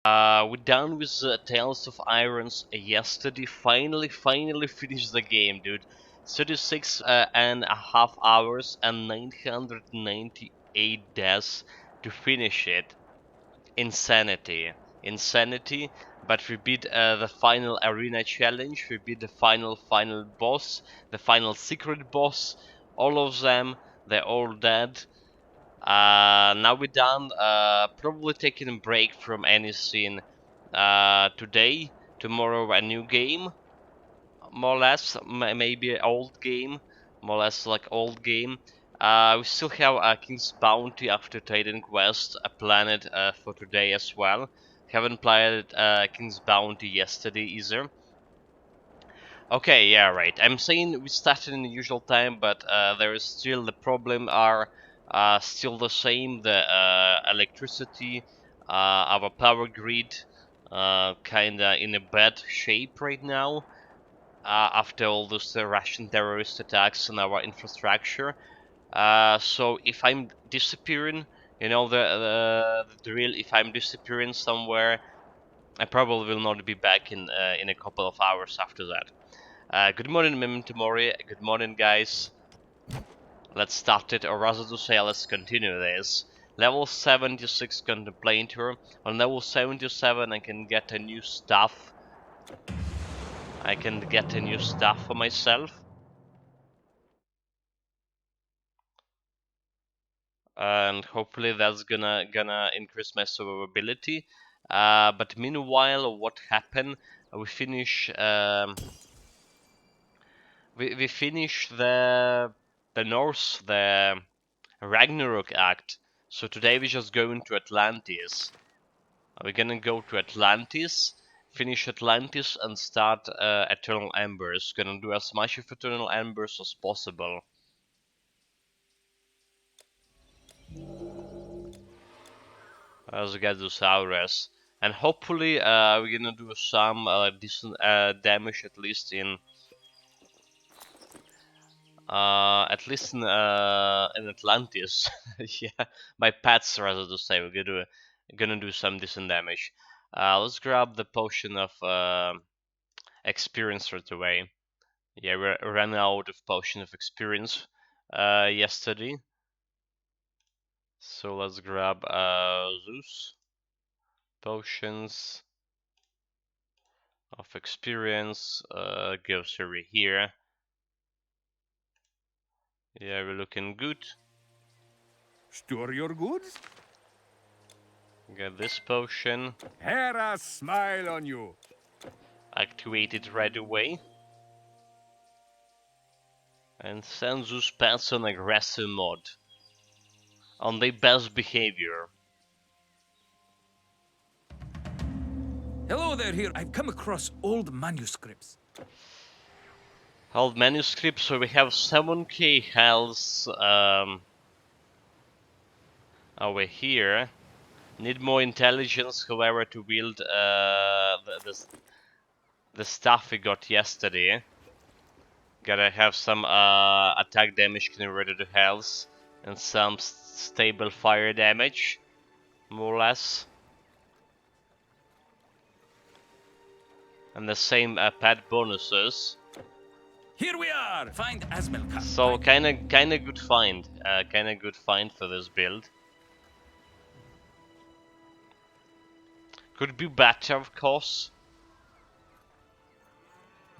We're done with Tales of Irons yesterday. Finally finished the game, dude. 36 and a half hours and 998 deaths to finish it. Insanity. But we beat the final arena challenge. We beat the final boss, the final secret boss. All of them, they're all dead. Now we're done. Probably taking a break from any scene today. Tomorrow a new game, more or less. Maybe an old game, more or less like old game. We still have King's Bounty after Titan Quest planned for today as well. Haven't played King's Bounty yesterday either. Okay, yeah, right. I'm saying we started in the usual time, but there is still the problem are still the same. The electricity, our power grid, kinda in a bad shape right now. After all those Russian terrorist attacks on our infrastructure. So if I'm disappearing, you know the drill. If I'm disappearing somewhere, I probably will not be back in a couple of hours after that. Good morning, Memento Mori. Good morning, guys. Let's start it, or rather to say, let's continue this. Level 76 Contemplator. On level 77, I can get a new stuff. I can get a new stuff for myself. And hopefully that's gonna increase my survivability. But meanwhile, what happened? We finish we finish the Norse, the Ragnarok act. So today we're just going to Atlantis. We're gonna go to Atlantis, finish Atlantis, and start Eternal Embers. Gonna do as much of Eternal Embers as possible. As Gadosaurus. And hopefully we're gonna do some decent damage at least in Atlantis. Yeah, my pets rather to say. We're gonna do some decent damage. Let's grab the potion of experience right away. Yeah, we ran out of potion of experience yesterday. So let's grab Zeus potions of experience. Goes over here. Yeah, we're looking good. Store your goods? Get this potion. Hera smile on you. Activate it right away. And send those pets on aggressive mode. On their best behavior. Hello there, here. I've come across old manuscripts. Old manuscripts, so we have 7k health over here. Need more intelligence, however, to wield the stuff we got yesterday. Gotta have some attack damage converted to health and some stable fire damage, more or less. And the same pet bonuses. Here we are. Find Asmelka. So kinda good find. Kinda good find for this build. Could be better, of course.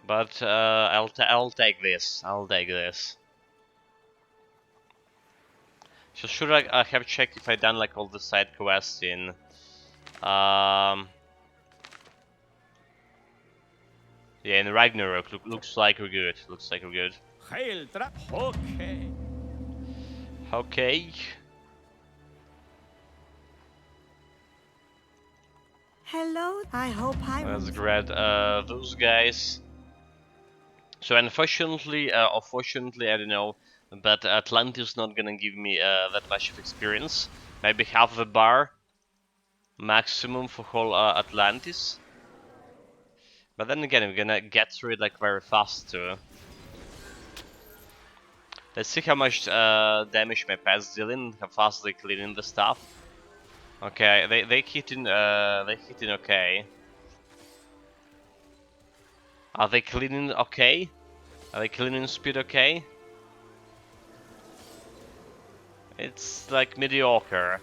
But I'll take this. I'll take this. So should I have checked if I done like all the side quests in yeah, in Ragnarok. Looks like we're good. Looks like we're good. Okay. Okay. Hello, I hope Let's grab those guys. So unfortunately, or fortunately, I don't know, but Atlantis not gonna give me that much of experience. Maybe half the bar maximum for whole Atlantis. But then again, we're gonna get through it like very fast too. Let's see how much damage my pets dealing, how fast they cleaning the stuff. Okay, they hitting okay. Are they cleaning okay? Are they cleaning speed okay? It's like mediocre.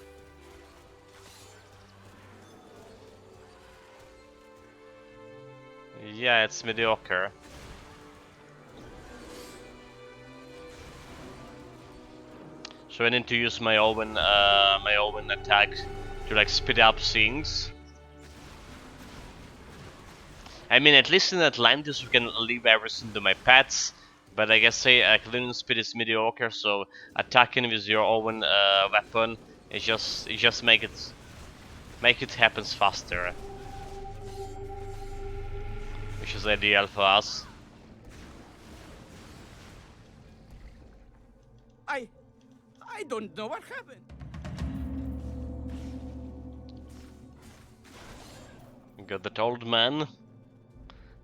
Yeah, it's mediocre. So I need to use my own attack to like speed up things. I mean, at least in Atlantis we can leave everything to my pets, but I guess say cleaning speed is mediocre, so attacking with your own weapon it just make it happens faster, which is ideal for us. I... I don't know what happened. Got that old man.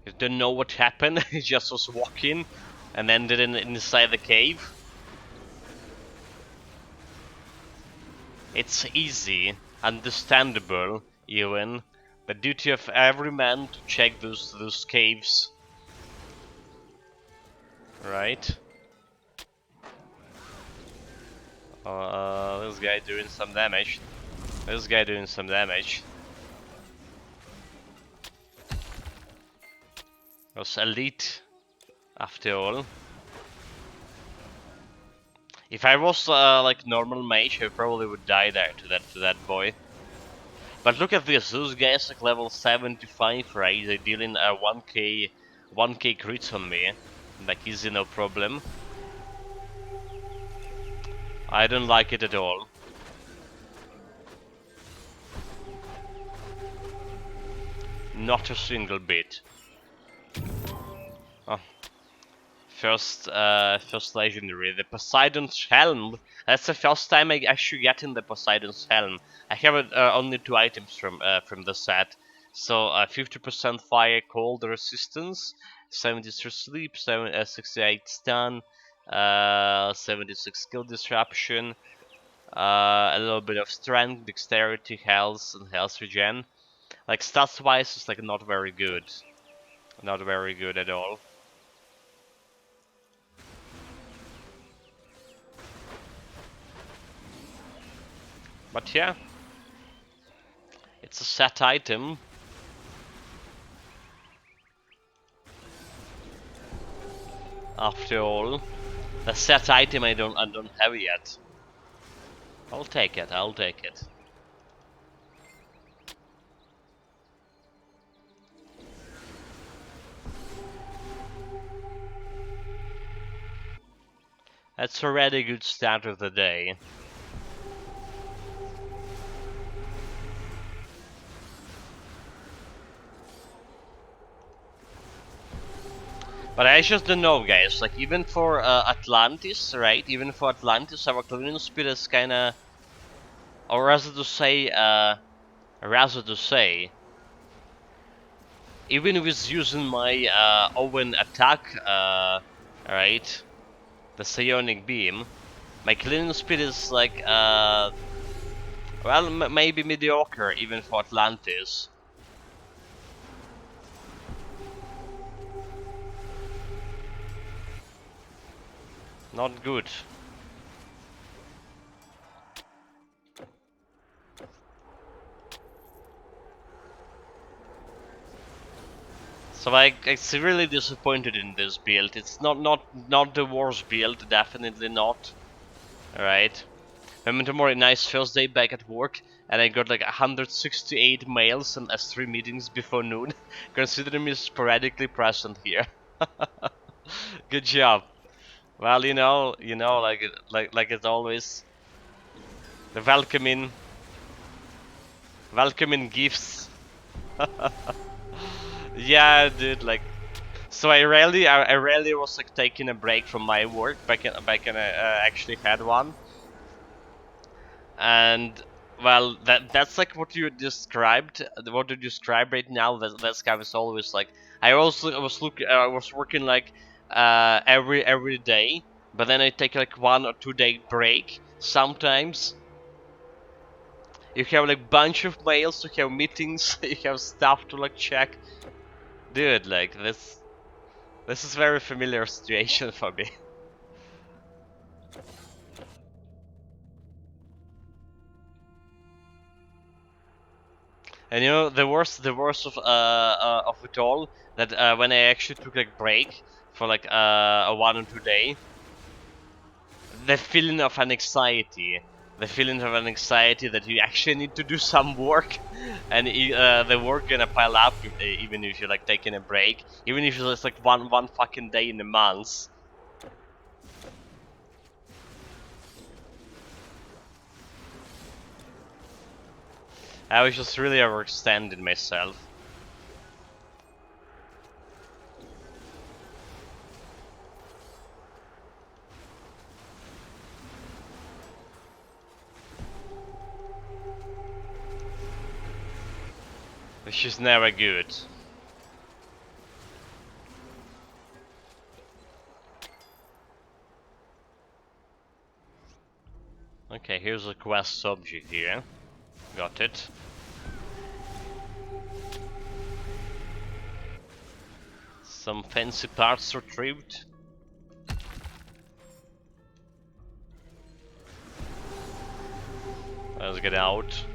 He didn't know what happened. He just was walking and ended inside the cave. It's easy, understandable, even, the duty of every man to check those caves. Right? This guy doing some damage. This guy doing some damage. Was elite, after all. If I was like normal mage, I probably would die there to that boy. But look at this, those guys like level 75, right? They're dealing 1k crits on me. Like easy, no problem. I don't like it at all. Not a single bit. Oh. First legendary, the Poseidon's Helm. That's the first time I actually get in the Poseidon's Helm. I have only 2 items from the set. So 50% fire cold resistance, 73 sleep, 68 stun, 76 skill disruption, a little bit of strength, dexterity, health, and health regen. Like stats wise, it's like not very good. Not very good at all. But yeah, it's a set item. After all, the set item I don't have yet. I'll take it. I'll take it. That's already a good start of the day. But I just don't know, guys. Like even for Atlantis, right? Even for Atlantis, our cleaning speed is kinda, or rather to say, even with using my own attack, right, the psionic beam, my cleaning speed is like well, maybe mediocre even for Atlantis. Not good. So I'm really disappointed in this build. It's not the worst build, definitely not. Alright. I went to more nice first day back at work, and I got like 168 mails and S3 meetings before noon, considering me sporadically present here. Good job. Well, like as always, the welcoming gifts. Yeah, dude, like, so I rarely was like taking a break from my work back in I actually had one, and well, that's like what you described, what you described right now. That's kind of always like I was working like every day, but then I take like 1 or 2 day break sometimes. You have like bunch of mails, you have meetings, you have stuff to like check. Dude, like this is very familiar situation for me. And you know the worst of it all, that when I actually took like break for like a 1 or 2 day, the feeling of an anxiety, that you actually need to do some work, and the work gonna pile up even if you're like taking a break, even if it's just like one fucking day in a month. I was just really overextending myself. Which is never good. Okay, here's a quest object here. Got it. Some fancy parts retrieved. Let's get out.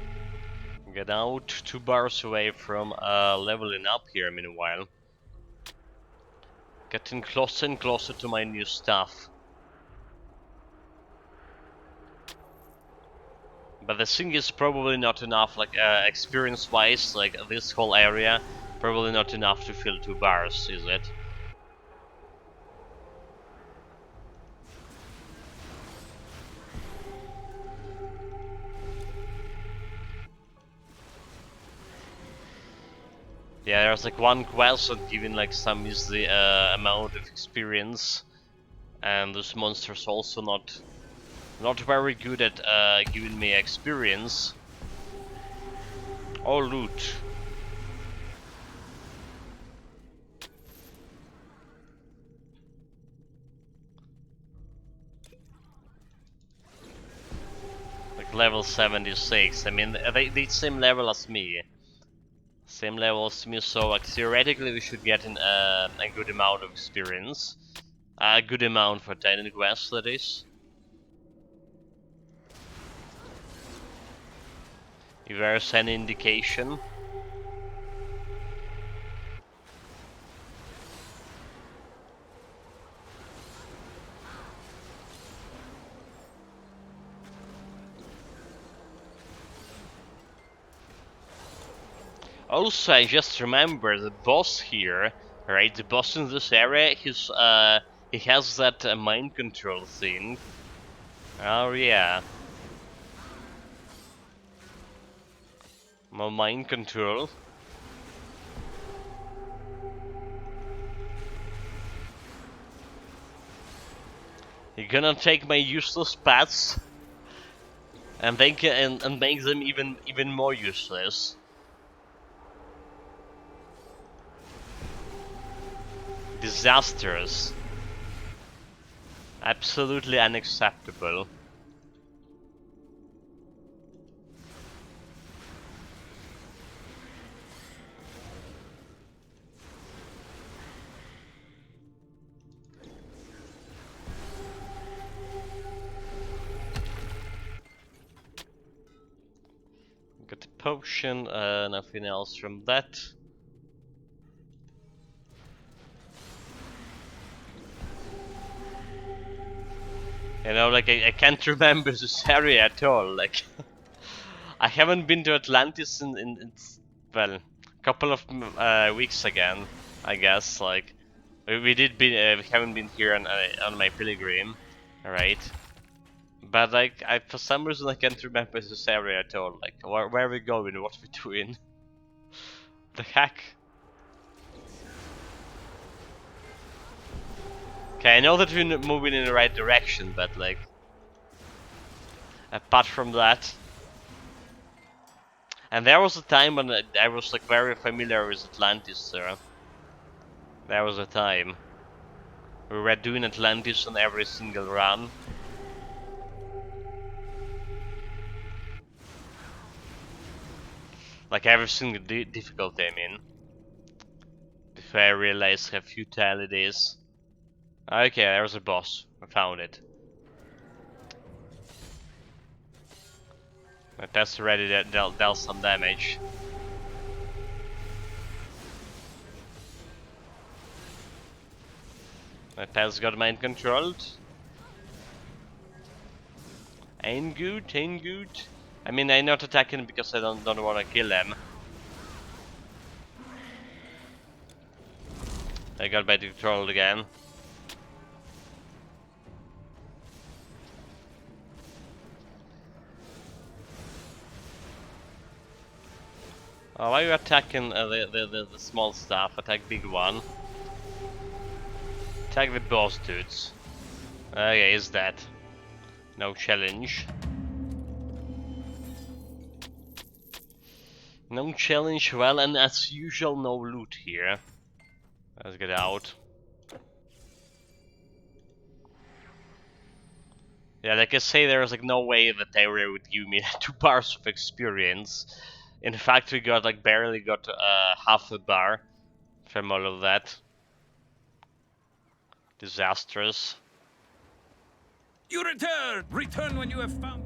Get out, 2 bars away from leveling up here meanwhile. Getting closer and closer to my new stuff. But the thing is probably not enough, like experience-wise, like this whole area, probably not enough to fill 2 bars, is it? Yeah, there's like one quest that giving like some easy amount of experience, and this monster's also not very good at giving me experience or loot. Like level 76. I mean, they same level as me. Same level as me, so like theoretically we should get a good amount of experience. A good amount for Titan quests, that is. If there's any indication. Also, I just remember the boss here, right? The boss in this area, he has that mind control thing. Oh yeah, more mind control. You're gonna take my useless pets and and make them even more useless. Disastrous. Absolutely unacceptable. Got a potion, nothing else from that. You know, like I can't remember this area at all. Like I haven't been to Atlantis in well, a couple of weeks again, I guess. Like we haven't been here on my pilgrim, right? But like for some reason I can't remember this area at all. Like where are we going? What we doing? The heck? Okay, I know that we're moving in the right direction, but like apart from that. And there was a time when I was like very familiar with Atlantis, sir. There was a time. We were doing Atlantis on every single run. Like every single difficulty, I mean. Before I realize how futile it is. Okay, there's a boss. I found it. That's already dealt some damage. My pet's got mind controlled. Ain't good, ain't good. I mean, I'm not attacking because I don't want to kill them. I got mind controlled again. Oh, why are you attacking the small stuff? Attack big one. Attack the boss dudes. Okay, is that? No challenge. No challenge, well, and as usual, no loot here. Let's get out. Yeah, like I say, there's like no way that they would give me 2 bars of experience. In fact, we got like barely got half a bar from all of that. Disastrous. You return! Return when you have found...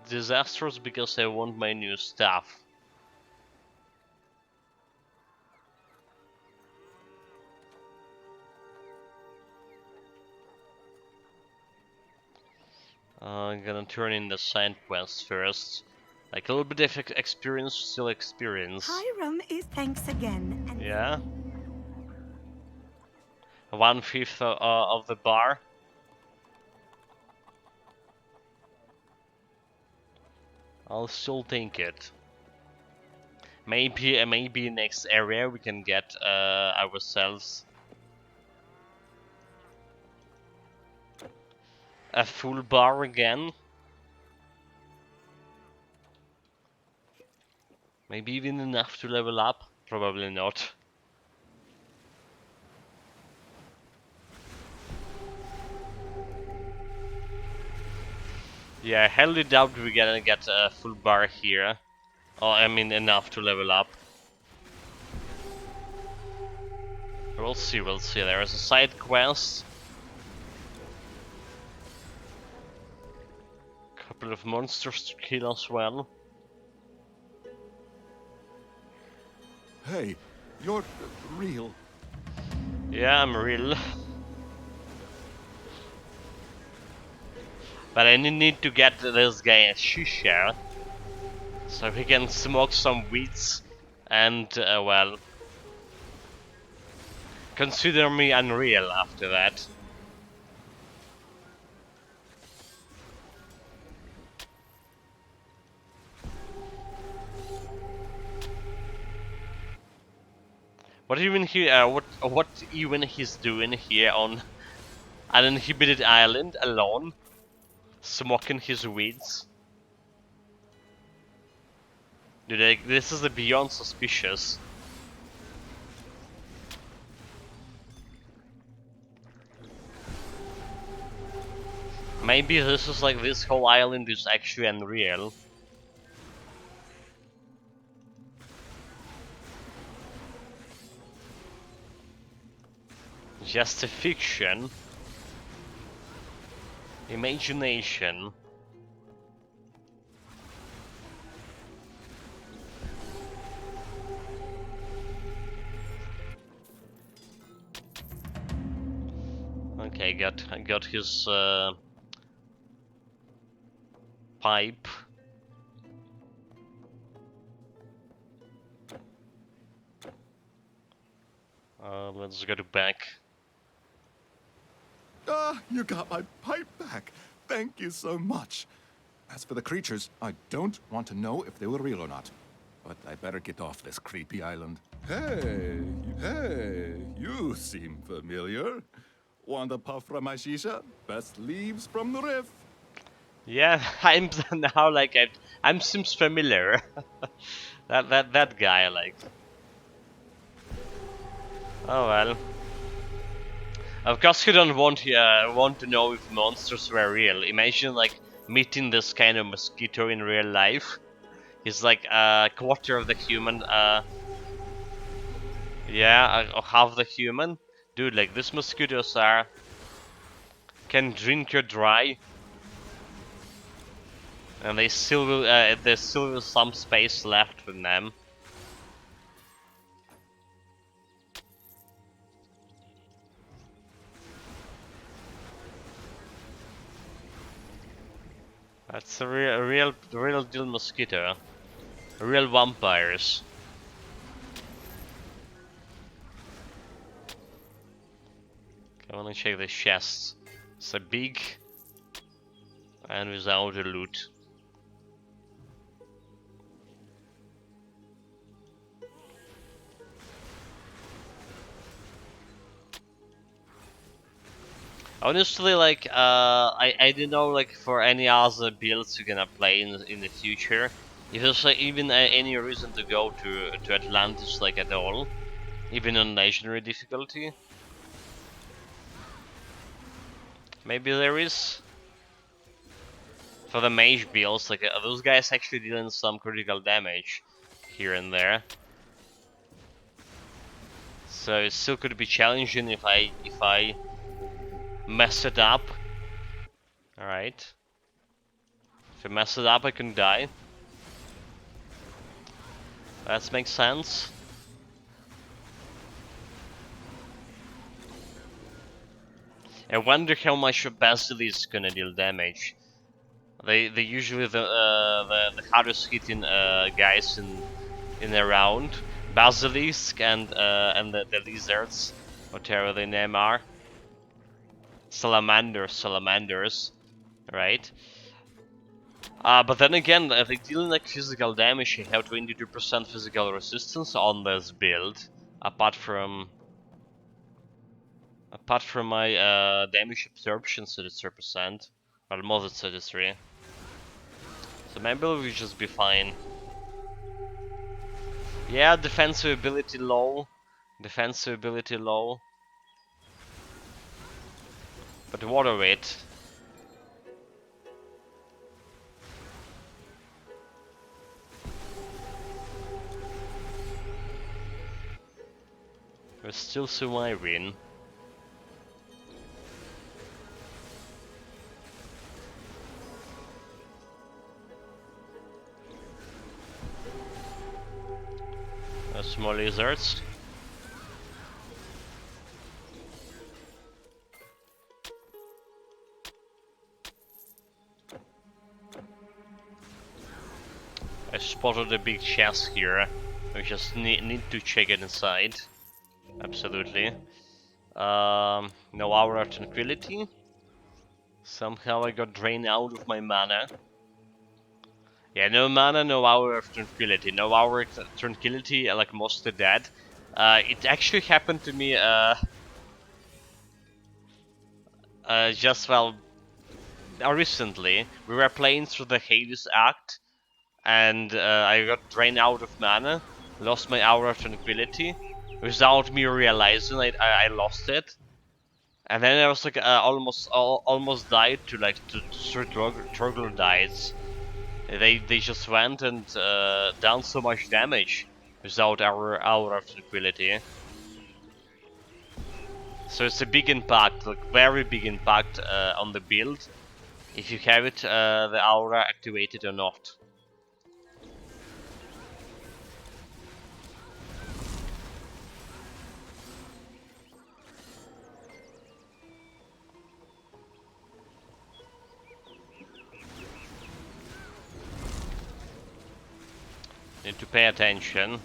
Disastrous because I want my new stuff. I'm gonna turn in the side quest first. Like a little bit of experience, still experience. Hiram is thanks again. And Yeah. 1/5 of the bar. I'll still take it. Maybe next area we can get ourselves a full bar again. Maybe even enough to level up. Probably not. Yeah, I highly doubt we're gonna get a full bar here. Oh, I mean enough to level up. We'll see, we'll see. There is a side quest. Couple of monsters to kill as well. Hey, you're real. Yeah, I'm real. But I need to get this guy a shisha, so he can smoke some weeds and, well, consider me unreal after that. What even what even he's doing here on an uninhibited island alone, smoking his weeds? Dude, this is beyond suspicious. Maybe this is like this whole island is actually unreal. Just a fiction. Imagination. Okay, got his pipe. Let's go to back. Ah, you got my pipe back. Thank you so much. As for the creatures, I don't want to know if they were real or not. But I better get off this creepy island. Hey, you seem familiar. Want a puff from my shisha? Best leaves from the riff. Yeah, I'm now like I'm seems familiar. that guy like. Oh well. Of course, you don't want to know if monsters were real. Imagine like meeting this kind of mosquito in real life. He's like a quarter of the human. Yeah, or half the human. Dude, like these mosquitoes can drink you dry, and they still will. There's still some space left with them. That's a real deal mosquito. Real vampires. Okay, I wanna check the chests. It's a big and without a loot. Honestly, like, I don't know, like, for any other builds you're gonna play in the future. If there's like, even any reason to go to Atlantis, like, at all, even on legendary difficulty. Maybe there is. For the mage builds, like, those guys actually dealing some critical damage here and there. So it still could be challenging if I mess it up. Alright. If I mess it up, I can die. That makes sense. I wonder how much Basilisk gonna deal damage. They usually the hardest hitting guys in the round. Basilisk and the lizards, whatever their name are. Salamanders, right? But then again, they deal like physical damage. You have 22% physical resistance on this build, apart from my damage absorption 33%, or more than 33. So maybe we'll just be fine. Yeah, defensive ability low. Defensive ability low. But water weight. We're still surviving. Small lizards. I spotted a big chest here. We just need to check it inside. Absolutely. No Hour of Tranquility. Somehow I got drained out of my mana. Yeah, no mana, no Hour of Tranquility. No Hour of Tranquility, like most of dead. It actually happened to me, just, well, recently. We were playing through the Hades Act, and I got drained out of mana, lost my Hour of Tranquility, without me realizing I lost it. And then I was like, almost died to like three troglodytes. They just went and done so much damage without our Hour of Tranquility. So it's a big impact, like very big impact on the build, if you have it the aura activated or not. Need to pay attention.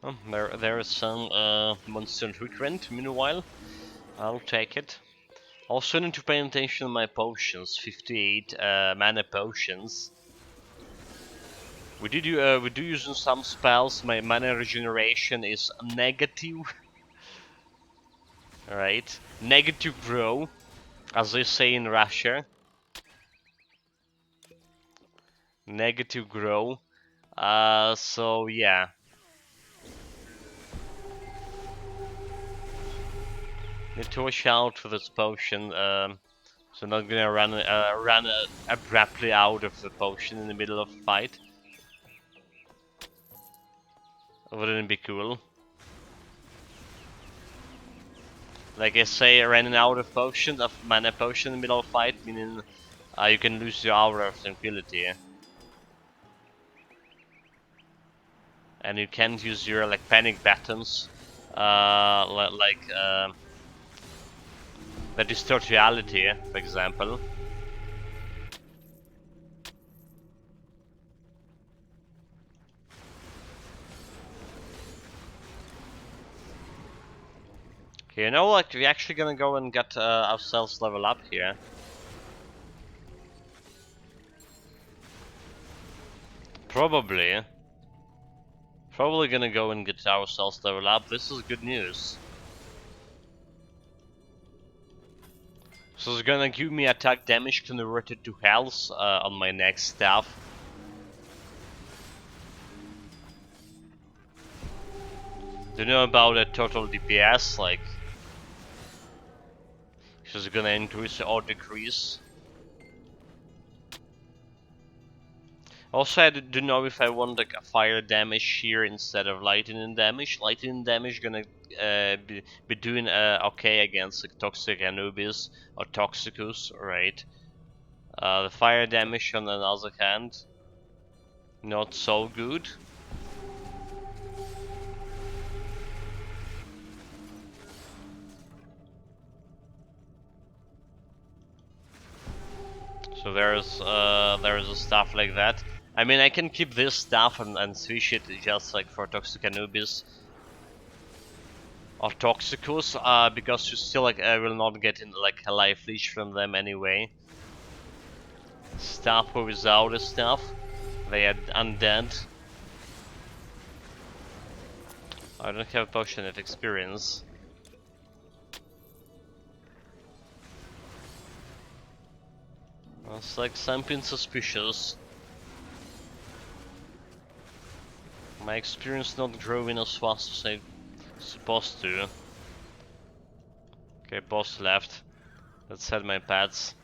Oh, there is some monster recurrent. Meanwhile, I'll take it. Also need to pay attention to my potions. 58 mana potions. We do using some spells. My mana regeneration is negative. Alright, negative grow, as they say in Russia. Negative grow. So yeah. Need to watch out for this potion So not gonna run abruptly out of the potion in the middle of a fight. Wouldn't it be cool? Like I say, running out of potions, of mana potion in the middle of a fight, meaning you can lose your aura of tranquility. And you can't use your like panic buttons, that distort reality, for example. Okay, you know, like we're actually gonna go and get ourselves level up here. Probably gonna go and get ourselves level up. This is good news. So it's gonna give me attack damage converted to health on my next staff. Do you know about a total DPS? Like, she's gonna increase or decrease. Also, I do know if I want like a fire damage here instead of lightning damage. Lightning damage gonna be doing okay against like, Toxic Anubis or Toxicus, right? The fire damage on the other hand, not so good. So there's a stuff like that. I mean, I can keep this stuff and switch it just like for Toxic Anubis or Toxicus, because you still like will not get in like a life leech from them anyway. Stuff without the stuff, they are undead. I don't have a potion of experience. It's like something suspicious. My experience not growing as fast as I'm supposed to. Okay, boss left. Let's head my pads.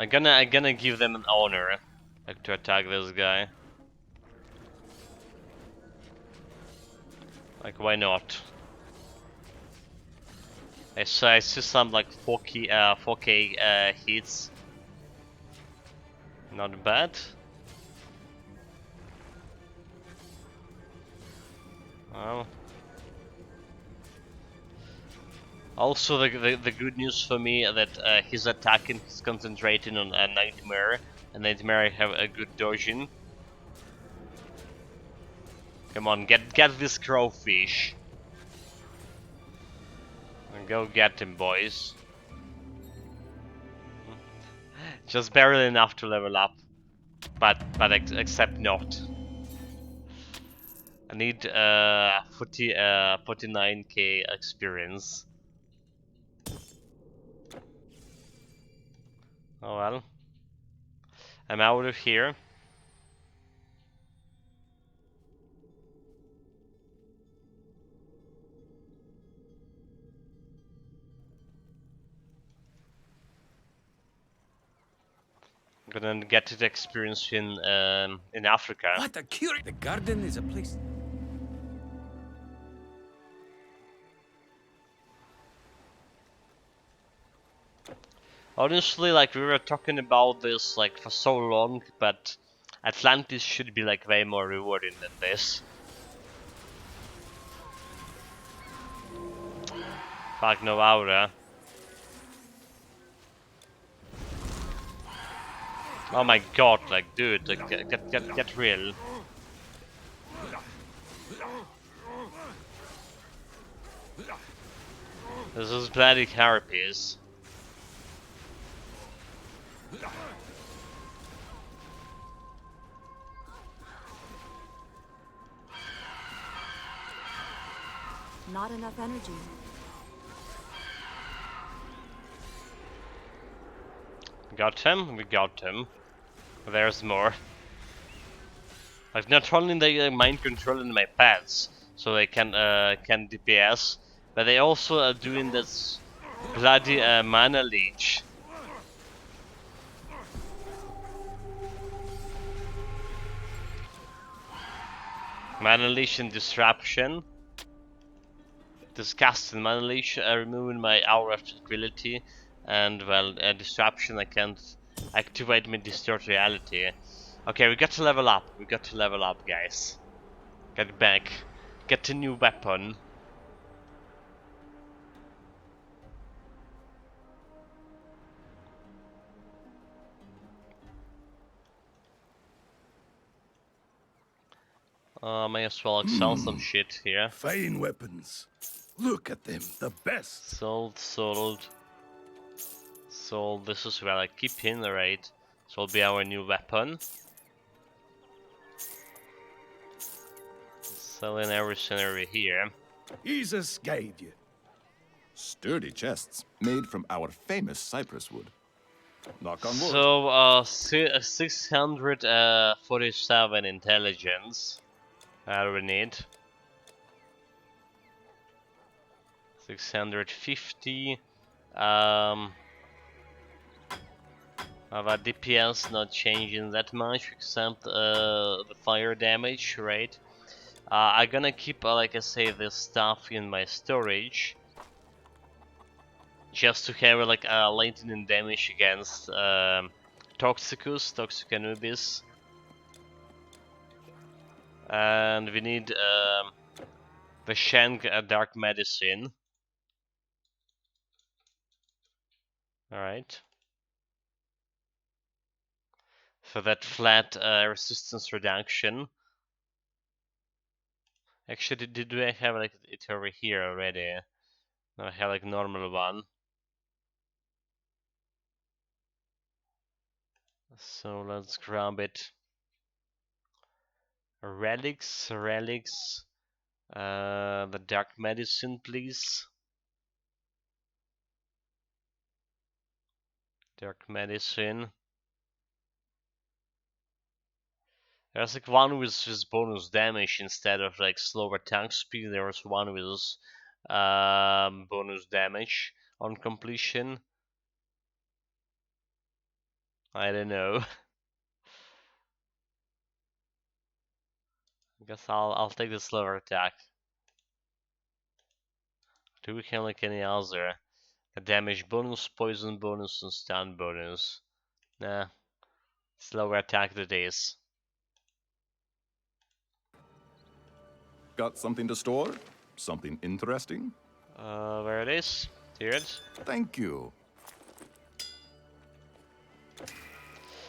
I'm gonna give them an honor, like to attack this guy. Like, why not? I see some like 4K hits. Not bad. Well. Also, the good news for me that his attacking is concentrating on a Nightmare, and Nightmare have a good dodging. Come on, get this crowfish. And go get him, boys. Just barely enough to level up, but except not. I need 49k experience. Oh well. I'm out of here. I'm gonna get the experience in Africa. What a curious. The garden is a place. Honestly, like we were talking about this like for so long, but Atlantis should be like way more rewarding than this. Fuck no aura. Oh my god, like dude, like get real. This is bloody carapace. Not enough energy. Got him? We got him. There's more. Like not only they mind controlling my pads, so they can DPS, But they also are doing this bloody mana leech. Mana leech and disruption. Disgusting. Mana leech removing my aura tranquility, and well, disruption I can't activate my distort reality. Okay, we got to level up. We got to level up, guys. Get back. Get a new weapon. May as well sell some shit here. Fine weapons. Look at them, the best. Sold, sold. Sold. This is where I keep in, right? This will be our new weapon. Selling everything over here. Jesus guide you. Sturdy chests made from our famous cypress wood. Knock on wood. So, 647 intelligence. That we need. 650. Our DPS not changing that much except the fire damage, right? I'm gonna keep, like I say, this stuff in my storage. Just to have like a lightning damage against Toxic Anubis. And we need the Shank Dark Medicine. Alright. For that flat resistance reduction. Actually, did I have like it over here already? No, I have like normal one. So let's grab it. Relics. The dark medicine, please. Dark medicine. There's like one with bonus damage instead of like slow attack speed. There was one with bonus damage on completion. I don't know. I guess I'll take the slower attack. Do we have like any other? A damage bonus, poison bonus, and stun bonus. Nah, slower attack that is. Got something to store? Something interesting? Where it is? Here it is. Thank you.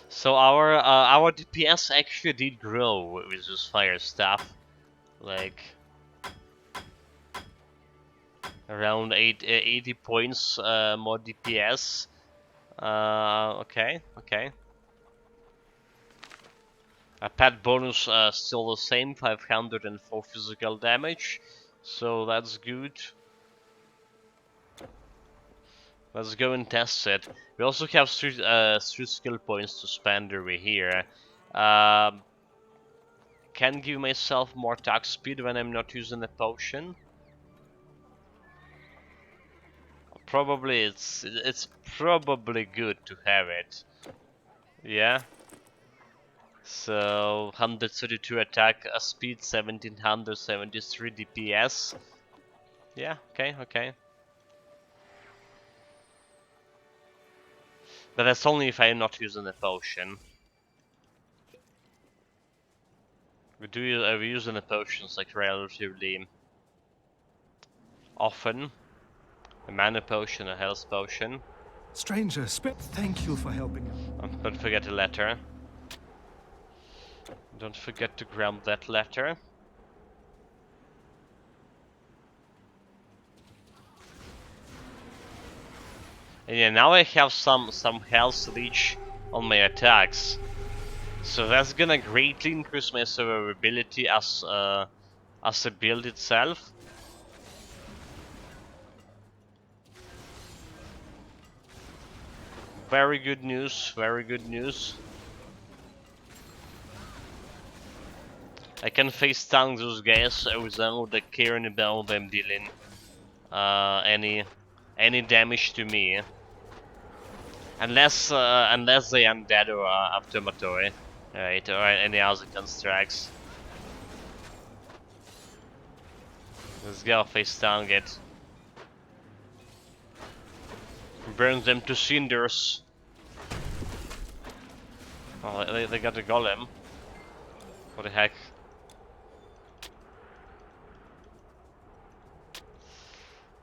So our DPS actually did grow with this fire stuff, like around 80 points more DPS. Okay. A pet bonus still the same, 504 physical damage, so that's good. Let's go and test it. We also have three skill points to spend over here. Can give myself more attack speed when I'm not using a potion. Probably it's probably good to have it. Yeah. So 132 attack speed, 1773 DPS. Yeah. Okay. But that's only if I'm not using a potion. We using the potions like relatively often. A mana potion, a health potion. Stranger, thank you for helping us. Don't forget the letter. Don't forget to grab that letter. And yeah, now I have some health leech on my attacks. So that's gonna greatly increase my survivability as a build itself. Very good news, very good news. I can face tank those guys without caring about them dealing any damage to me, unless they undead or aftermatory, right, or any other constructs. Let's go face down, get burn them to cinders. Oh, they got a golem. What the heck?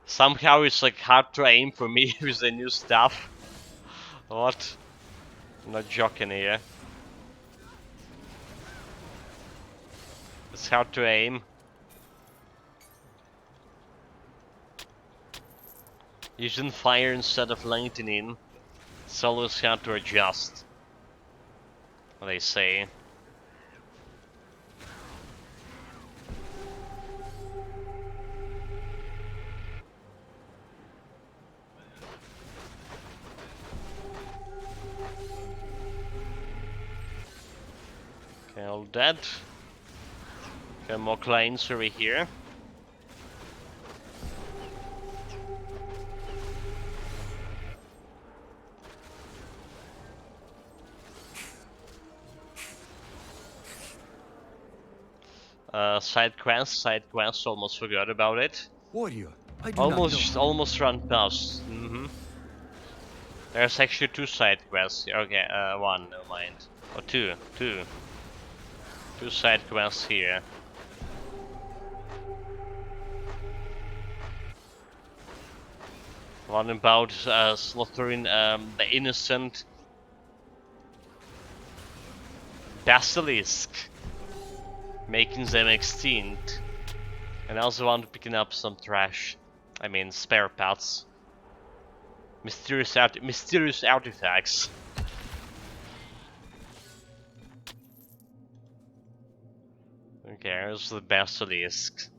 Somehow it's like hard to aim for me with the new stuff. What? I'm not joking here. It's hard to aim. Using fire instead of lightning. It's always hard to adjust. What they say. Okay, all dead. Okay, more clients over here. Side quest, almost forgot about it. Warrior, I do not know. Almost run past. There's actually 2 side quests. Okay, 1, never mind. Or 2. 2 side quests here. One about slaughtering the innocent basilisk, making them extinct. And also one picking up some trash. I mean, spare parts. Mysterious artifacts. Okay, here's the basilisk.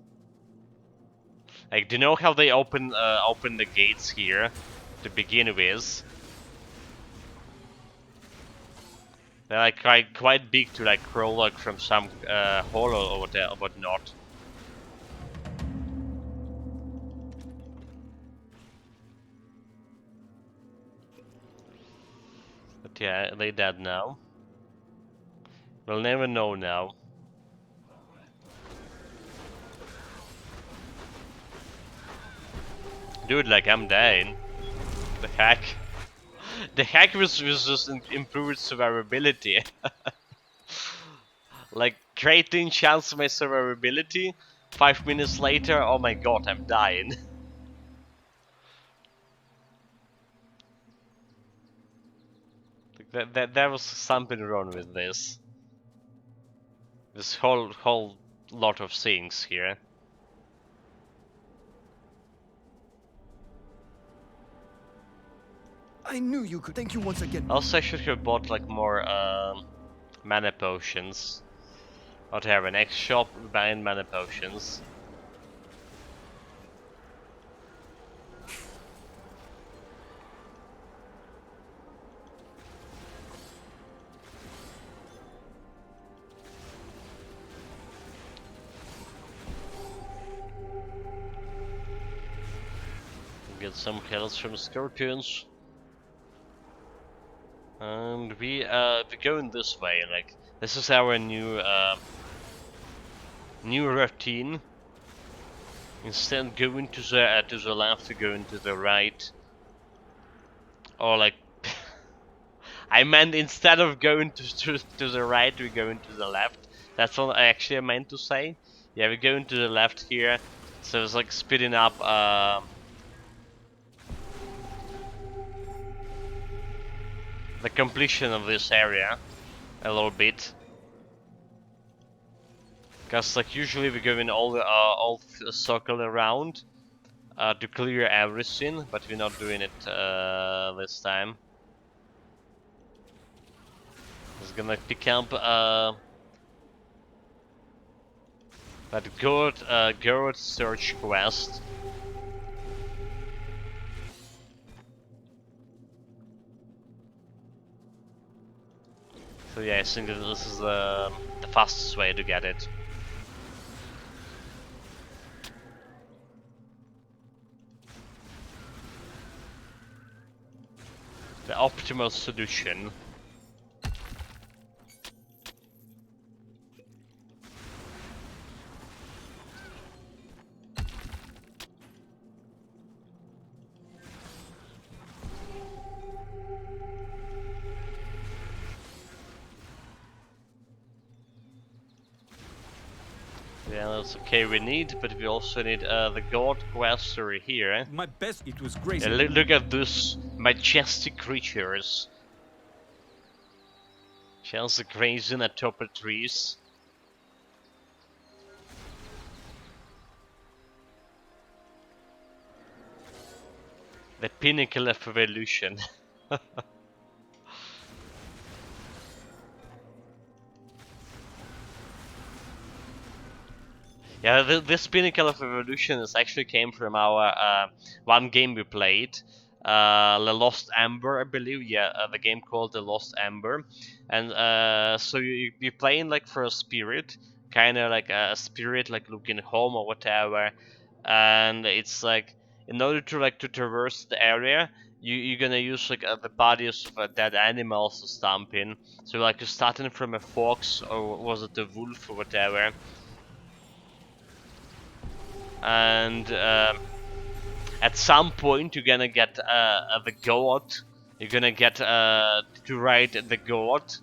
Like, do you know how they open the gates here to begin with? They're like quite big to like crawl like from some hole or whatnot. But yeah, they dead now. We'll never know now. Dude, like I'm dying. The heck? The heck was just improved survivability. Like greatly enhanced my survivability. 5 minutes later, oh my god, I'm dying. There was something wrong with this. This whole lot of things here. I knew you could. Thank you once again. Also, I should have bought like more mana potions. Or to have an X shop buying mana potions. Get some health from scorpions. And we're going this way. Like this is our new routine. Instead of going to the left, we're going to the right. Or like, I meant instead of going to the right, we're going to the left. That's what I actually meant to say. Yeah, we're going to the left here. So it's like speeding up. The completion of this area a little bit, because like usually we go in all circle around to clear everything, but we're not doing it this time. It's gonna pick up that gourd search quest. So yeah, I think that this is the fastest way to get it. optimal solution. Yeah, that's okay, we need, but we also need the god questor here. Eh? My best. It was Yeah, crazy. look at those majestic creatures. Just grazing atop the trees. The pinnacle of evolution. Yeah, this pinnacle of evolution is actually came from our one game we played, The Lost Ember, I believe. Yeah, the game called The Lost Ember, and so you're playing like for a spirit, kind of like a spirit like looking home or whatever, and it's like in order to like to traverse the area, you're gonna use like the bodies of dead animals to stomp in. So like you're starting from a fox or was it a wolf or whatever. And at some point you're gonna get the goat. You're gonna get to ride the goat,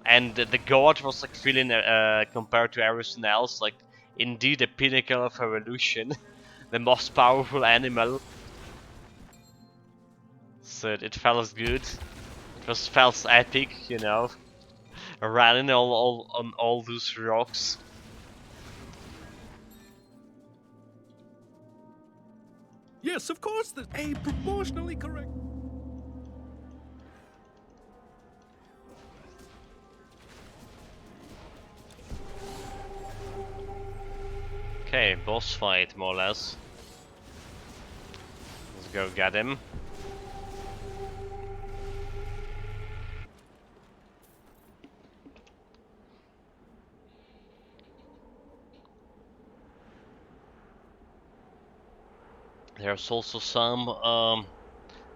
and the goat was like feeling compared to everything else like indeed a pinnacle of evolution, the most powerful animal. So it felt good. It was felt epic, you know, running all on all those rocks. Yes, of course. That's a proportionally correct. Okay, boss fight more or less. Let's go get him. There's also some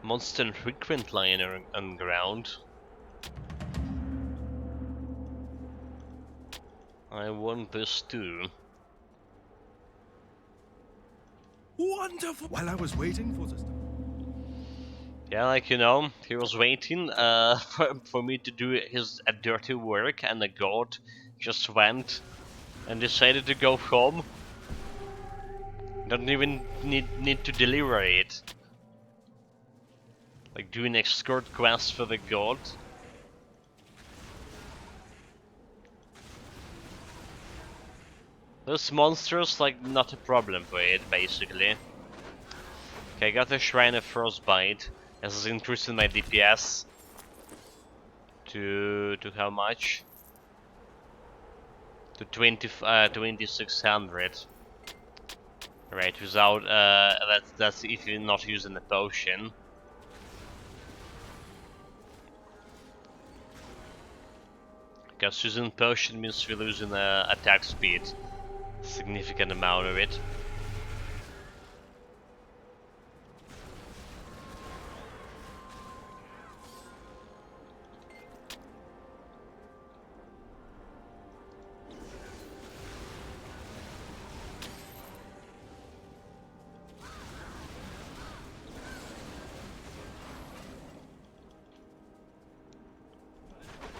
monster frequent lying on ground. I want this too. Wonderful. While I was waiting for the... Yeah, like you know, he was waiting for me to do his dirty work, and the god just went and decided to go home. Don't even need to deliver it. Like doing escort quests for the god. Those monsters like not a problem for it basically. Okay, I got the Shrine of Frostbite. This is increasing my DPS to how much? To 2600. Right, without that's if you're not using the potion. Because using potion means we're losing attack speed, significant amount of it.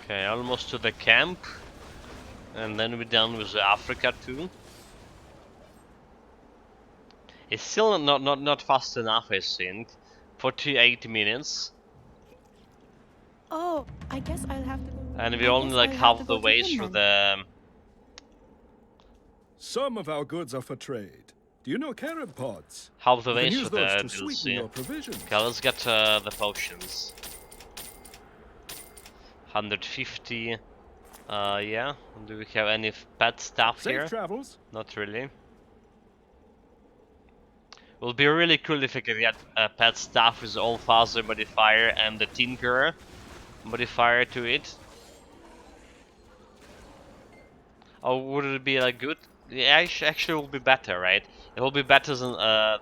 Okay, almost to the camp, and then we're done with Africa too. It's still not fast enough, I think. 48 minutes, Oh, I guess I'll have to go. and I we're only guess like I'll have half to the go to way him through then. the. Some of our goods are for trade. Do you know carob pods? Half the You way can through use the those to sweeten DLC. your provisions. Okay, let's get the potions. 150. Yeah. Do we have any pet stuff Safe here? travels. Not really. Will be really cool if I could get pet stuff with All Father modifier and the Tinkerer modifier to it. Oh, would it be like good? Yeah, actually will be better, right? It will be better than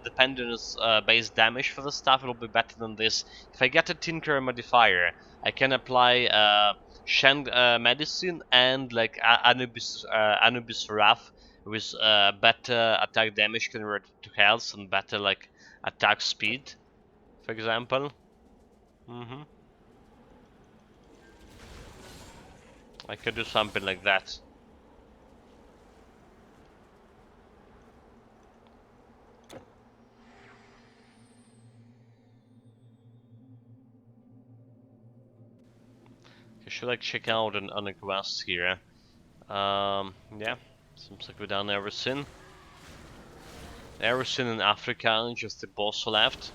dependence based damage for the stuff. It will be better than this. If I get a Tinker modifier, I can apply Shang medicine and like Anubis Wrath with better attack damage converted to health and better like attack speed, for example. I could do something like that. I should like check out on a quest here. Yeah, seems like we're done everything. Everything in Africa, just the boss left.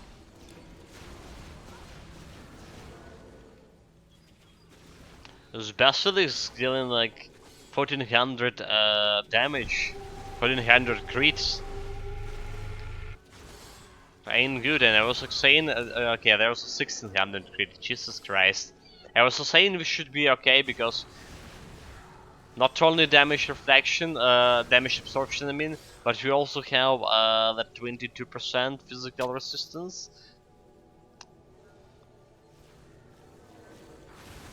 This Basil is dealing like 1400 damage, 1400 crits. Ain't good, and I was like saying, okay, there was a 1600 crit, Jesus Christ. I was saying we should be okay because not only damage reflection, damage absorption, I mean, but we also have that 22% physical resistance.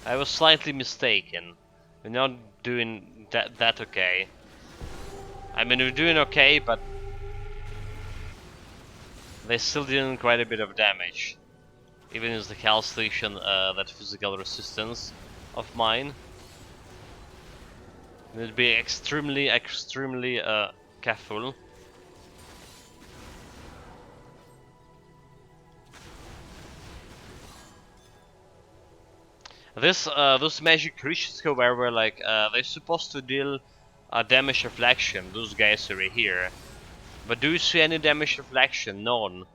I was slightly mistaken. We're not doing that okay. I mean, we're doing okay, but they're still dealing quite a bit of damage. Even with the Cal Station, that physical resistance of mine. Need to be extremely careful. Those magic creatures, however, like they're supposed to deal damage reflection. Those guys over here, but do you see any damage reflection? None.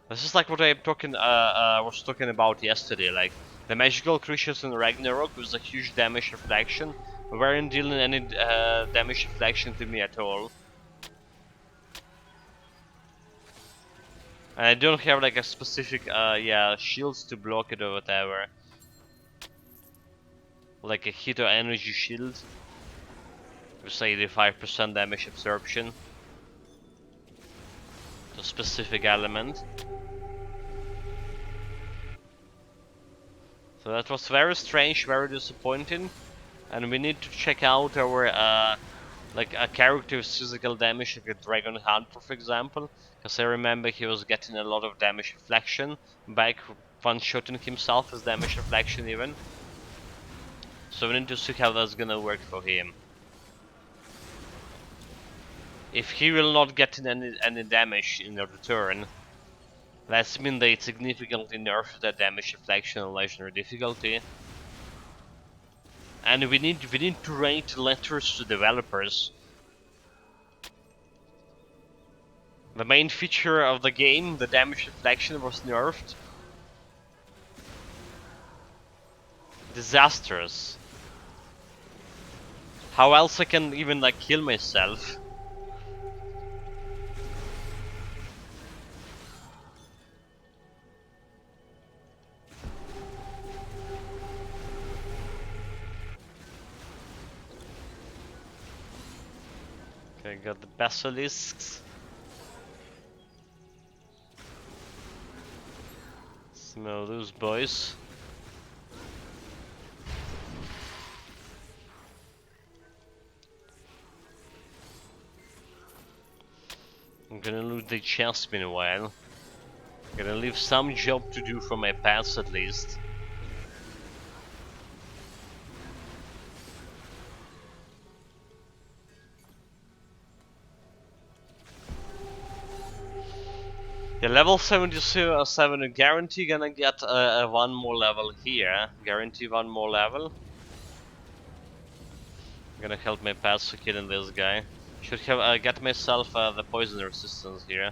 This is like what I was talking about yesterday. Like the magical creatures in Ragnarok with a huge damage reflection weren't dealing any damage reflection to me at all. And I don't have like a specific yeah, shields to block it or whatever. Like a hit or energy shield with 85% damage absorption. The specific element. So that was very strange, very disappointing. And we need to check out our like a character's physical damage, like a Dragon Hunter, for example. Because I remember he was getting a lot of damage reflection back, one-shotting himself as damage reflection even. So we need to see how that's gonna work for him. If he will not get any damage in return, that means they significantly nerfed the damage reflection and legendary difficulty. And we need to write letters to developers. The main feature of the game, the damage reflection, was nerfed. Disastrous. How else I can even like kill myself? Okay, got the basilisks. Smell those boys. I'm gonna loot the chest meanwhile. I'm gonna leave some job to do for my pets at least. Yeah, level 77 guarantee gonna get one more level here. Guarantee one more level. I'm gonna help my pets to killing this guy. Should have get myself the poison resistance here.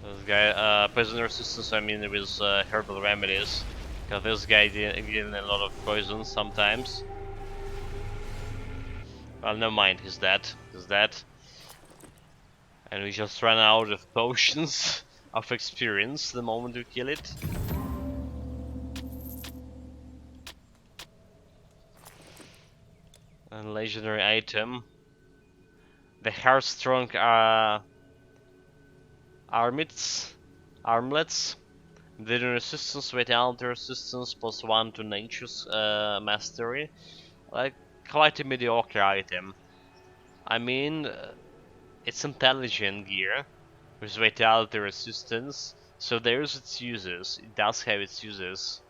This guy, poison resistance, I mean with herbal remedies. Cause this guy dealing a lot of poison sometimes. Well, never mind, he's dead. He's dead. And we just ran out of potions of experience the moment we kill it. legendary item. The Heartstrong armlets. The resistance without the resistance +1 to nature's mastery. Like, quite a mediocre item. I mean, it's intelligent gear, with without the resistance, so there's its uses. It does have its uses.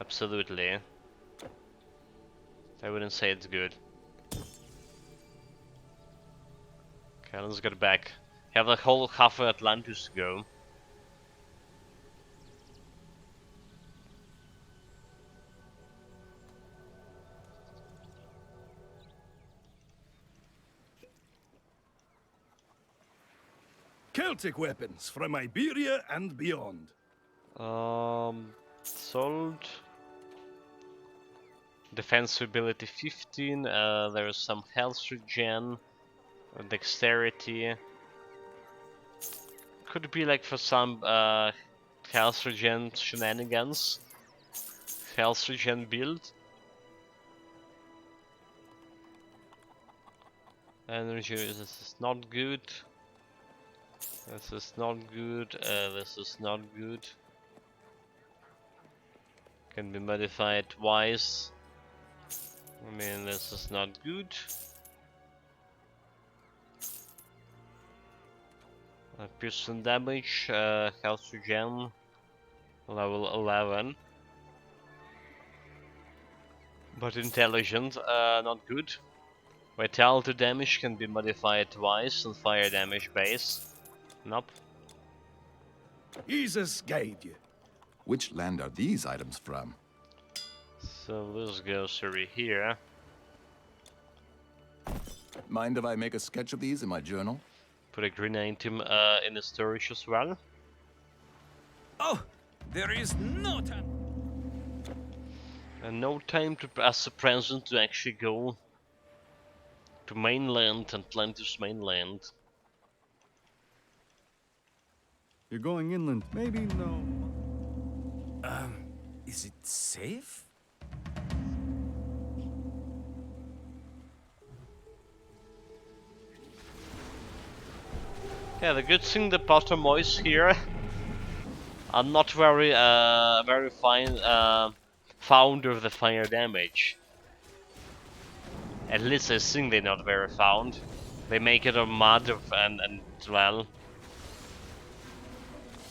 Absolutely. I wouldn't say it's good. Okay, let's get back. Have the whole half of Atlantis to go. Celtic weapons from Iberia and beyond. Sold. Defense ability 15. There is some health regen, dexterity. Could be like for some health regen shenanigans. Health regen build. Energy, this is not good. This is not good. This is not good. Can be modified twice. I mean, this is not good. Piercing damage, health regen, level 11. But intelligent, not good. Vitality damage can be modified twice, and fire damage base. Nope. Jesus guide you. Which land are these items from? So this goes over here. Mind if I make a sketch of these in my journal? Put a green item in the storage as well. Oh, there is no time. And no time to as a present to actually go to mainland, Atlantis mainland. You're going inland. Maybe no. Is it safe? Yeah, the good thing the bottom boys here are not very very fine found of the fire damage. At least I think they're not very found. They make it of mud and well,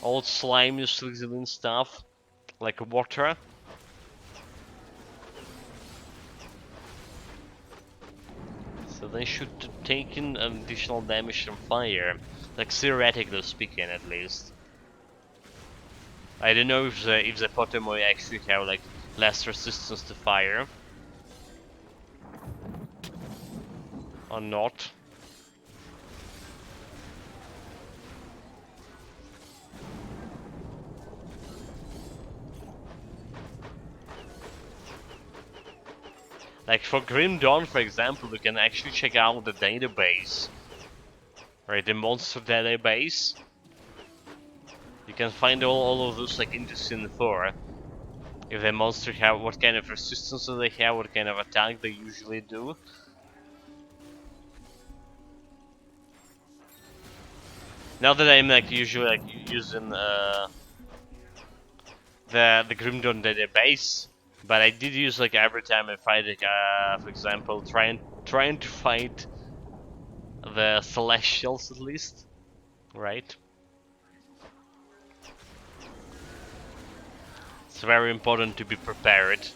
old slime and stuff like water. So they should take in additional damage from fire, like theoretically speaking, at least. I don't know if the Potomoy actually have like less resistance to fire or not. Like for Grim Dawn, for example, we can actually check out the database, right? The monster database. You can find all of those like interesting info. If the monster have, what kind of resistance do they have, what kind of attack they usually do. Not that I'm like usually like using the Grim Dawn database. But I did use like every time I fight, for example, trying to fight the Celestials at least, right? It's very important to be prepared.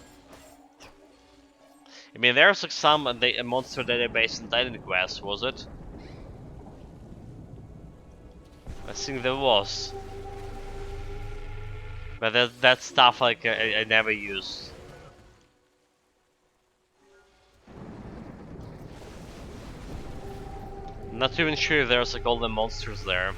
I mean, there's like some a monster database in Titan Quest, was it? I think there was, but that stuff like I never used. Not even sure if there's like all the monsters there.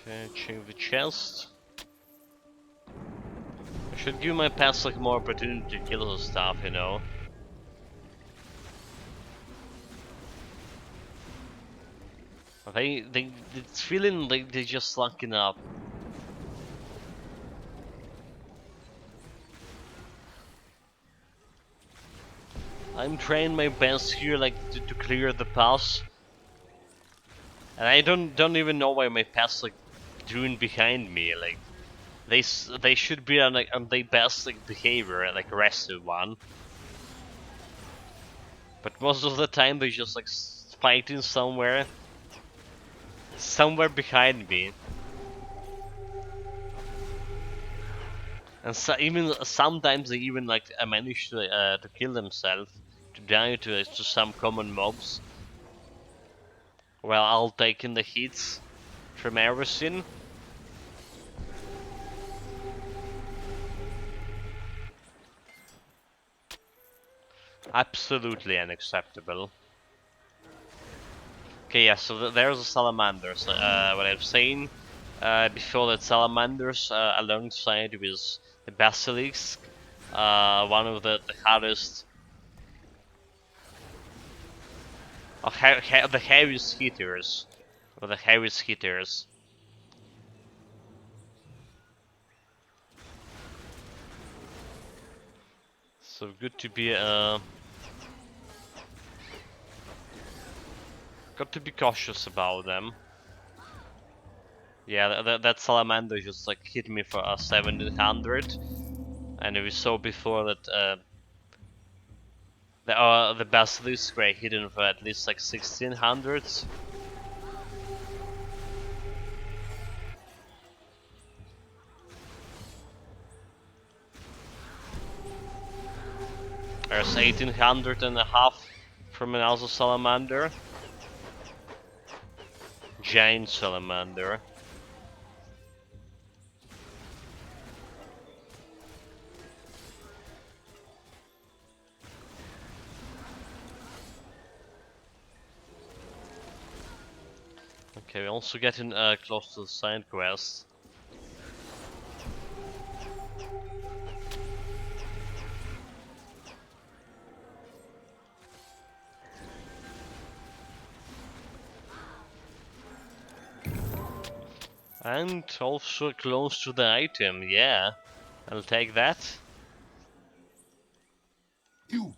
Okay, check the chest. Should give my pets like more opportunity to kill the stuff, you know. It's feeling like they're just slacking up. I'm trying my best here, like to clear the pass, and I don't even know why my pets like doing behind me. Like they should be on like on their best like behavior, like aggressive one. But most of the time they just like fighting somewhere behind me. And so even sometimes they even like manage to kill themselves, to die to some common mobs. Well, I'll take in the hits from everything. Absolutely unacceptable. Okay, yeah, so there's a salamanders. What I'm saying before, that salamanders alongside with the basilisk, one of the hardest, the heaviest hitters, or the heaviest hitters. So good to be got to be cautious about them. Yeah, that salamander just like hit me for a 1700, and we saw before that the basilisk were hidden for at least like 1600s. There's 1800 and a half from another salamander. Giant salamander. Okay, we're also getting close to the side quest. And also close to the item, yeah. I'll take that. You,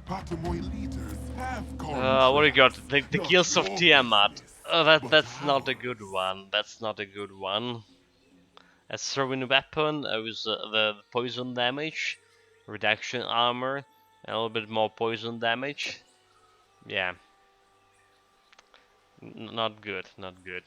Batamoy leaders, have What do you got? contracts. The Not Gills of your Tiamat. business, but That's not a good ours. one. That's not a good one. A throwing weapon with the poison damage, reduction armor, and a little bit more poison damage. Yeah, not good, not good.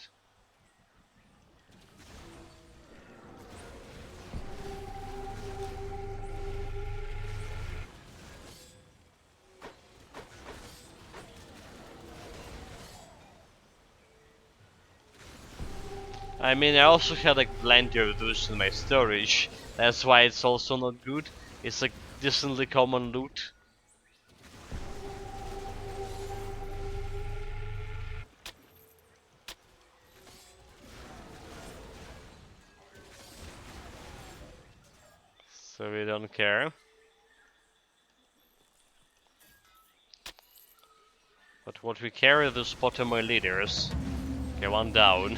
I mean, I also had like plenty of those in my storage. That's why it's also not good. It's like decently common loot. So we don't care. But what we care is the Spotomoy leaders. Okay, one down.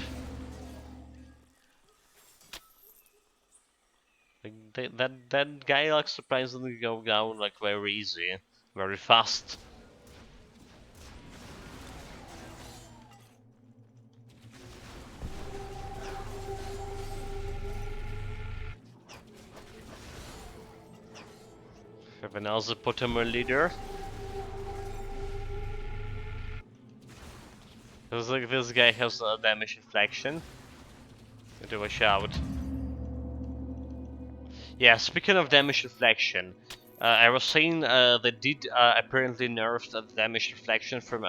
Like that guy like surprisingly go down like very easy, very fast. Have another Spotomoy leader. Looks like this guy has a damage inflection. Need to watch out. Yeah, speaking of damage reflection, I was saying they did apparently nerf the damage reflection from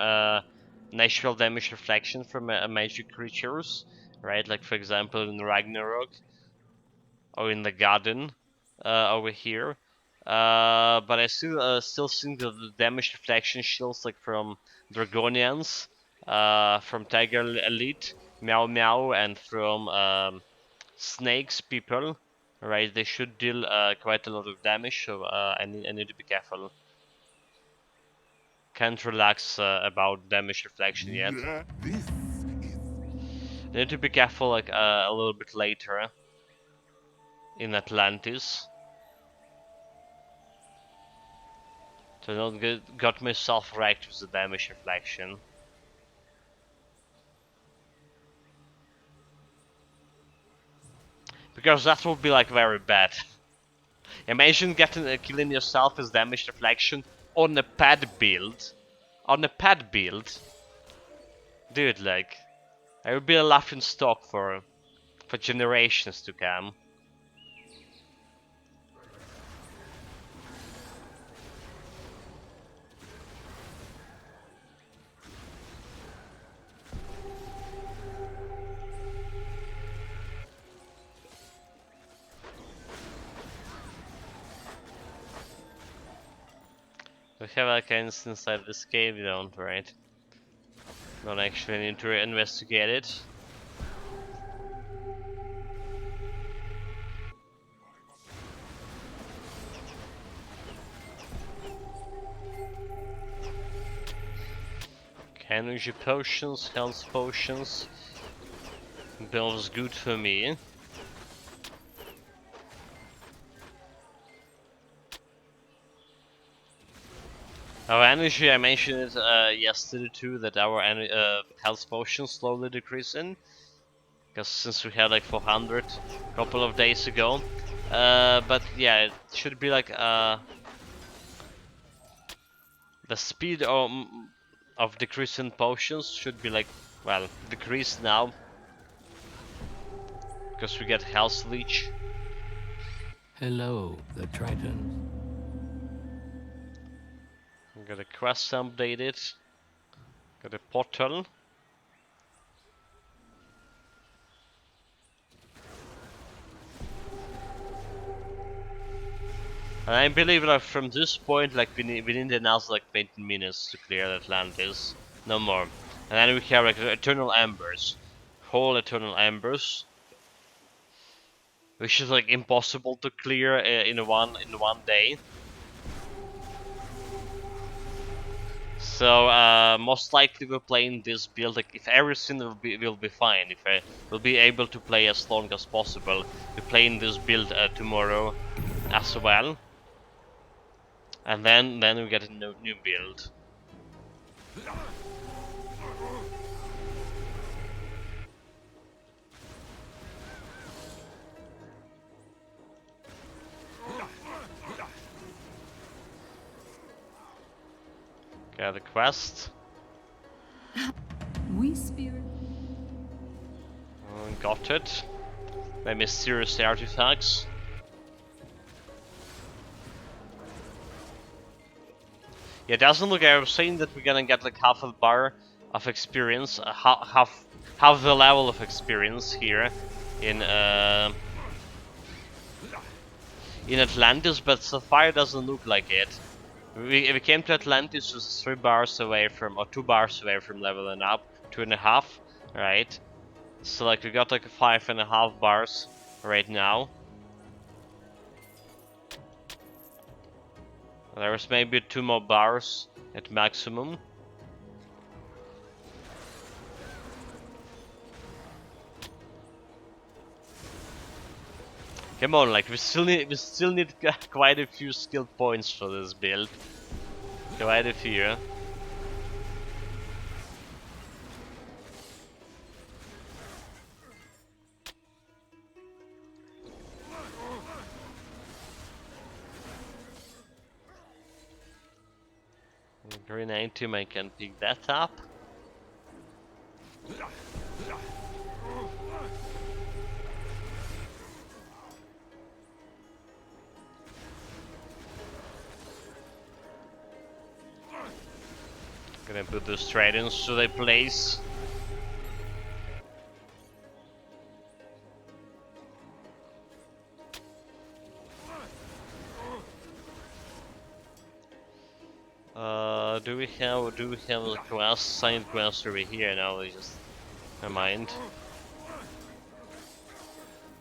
natural damage reflection from magic creatures, right? Like for example in Ragnarok or in the garden over here. But I still think that the damage reflection shields like from Dragonians, from Tiger Elite, Meow Meow, and from Snakes people, Right, they should deal quite a lot of damage, so I need to be careful. Can't relax about damage reflection yet. Yeah, this is I need to be careful like a little bit later in Atlantis. To not got myself wrecked with the damage reflection. Because that would be like very bad. Imagine getting killing yourself with damage deflection on a pad build. On a pad build. Dude, like, I would be a laughing stock for generations to come. We have like an inside this cave, we don't, right? Don't actually need to investigate it. Energy potions, health potions. Both good for me. Our energy, I mentioned it yesterday too, that our health potions slowly decreasing. Because since we had like 400 a couple of days ago. But yeah, it should be like the speed of decreasing potions should be like, well, decreased now. Because we get health leech. Hello, the Tritons. Got a quest updated. Got a portal. And I believe like from this point, like we need another like 20 minutes to clear Atlantis. No more. And then we have like Eternal Embers. Whole Eternal Embers. Which is like impossible to clear in one day. So most likely we're playing this build. Like if everything will be fine, if I will be able to play as long as possible, we're playing this build tomorrow as well. And then we get a new build. Got the quest. We spirit. Got it. The mysterious artifacts. Yeah, it doesn't look. I was saying that we're gonna get like half a bar of experience, half the level of experience here in Atlantis, but Sapphire doesn't look like it. We came to Atlantis was 3 bars away from, or 2 bars away from leveling up, 2.5, right? So like we got like 5.5 bars right now. There's maybe 2 more bars at maximum. Come on, like we still need quite a few skill points for this build. Quite a few. Green item, I can pick that up. Gonna put the tridents to their place. Do we have a quest, signed quest over here? No, we just, never mind.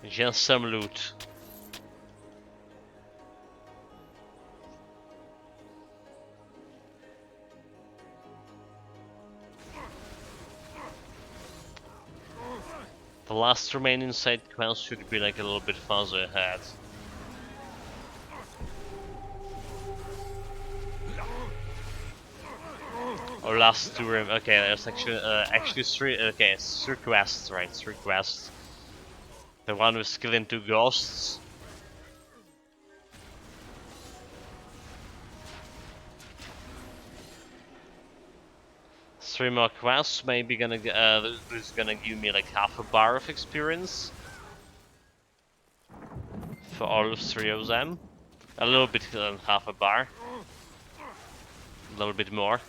Just some loot. The last remaining side quest should be like a little bit further ahead. Or last two okay, there's actually three, okay, it's three quests, right, three quests. The one with killing two ghosts. Three more quests, maybe gonna this is gonna give me like half a bar of experience. For all three of them. A little bit half a bar. A little bit more.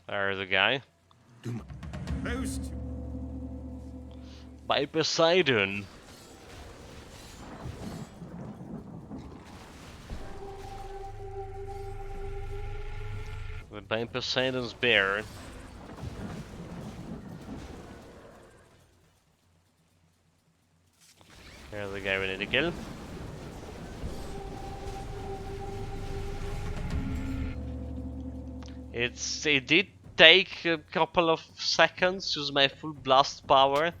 There's the guy. Those two. By Poseidon. By Poseidon's bear. There's the guy we need to kill. It did take a couple of seconds to use my full blast power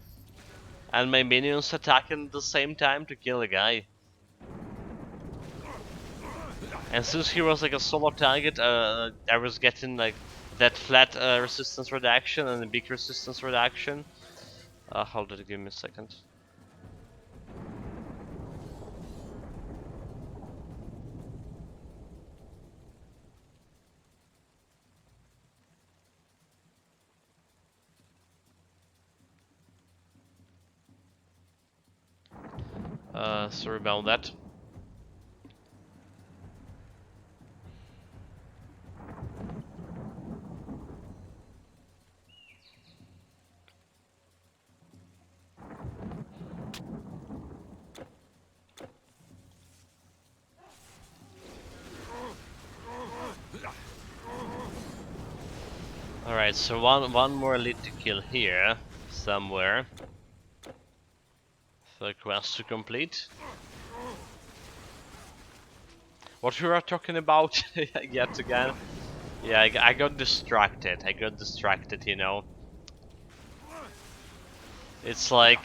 and my minions attacking at the same time to kill the guy. And since he was like a solo target, I was getting like that flat resistance reduction and a big resistance reduction. Hold it, give me a second. Sorry about that. Alright, so one more lead to kill here, somewhere. For the quest to complete. What we were talking about yet again. Yeah, I got distracted. You know. It's like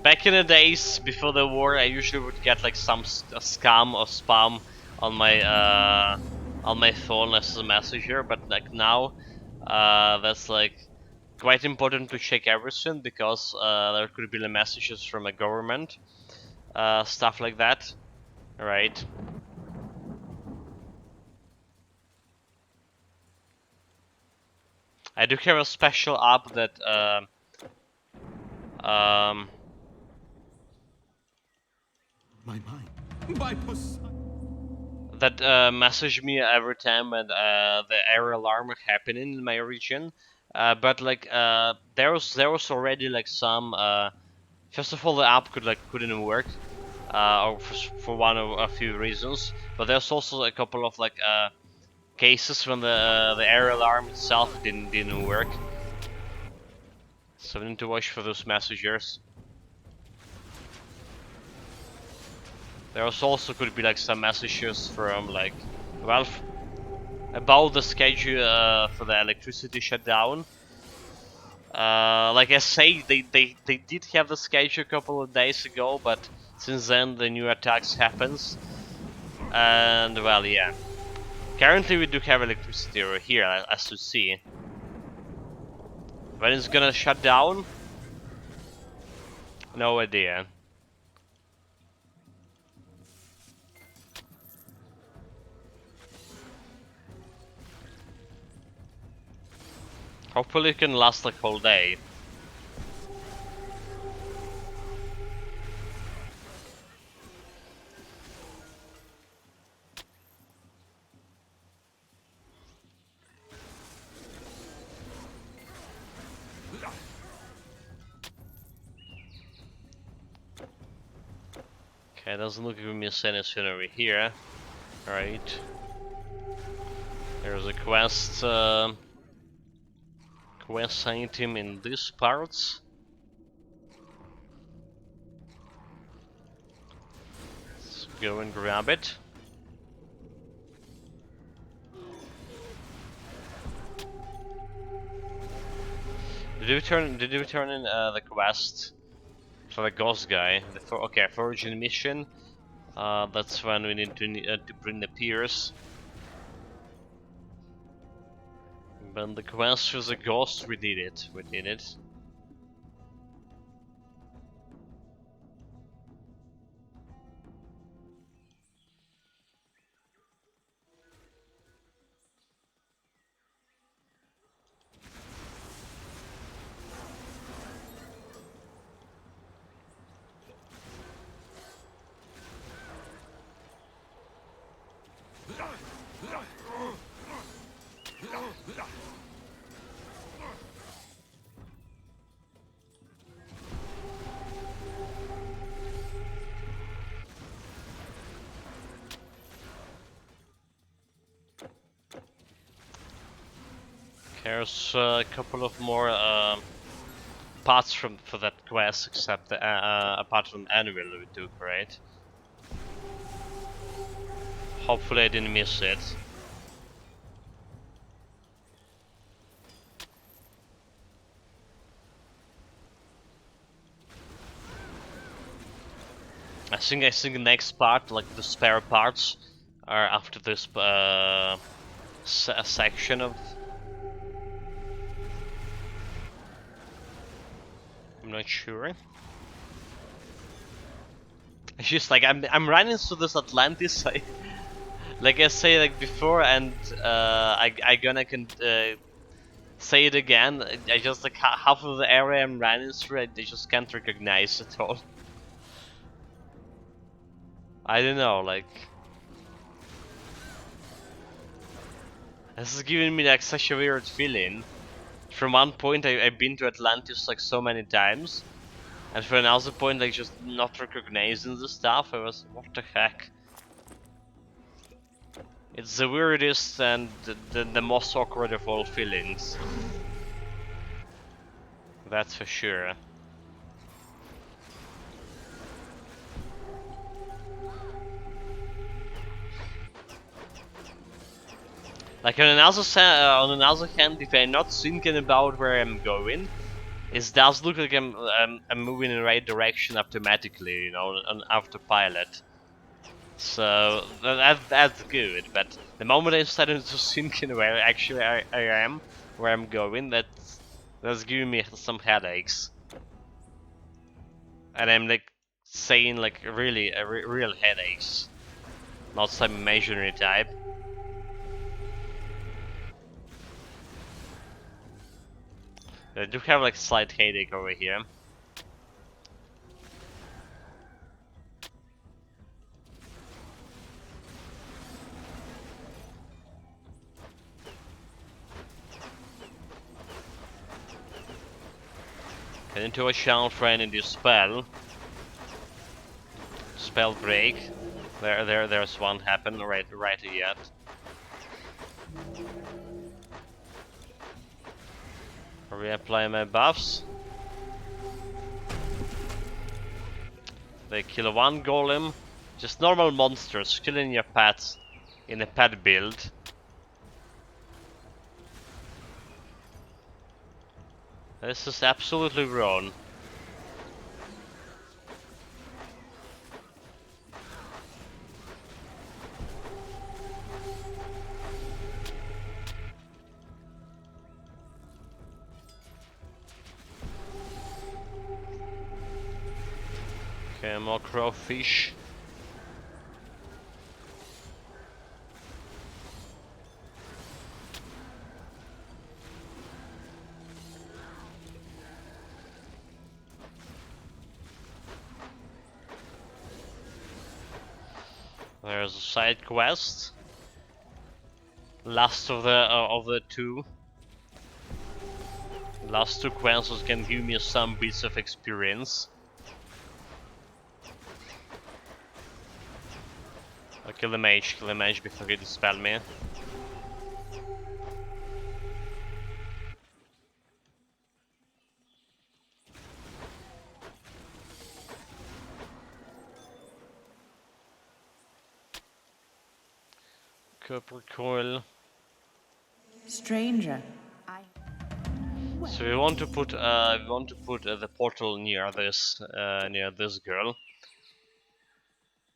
back in the days before the war, I usually would get like some scam or spam on my phone as a messenger, but like now, that's like quite important to check everything because there could be messages from a government, stuff like that, right? I do have a special app that My mind. By Poseidon. that message me every time when the air alarm happening in my region. But like there was already like some first of all the app couldn't work or for one of a few reasons. But there's also a couple of like cases when the air alarm itself didn't work. So we need to watch for those messages. There also could be like some messages from like, well, about the schedule for the electricity shutdown. Like I say, they did have the schedule a couple of days ago, but since then the new attacks happens. And well, yeah. Currently we do have electricity over here, as you see. When it's gonna shut down? No idea. Hopefully it can last like whole day. Okay, doesn't look like we miss anything over here. Right. There's a quest item in these parts. Let's go and grab it. Did you turn in the quest for the ghost guy? Okay, foraging mission. That's when we need to bring the Pierce. But the quest was a ghost. We did it. We did it. There's a couple of more parts for that quest, except apart from annual we took, right? Hopefully I didn't miss it. I think the next part, like the spare parts, are after this section of. I'm not sure. It's just like I'm running through this Atlantis, like I say like before, and I gonna say it again. I just like half of the area I'm running through, I just can't recognize at all. I don't know, like this is giving me like such a weird feeling. From one point I've been to Atlantis like so many times, and for another point like just not recognizing the stuff. I was, what the heck? It's the weirdest and the most awkward of all feelings. That's for sure. Like on another hand, if I'm not thinking about where I'm going, it does look like I'm moving in the right direction automatically, you know, on autopilot. So that's good. But the moment I started to thinking where actually I am, where I'm going, that's giving me some headaches. And I'm like saying like really real headaches, not some imaginary type. I do have like slight headache over here. Get into a channel for any spell. Spell break. There's one happen right yet. Reapply my buffs. They kill one golem. Just normal monsters killing your pets in a pet build. This is absolutely wrong. Okay, more crowfish. There's a side quest. Last of the two. Last two quests can give me some bits of experience. I'll kill the mage before he dispel me. Copper coil. Stranger, So we want to put the portal near this girl.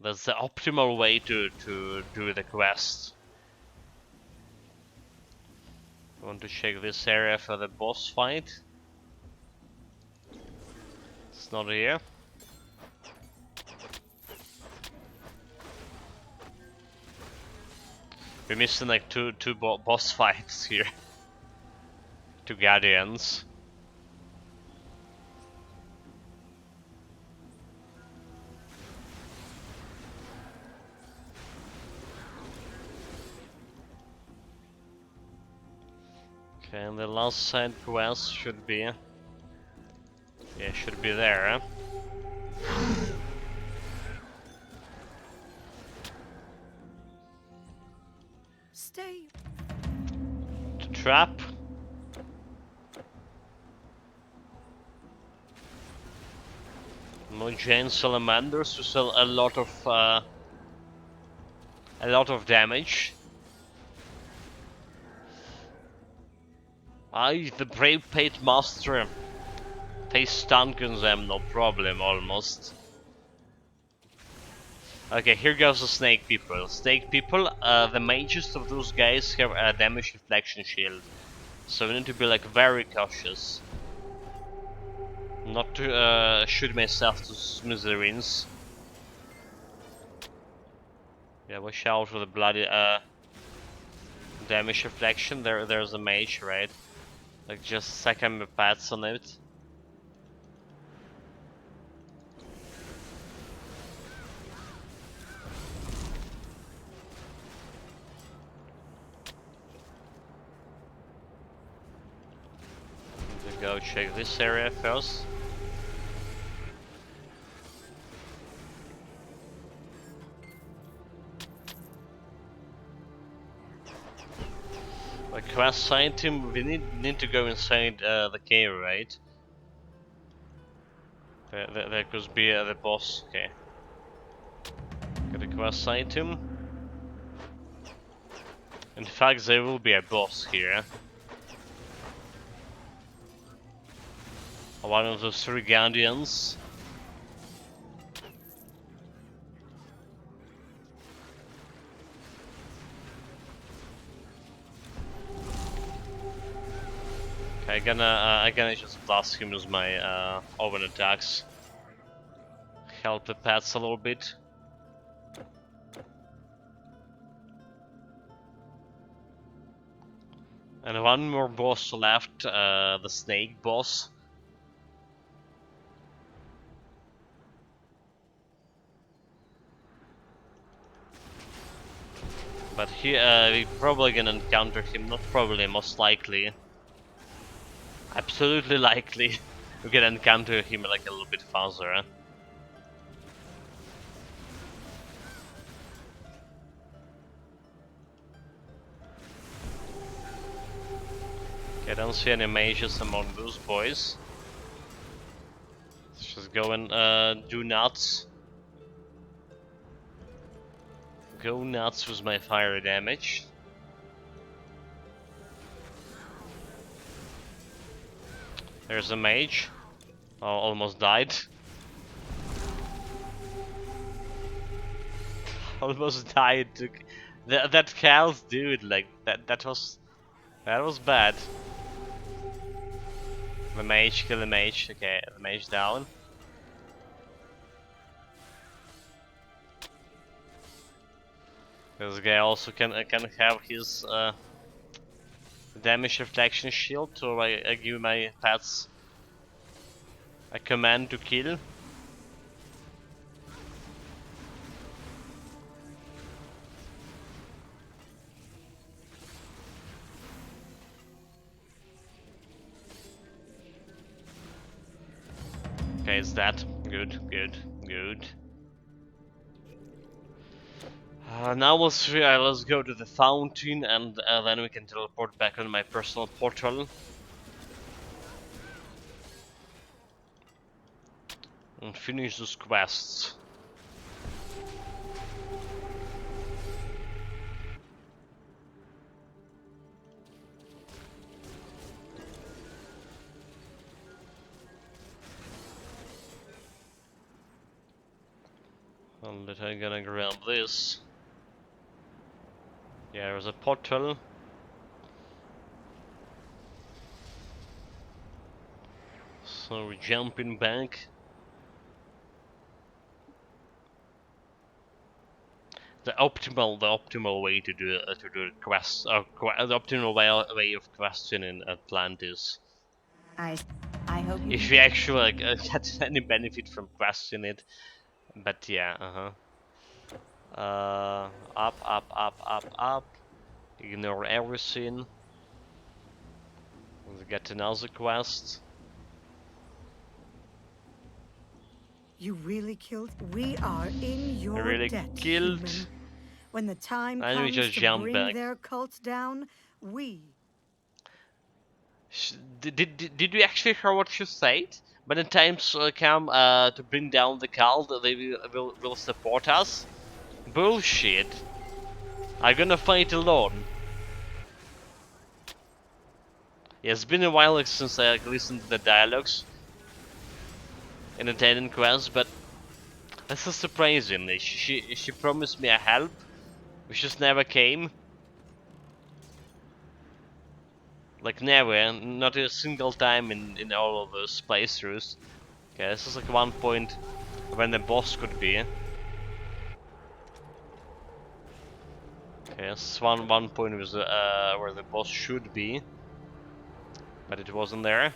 That's the optimal way to do the quest. I want to check this area for the boss fight. It's not here. We're missing like two boss fights here. Two guardians. Okay, and the last side quest should be... Yeah, should be there, huh? Stay. To trap. No giant salamanders to sell a lot of damage. The brave paid master. They stun them, no problem, almost. Okay, here goes the snake people. Snake people, the mages of those guys have a damage reflection shield. So we need to be like very cautious. Not to shoot myself to smithereens. Yeah, watch out for the bloody damage reflection. There's a mage, right? Like just second my pats on it. Let's go check this area first. A quest item, we need to go inside the cave, right? There could be the boss, okay. Got a quest item. In fact, there will be a boss here. One of those three guardians. Okay, I gonna just blast him with my oven attacks. Help the pets a little bit. And one more boss left, the snake boss. But here we probably gonna encounter him, not probably, most likely. Absolutely likely. We can encounter him like a little bit faster. Huh? Okay, I don't see any mages among those boys. Let's just go and do nuts. Go nuts with my fire damage. There's a mage. Oh, almost died. Almost died. That cows, dude. Like that was bad. The mage, kill the mage. Okay, the mage down. This guy also can have his damage reflection shield, so I give my pets a command to kill. Okay, it's that. Good, good, good. Now let's go to the fountain, and then we can teleport back on my personal portal. And finish those quests. I'm gonna grab this. Yeah, there's a portal. So we're jumping back. The optimal way to do quest, the optimal way of questioning Atlantis. I hope you If can. we actually like, get any benefit from questioning it, but yeah, up, up, up, up, up. Ignore everything. Let's get another quest. You really killed. We are in your Really debt, killed. human. When the time And we comes just to jump bring back. their cult down, we. Did you actually hear what she said? When the times come to bring down the cult, they will support us? Bullshit. I'm gonna fight alone. Yeah, it's been a while since I listened to the dialogues in the Neidan quest, but this is surprising. She promised me a help, which just never came. Like never, not a single time in all of those playthroughs. Okay, this is like one point when the boss could be. Okay, this is one point was where the boss should be, but it wasn't there.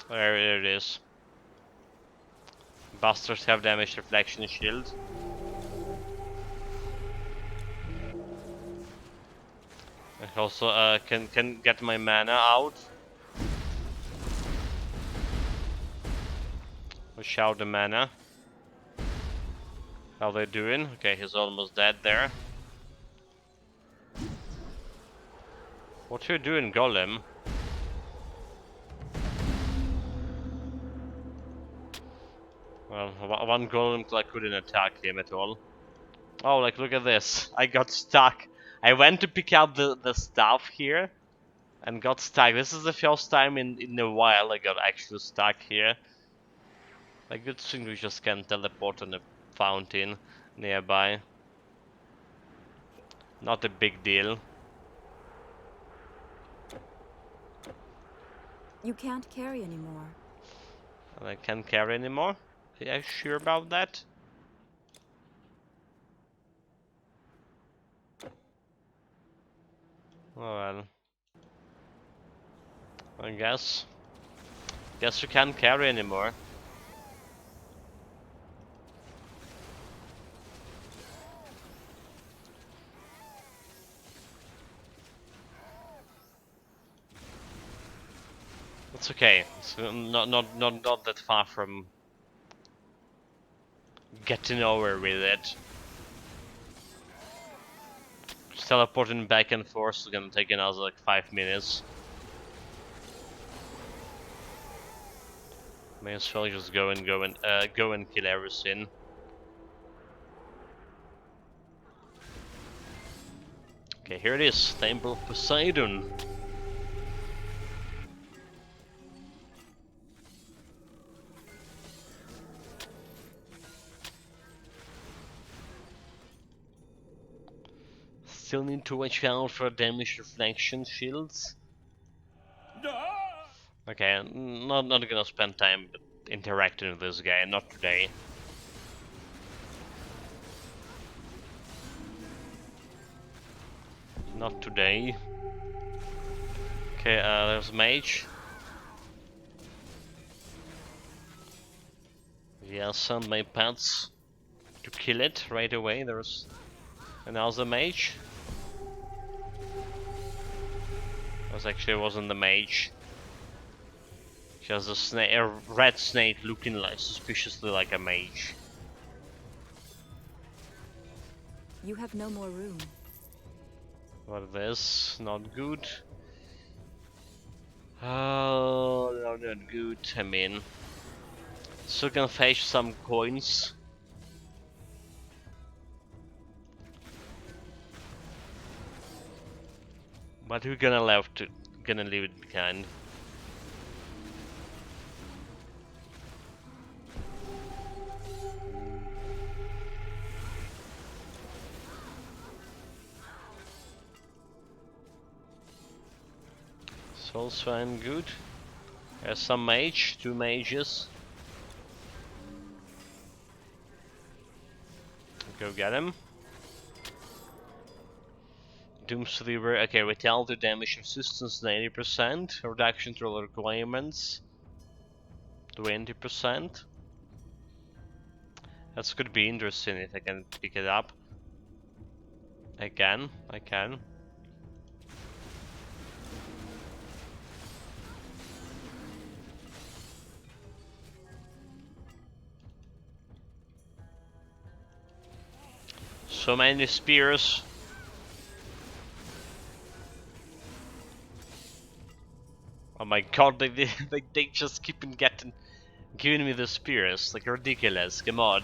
There it is. Busters have damage reflection shield. I also can get my mana out. Push out the mana. How they doing? Okay, he's almost dead there. What you doing, Golem? Well, one Golem like couldn't attack him at all. Oh, like look at this. I got stuck. I went to pick up the stuff here and got stuck. This is the first time in a while I got actually stuck here. A good thing we just can teleport on a fountain nearby. Not a big deal. You can't carry anymore. And I can't carry anymore? Are you sure about that? Oh well. I guess. Guess you can't carry anymore. It's okay. It's not that far from getting over with it. Just teleporting back and forth is gonna take another like 5 minutes. May as well just go and kill everything. Okay, here it is, Temple of Poseidon. Still need to watch out for damage reflection shields. Okay, not gonna spend time interacting with this guy, not today. Not today. Okay, there's mage. Yeah, send my pets to kill it right away. There's another mage. This actually wasn't the mage. She has a red snake looking like suspiciously like a mage. You have no more room. What this? Not good. Oh, no, not good. I mean, still can fetch some coins. But we're gonna leave it behind. Soul Swine, good. There's some mage, 2 mages. Go get him. Doomsleeper, okay, retaliatory damage resistance 90%, reduction to all requirements 20%. That could be interesting if I can pick it up. I can. So many spears. Oh my god, they just keep on giving me the spears, like ridiculous, come on.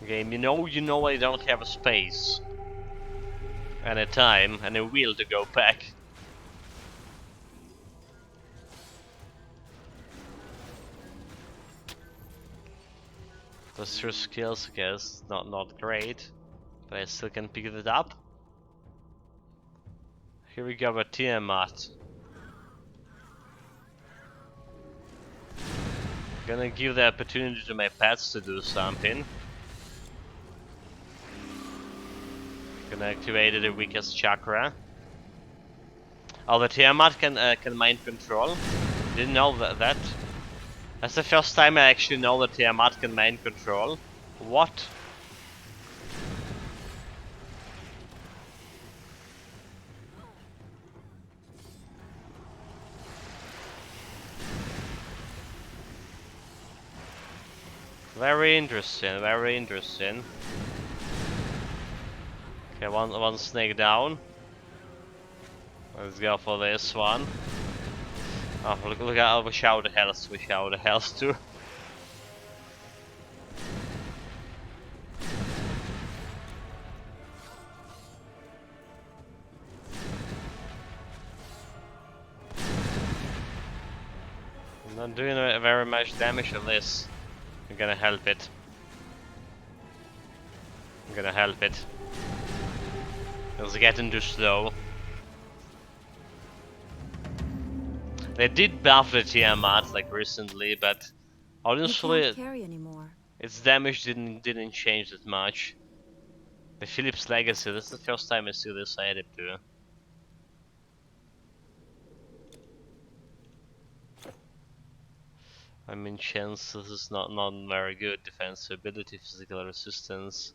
Game, you know I don't have a space. And a time, and a wheel to go back. Plus your skills, I guess, not great. But I still can pick it up. Here we go with Tiamat. Gonna give the opportunity to my pets to do something. Gonna activate the weakest chakra. Oh, the Tiamat can mind control. Didn't know that. That's the first time I actually know that Tiamat can mind control. What? Very interesting, very interesting. Okay, one snake down. Let's go for this one. Oh, look at we shower the health too. I'm not doing very much damage on this. I'm gonna help it. It's getting too slow. They did buff the Tiamat like recently, but honestly, You can't carry anymore. its damage didn't change that much. The Philip's Legacy, this is the first time I see this item too. I mean, chance this is not very good. Defensive ability, physical resistance.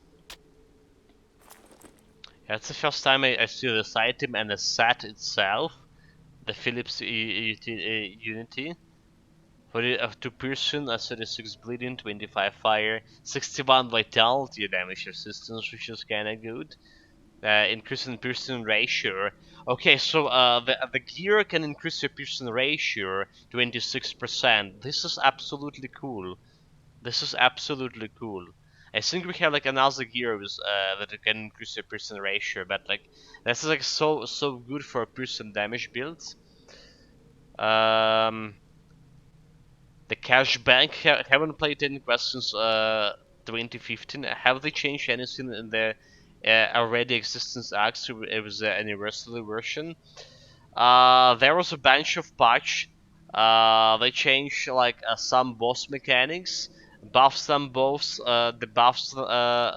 Yeah, it's the first time I see this item and the set itself, the Philips Unity. For the 2 person, 36 bleeding, 25 fire, 61 vitality damage resistance, which is kinda good. Increasing piercing ratio. Okay, so the gear can increase your piercing ratio 26%. This is absolutely cool. I think we have like another gear with, that can increase your piercing ratio, but like this is like so good for piercing damage builds. The cash bank, haven't played any questions 2015. Have they changed anything in the already existence acts with the anniversary version? There was a bunch of patch. They changed like some boss mechanics, buff some boss, debuff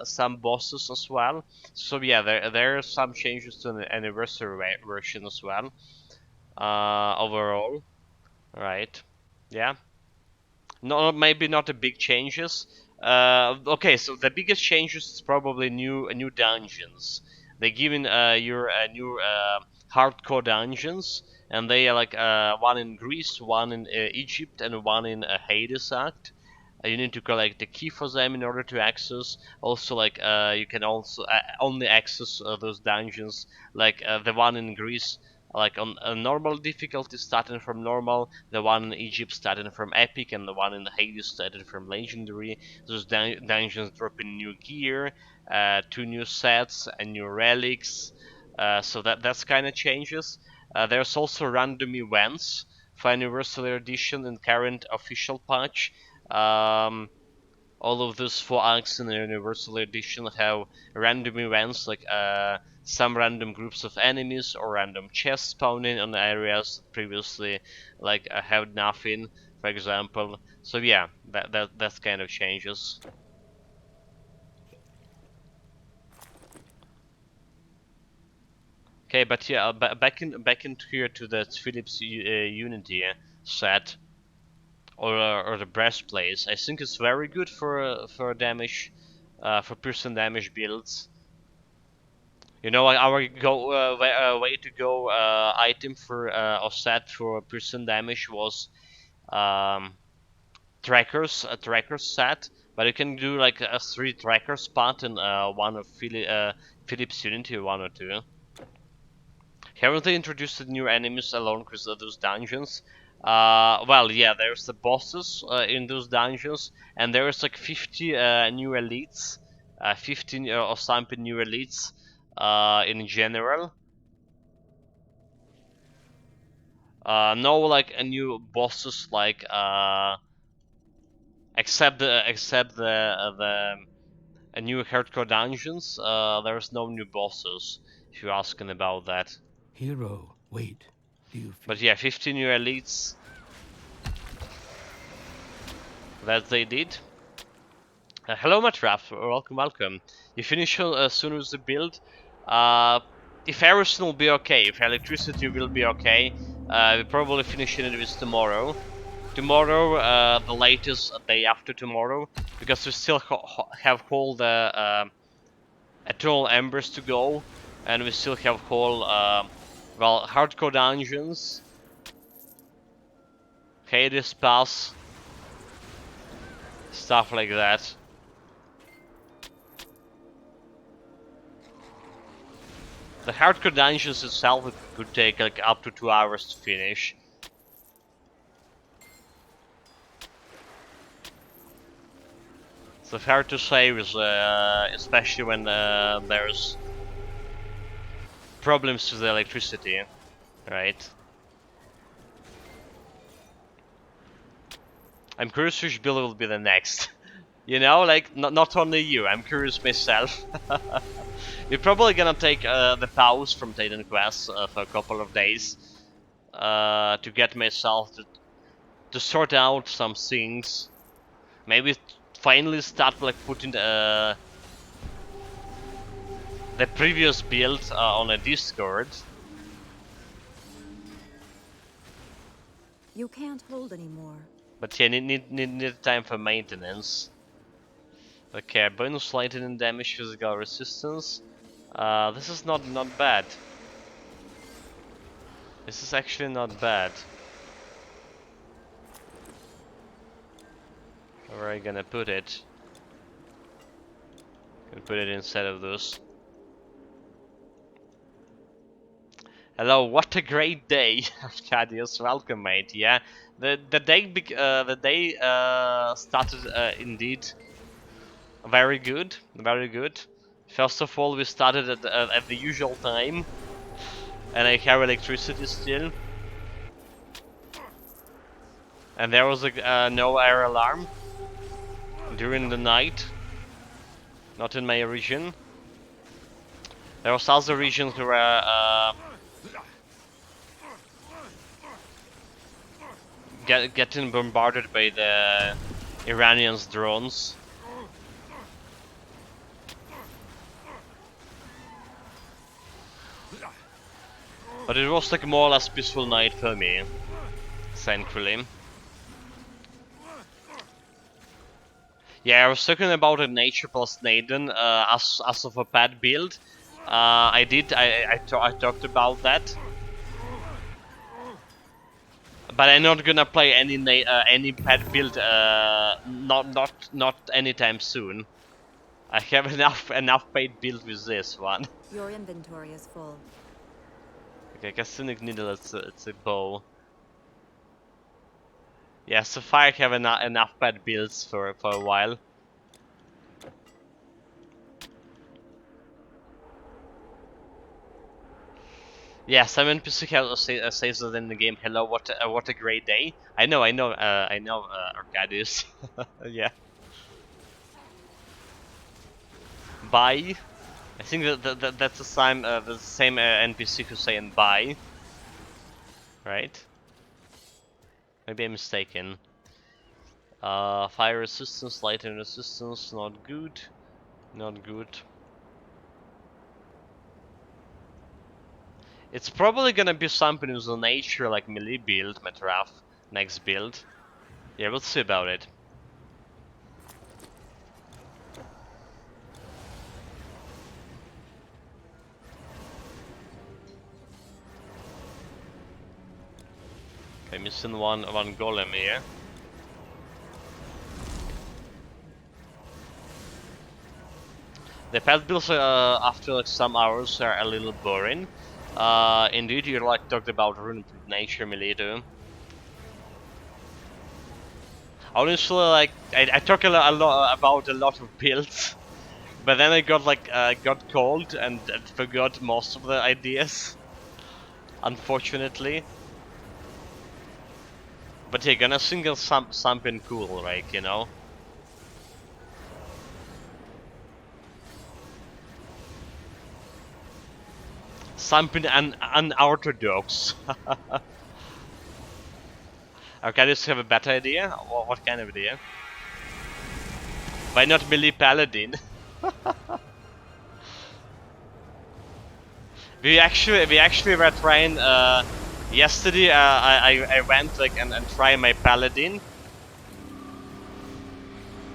some bosses as well. So yeah, there are some changes to the anniversary version as well. Overall, right? Yeah. No, maybe not the big changes. Okay, so the biggest changes is probably new dungeons. They're giving your new hardcore dungeons, and they are like one in Greece, one in Egypt, and one in Hades Act. You need to collect the key for them in order to access. Also, like you can also only access those dungeons, like the one in Greece. like on a normal difficulty starting from normal, the one in Egypt starting from epic, and the one in Hades starting from legendary. Those dungeons dropping new gear, 2 new sets and new relics, so that's kind of changes. There's also random events for Anniversary Edition and current official patch. All of those 4 arcs in the Universal Edition have random events like some random groups of enemies or random chests spawning on areas that previously like had nothing, for example. So yeah, that's kind of changes. Okay, but yeah, back into here to the Philips Unity set or the breastplates. I think it's very good for damage, for piercing damage builds. You know, like our way to go item for or set for piercing damage was um, a tracker set, but you can do like a 3 tracker spot in one of Philips Unity 1 or 2. Haven't they introduced the new enemies along with those dungeons? Well, yeah, there's the bosses in those dungeons, and there's like 50 new elites, 15 or something new elites in general. No, like a new bosses, like except the new hardcore dungeons. There's no new bosses. If you're asking about that. Hero, wait. Do you feel? But yeah, 15 new elites that they did. Hello, Matraf. Welcome. You finish soon with the build. If everything will be okay, if electricity will be okay, we're probably finishing it with tomorrow. Tomorrow, the latest day after tomorrow, because we still have whole the Eternal Embers to go, and we still have whole well, hardcore dungeons, Hades Pass, stuff like that. The hardcore dungeons itself could take like up to 2 hours to finish. So hard to say, with, especially when there's problems with the electricity, right? I'm curious which build will be the next. You know, like not only you. I'm curious myself. We're probably gonna take the pause from Titan Quest for a couple of days to get myself to sort out some things. Maybe finally start like putting the previous build on a Discord. You can't hold anymore. But yeah, need time for maintenance. Okay, bonus lightning damage, physical resistance. This is not bad. This is actually not bad. Where are you gonna put it? Gonna put it inside of those. Hello, what a great day, Arcadius. Welcome, mate. Yeah, the day started indeed very good, very good. First of all, we started at the usual time, and I have electricity still. And there was no air alarm during the night. Not in my region. There was other regions where getting bombarded by the Iranians' drones. But it was like more or less peaceful night for me, thankfully. Yeah, I was talking about a nature plus Neidan as of a pad build. I talked about that, but I'm not gonna play any pad build. Not anytime soon. I have enough paid build with this one. Your inventory is full. Okay, Cassinic Needle, it's a bow. Yeah, so far I have enough bad builds for a while. Yeah, Simon Pisukel says that in the game. Hello, what a great day. I know, Arcadius. Yeah. Bye. I think that's the same NPC who's saying bye. Right? Maybe I'm mistaken. Fire resistance, lightning resistance, not good. Not good. It's probably gonna be something with the nature like melee build, Metraf, next build. Yeah, we'll see about it. Okay, missing one golem here. The pet builds after like some hours are a little boring. Indeed, you like talked about rune nature melee too. Honestly, like I talk a lot about a lot of builds, but then I got cold and forgot most of the ideas, unfortunately. But yeah, gonna single something cool, right? You know. Something unorthodox. Okay, just have a better idea? What kind of idea? Why not melee paladin? we actually were trying yesterday. I went like and try my paladin.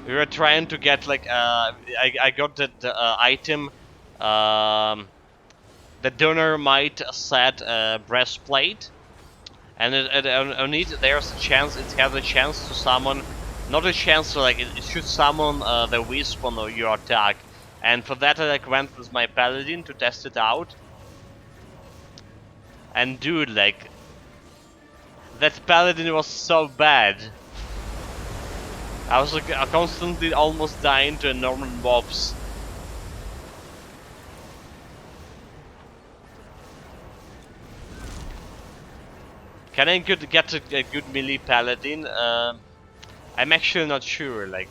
We were trying to get like I got the item, the donor might set breastplate, and on it there's a chance, it has a chance to summon, not a chance to like it should summon the wisp on your attack, and for that I like went with my paladin to test it out, and dude, like that paladin was so bad. I was like constantly almost dying to normal mobs. Can I get a good melee paladin? I'm actually not sure, like.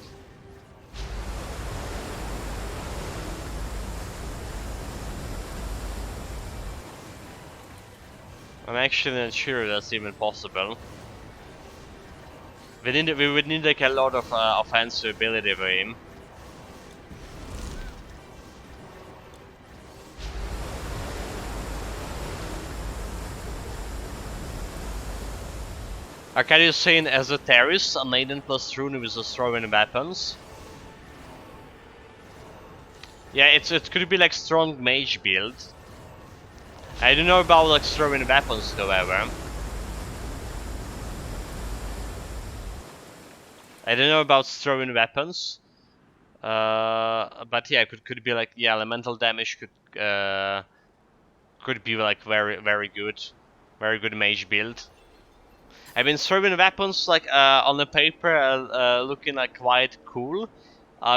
I'm actually not sure that's even possible. We would need like a lot of offensive ability for him. Arcadia is saying as a terrorist, a Neidan plus rune with the throwing weapons. Yeah, it could be like strong mage build. I don't know about like throwing weapons, however. I don't know about throwing weapons. But yeah, could be like, yeah, elemental damage could be like very good mage build. I mean, throwing weapons like on the paper looking like quite cool.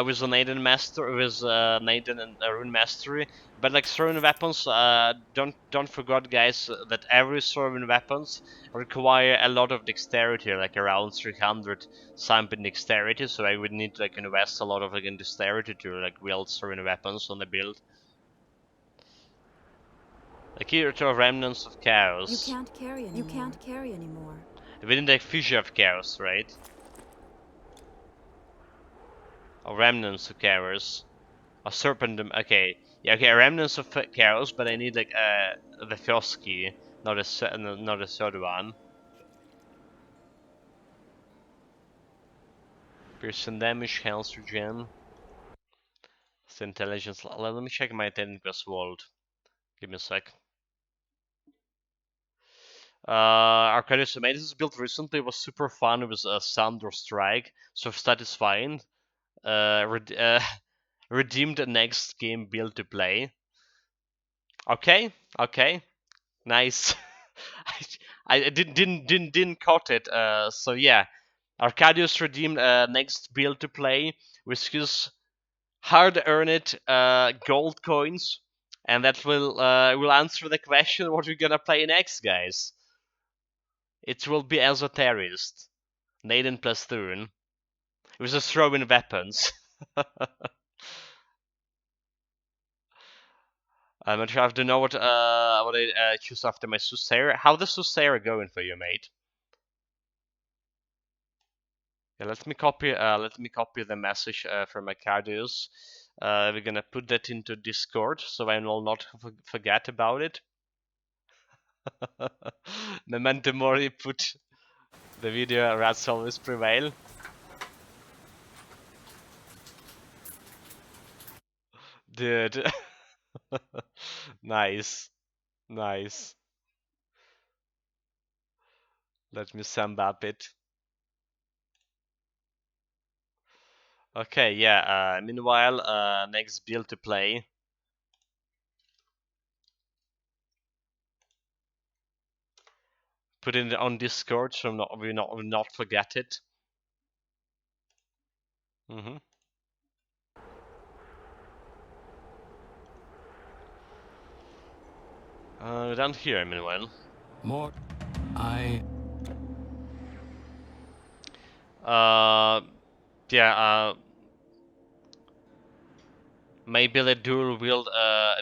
With the Neidan master, with Neidan and rune mastery, but like throwing weapons, don't forget, guys, that every throwing weapons require a lot of dexterity, like around 300 something dexterity. So I would need to like invest a lot of like in dexterity to like wield throwing weapons on the build. Like here to remnants of chaos. You can't carry anymore. You can't carry anymore. We need like fissure of chaos, right? Or remnants of chaos. A serpent. Okay, yeah, okay. Remnants of chaos, but I need like the first key, not a third one. Piercing damage, health regen. It's intelligence. Let me check my Technicus world. Give me a sec. Arcadius made this build recently. It was super fun. It was a Thunder Strike, so satisfying. Redeemed the next game build to play. Okay, okay. Nice. I didn't caught it. So yeah, Arcadius redeemed next build to play with his hard-earned gold coins, and that will answer the question what we're gonna play next, guys. It will be Esoterist, Neidan plus Thurn, with just throwing weapons. I'm not sure I have to know what I choose after my Soothsayer. How the Soothsayer going for you, mate? Yeah, let me copy the message from Arcadius. We're gonna put that into Discord so I will not forget about it. Memento Mori put the video Rats Always Prevail. Dude. Nice. Nice. Let me sum up it. Okay, yeah, meanwhile, next build to play. Put it on Discord so we not forget it. Mm-hmm. Down here, meanwhile. More. Yeah, maybe the dual wield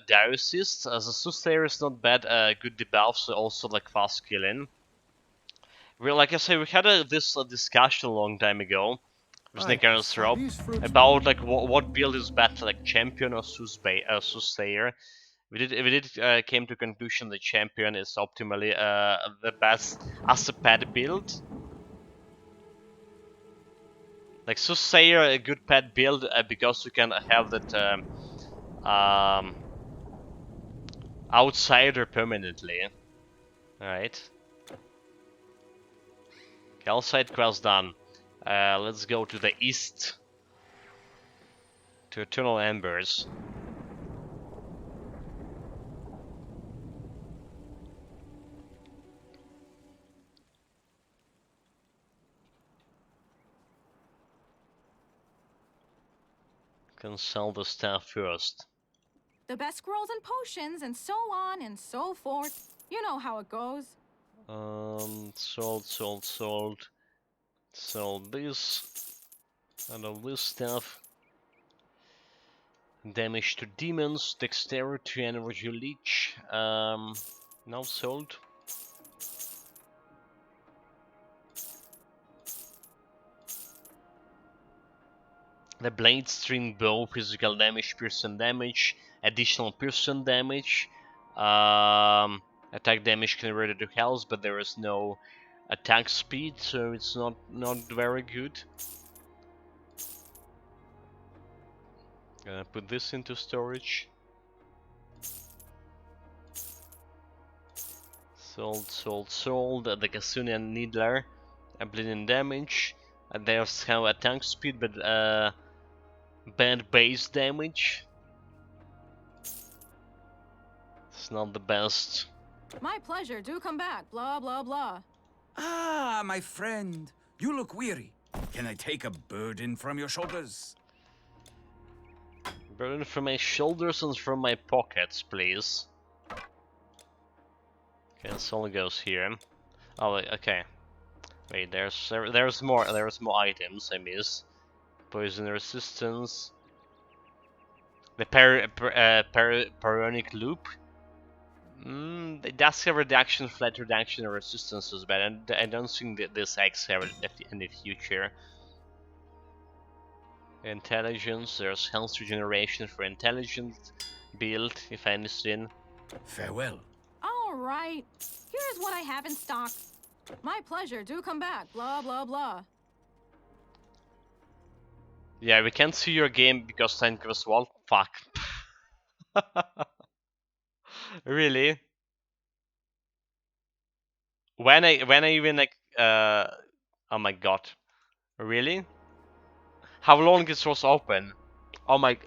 Diocese. As a Soothsayer is not bad, good debuffs, also like fast killing. Like I say, we had this discussion a long time ago with Nick Rob about like what build is better, like Champion or Soothsayer. We did came to conclusion that Champion is optimally the best as a pet build. Like Soothsayer, a good pet build because you can have that outsider permanently. Alright. Calcite quest done. Let's go to the east. To Eternal Embers. Can sell the stuff first. The best scrolls and potions, and so on and so forth. You know how it goes. Sold. Sold this. And all this stuff. Damage to demons, dexterity, energy leech. Now sold. The blade string bow, physical damage, piercing damage, additional piercing damage. Attack damage converted to health, but there is no attack speed, so it's not very good. Gonna put this into storage. Sold. The Kasunian Needler, a bleeding damage. There's how attack speed, but bad base damage. It's not the best. My pleasure. Do come back. Blah, blah, blah. Ah, my friend. You look weary. Can I take a burden from your shoulders? Burden from my shoulders and from my pockets, please. Okay, Soul goes here. Oh, okay. Wait, there's more items I miss. Poison resistance. The Paronic Loop. It does have reduction, flat reduction, and resistances, but I don't think that this X have it in the future. Intelligence, there's health regeneration for intelligent build, if anything. Farewell. All right. Here's what I have in stock. My pleasure. Do come back. Blah, blah, blah. Yeah, we can't see your game because Tank was wall. Fuck. Really? When I even like oh my god. Really? How long it was open? Oh my.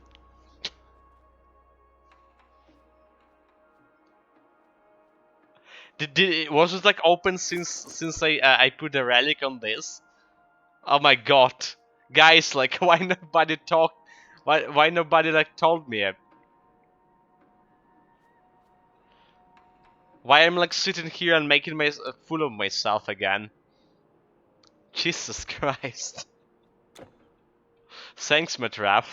Was it like open since I put a relic on this? Oh my god, guys! Like, why nobody talk? Why nobody like told me? Why I'm like sitting here and making my fool of myself again? Jesus Christ! Thanks, Matrap.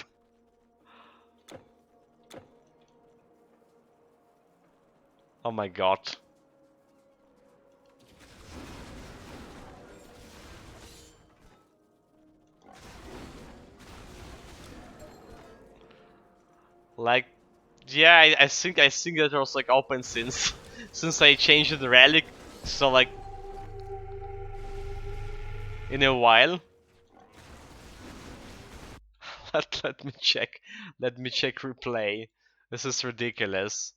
Oh my god. Like, yeah, I think that was like open since since I changed the relic. So like, in a while. Let me check. Let me check replay. This is ridiculous.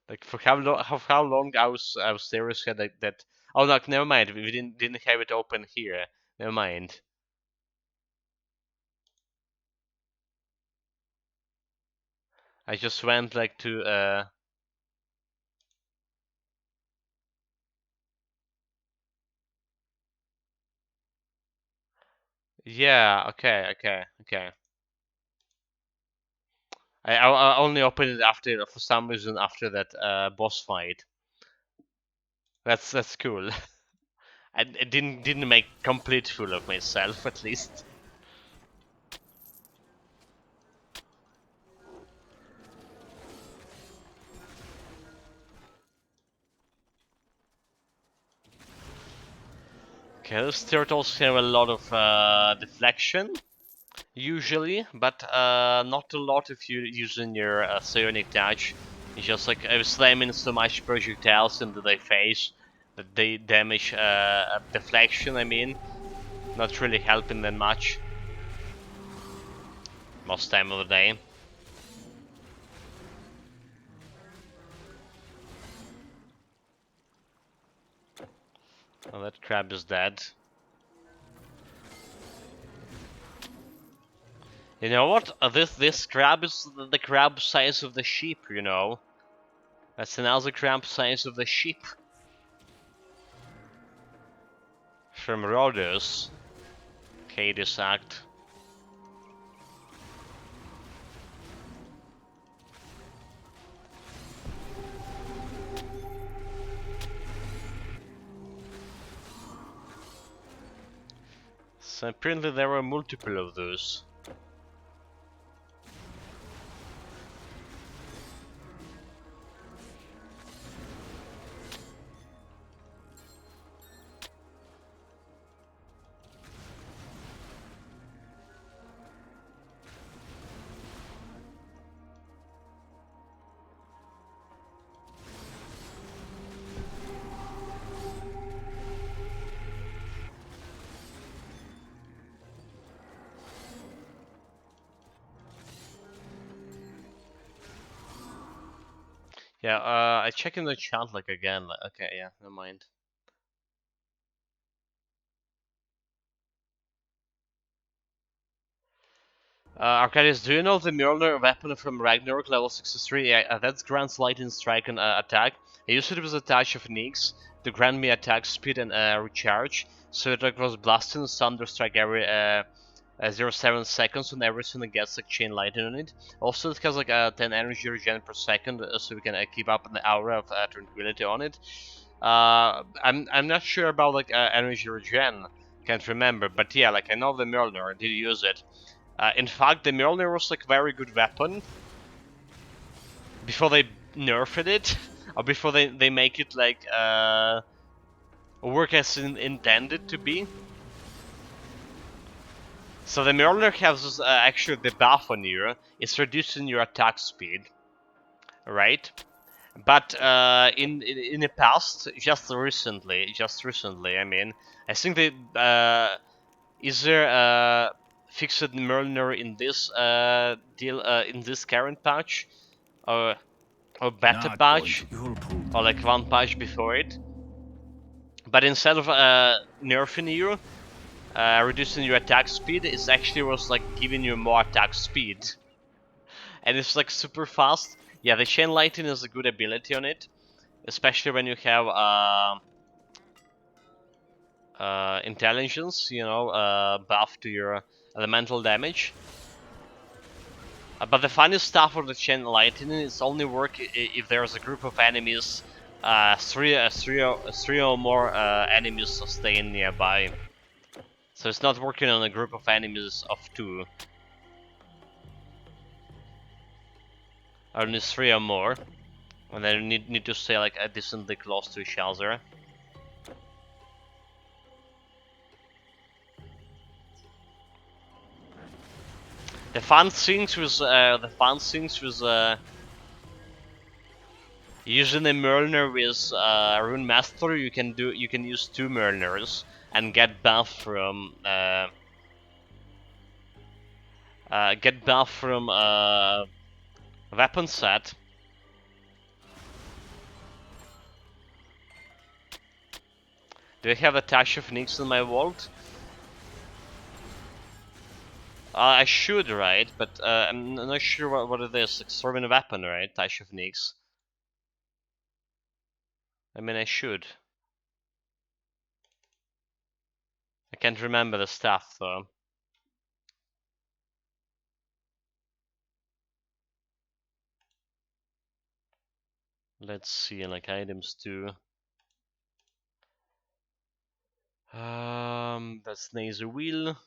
Like for how long I was serious had that. Oh no, never mind. We didn't have it open here. Never mind. I just went like to yeah, okay. I only opened it after, for some reason, after that boss fight. That's cool. I didn't make complete fool of myself, at least. Okay, those turtles have a lot of deflection, usually, but not a lot if you're using your psionic touch. It's just like slamming so much projectiles into their face that they damage deflection, I mean. Not really helping them much. Most time of the day. Oh, that crab is dead. You know what? This crab is the crab size of the sheep, you know. That's another crab size of the sheep. From Rhodos. Cadis Act. So apparently there were multiple of those. Yeah, I check in the chat like again. Like, okay, yeah, never mind. Arcadius, do you know the Mjolnir weapon from Ragnarok level 63? Yeah, that's grants lightning strike and attack. I used it with a touch of Nyx to grant me attack speed and recharge. So it like was blasting thunder strike every 0.7 seconds when everything gets like chain lightning on it. Also it has like 10 energy regen per second, so we can keep up an aura of tranquility on it. I'm not sure about like energy regen, can't remember, but yeah, like I know the Mjolnir, I did use it. In fact, the Mjolnir was like a very good weapon before they nerfed it, or before they make it like work as intended to be. So the Mjolnir has this, actually the buff on you. It's reducing your attack speed, right? But in the past, just recently, I mean, I think they is there fixed Mjolnir in this deal in this current patch, or better Not going patch, to. You'll prove or like one patch before it? But instead of nerfing you, reducing your attack speed, it actually was like giving you more attack speed. and it's like super fast. Yeah, the chain lightning is a good ability on it, especially when you have intelligence, you know, buff to your elemental damage. But the funny stuff for the chain lightning is only work if there's a group of enemies, three or more enemies staying nearby. So it's not working on a group of enemies of 2. Only 3 or more. And they need to stay like decently close to each other. The fun things with using a Mjolnir with Rune Master, you can use 2 Mjolnirs and get buff from weapon set. Do I have a Tash of Nyx in my vault? I should, right? But I'm not sure what it is. Like Storming Weapon, right? Tash of Nyx. I mean, I should. I can't remember the stuff though. Let's see, like items too. That's Laser Wheel.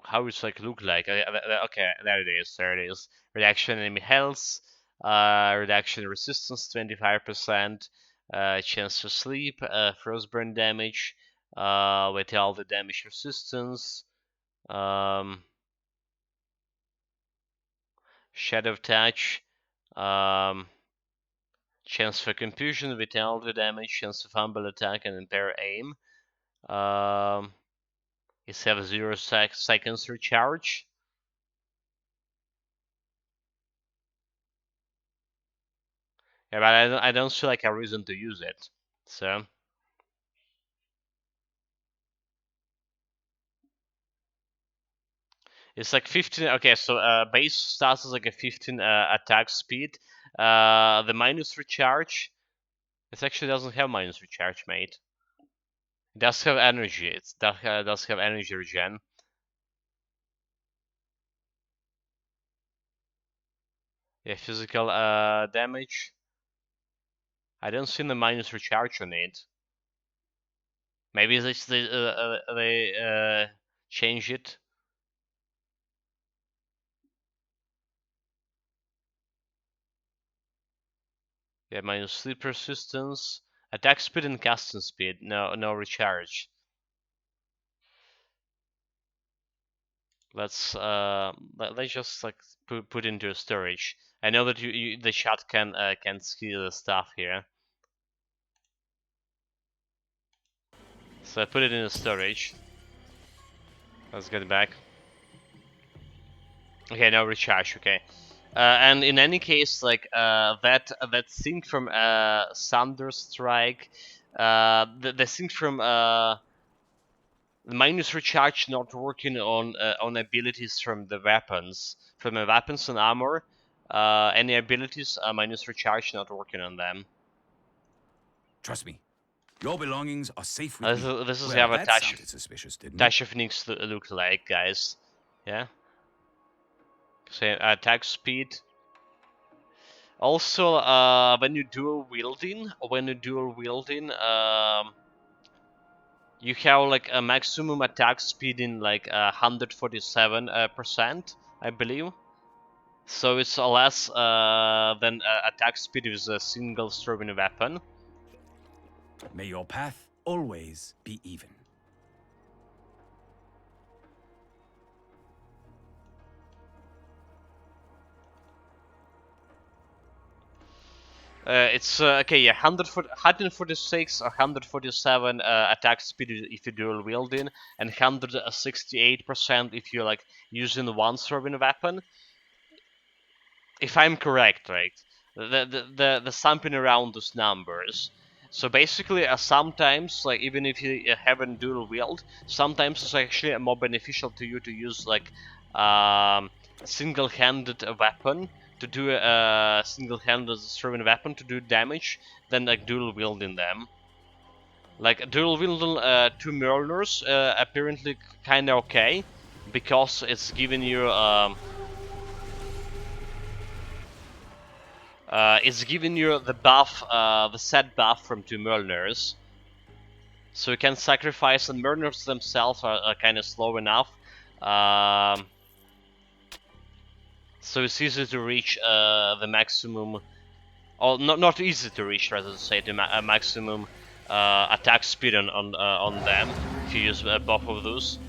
How it's like look like? Okay, there it is. There it is. Reduction enemy health. Reduction resistance 25%. Chance to sleep. Frostburn damage. Vital the damage resistance. Shadow touch. Chance for confusion, vitality damage, chance to fumble attack and impair aim. It's have 0 seconds recharge. Yeah, but I don't see like a reason to use it. So it's like 15. Okay, so base starts as like a 15 attack speed. The minus recharge. It actually doesn't have minus recharge, mate. It does have energy. It does have energy regen. Yeah, physical damage. I don't see the minus recharge on it. Maybe they change it. Yeah, minus sleep persistence, attack speed and casting speed. No recharge. Let's just like put into storage. I know that the chat can see the stuff here. So I put it in the storage. Let's get it back. Okay, no recharge. Okay, and in any case, like that sync from Thunderstrike, the sync from minus recharge not working on abilities from the weapons, from the weapons and armor. Any abilities minus recharge not working on them. Trust me, your belongings are safe with me. This is Well, how a that Tash sounded suspicious, didn't it? of Nyx look like, guys. Yeah. So attack speed. Also, when you dual wielding, you have like a maximum attack speed in like 147%, I believe. So it's less than attack speed with a single throwing weapon. May your path always be even. It's okay, yeah, 146 or 147 attack speed if you dual wielding, and 168% if you're like using one throwing weapon. If I'm correct, right? The something around those numbers. So basically, sometimes, like even if you haven't dual wield, sometimes it's actually more beneficial to you to use like single-handed weapon to do a single-handed thrown weapon to do damage than like dual wielding them. Like dual wielding two Mjolnirs apparently kind of okay because it's giving you the buff, the set buff from two Mjolnirs. So you can sacrifice, and Mjolnirs themselves are kind of slow enough. So it's easy to reach the maximum, or not easy to reach, rather to say, the maximum attack speed on them if you use both of those.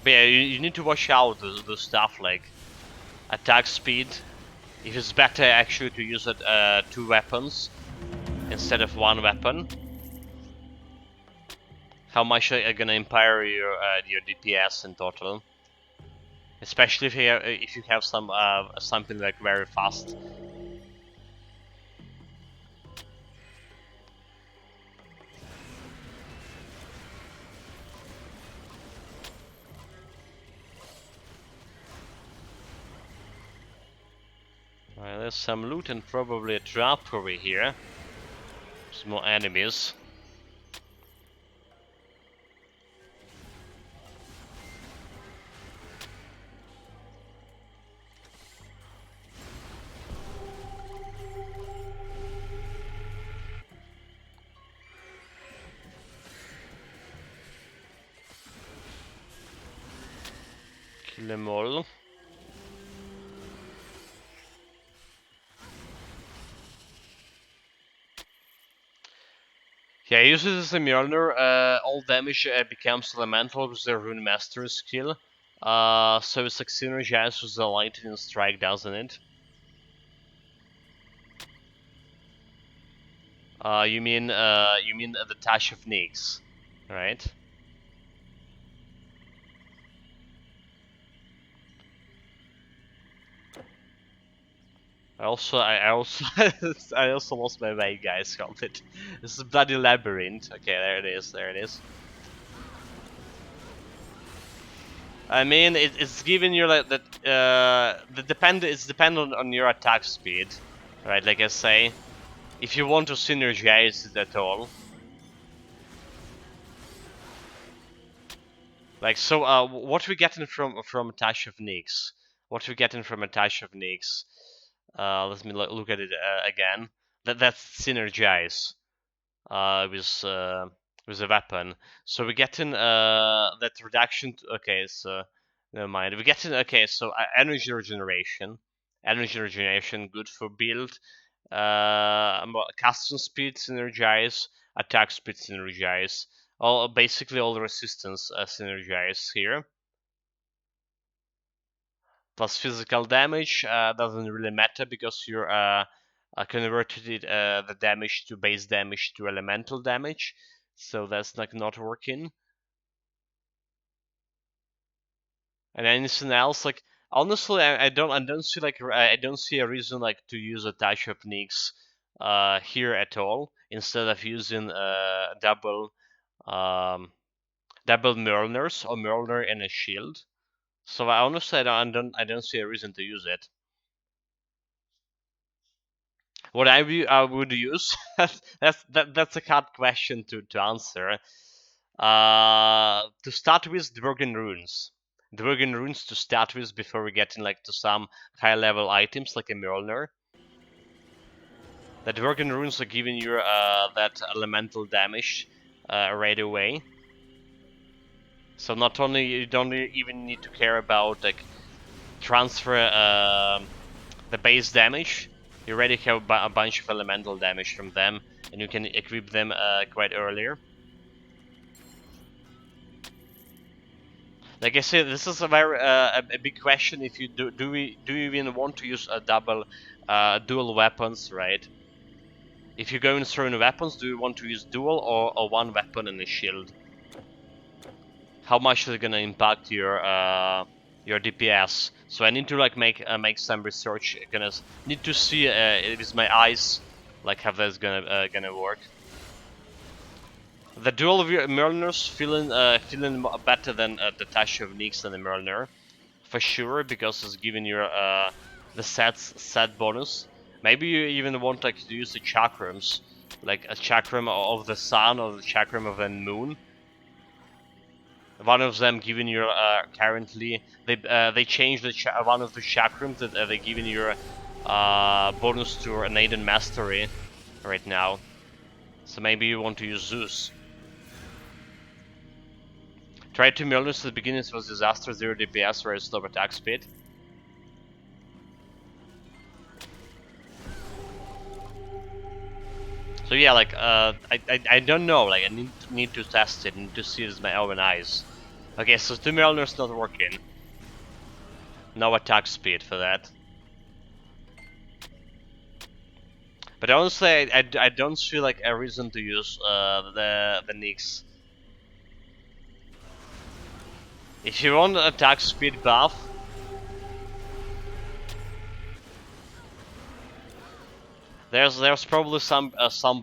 But yeah, you need to watch out the stuff like attack speed. If it's better actually to use it two weapons instead of one weapon. How much are gonna impair your DPS in total? Especially if you have some something like very fast. Alright, there's some loot and probably a trap over here. Some more enemies. Kill them all. Yeah, uses as a Mjolnir, all damage becomes elemental with the Rune Master skill. So it's like synergized with the lightning strike, doesn't it? You mean the Tash of Nyx, right? I also I also lost my way, guys. Hold it. This is a bloody labyrinth. Okay, there it is. There it is. I mean, it's giving you like that. It's dependent on your attack speed, right? Like I say, if you want to synergize it at all. Like so, what we getting from Tash of Nyx? What we getting from a Tash of Nyx? Let me look at it again. That's synergize with a weapon. So we're getting that reduction. Okay, so never mind. We're getting okay. So energy regeneration, good for build. Custom speed synergize, attack speed synergize. Basically all the resistance synergize here. Plus physical damage doesn't really matter because you're converted the damage to base damage to elemental damage, so that's like not working. And anything else, like honestly, I don't see like I don't see a reason like to use a Tash of Nyx here at all instead of using double Mjolnirs or Mjolnir and a shield. So honestly, I don't see a reason to use it. What I would use that's a hard question to answer. To start with, Dworgen runes. Dworgen runes to start with before we get in like to some high level items like a Mjolnir. The Dworgen runes are giving you that elemental damage right away. So not only you don't even need to care about like transfer the base damage. You already have a bunch of elemental damage from them, and you can equip them quite earlier. Like I said, this is a very a big question. If you do you even want to use a dual weapons, right? If you're going through weapons, do you want to use dual or one weapon and a shield? How much is it gonna impact your DPS? So I need to like make some research. Gonna need to see with my eyes like how that's gonna work. The dual Mjolnirs feeling better than the Tash of Nyx and the Mjolnir, for sure, because it's giving you the set bonus. Maybe you even want like to use the chakrams, like a chakram of the sun or the chakram of the moon. One of them giving you currently they changed one of the chakrams that they giving you bonus to Neidan mastery right now. So maybe you want to use Zeus. Try 2 Mjolnirs at the beginning was disaster, 0 DPS, very slow attack speed. So yeah, like I don't know, like I need to test it, need to see it with my own eyes. Okay, so 2 Mjolnirs not working. No attack speed for that. But honestly, I don't feel like a reason to use the Nyx. If you want an attack speed buff, there's probably some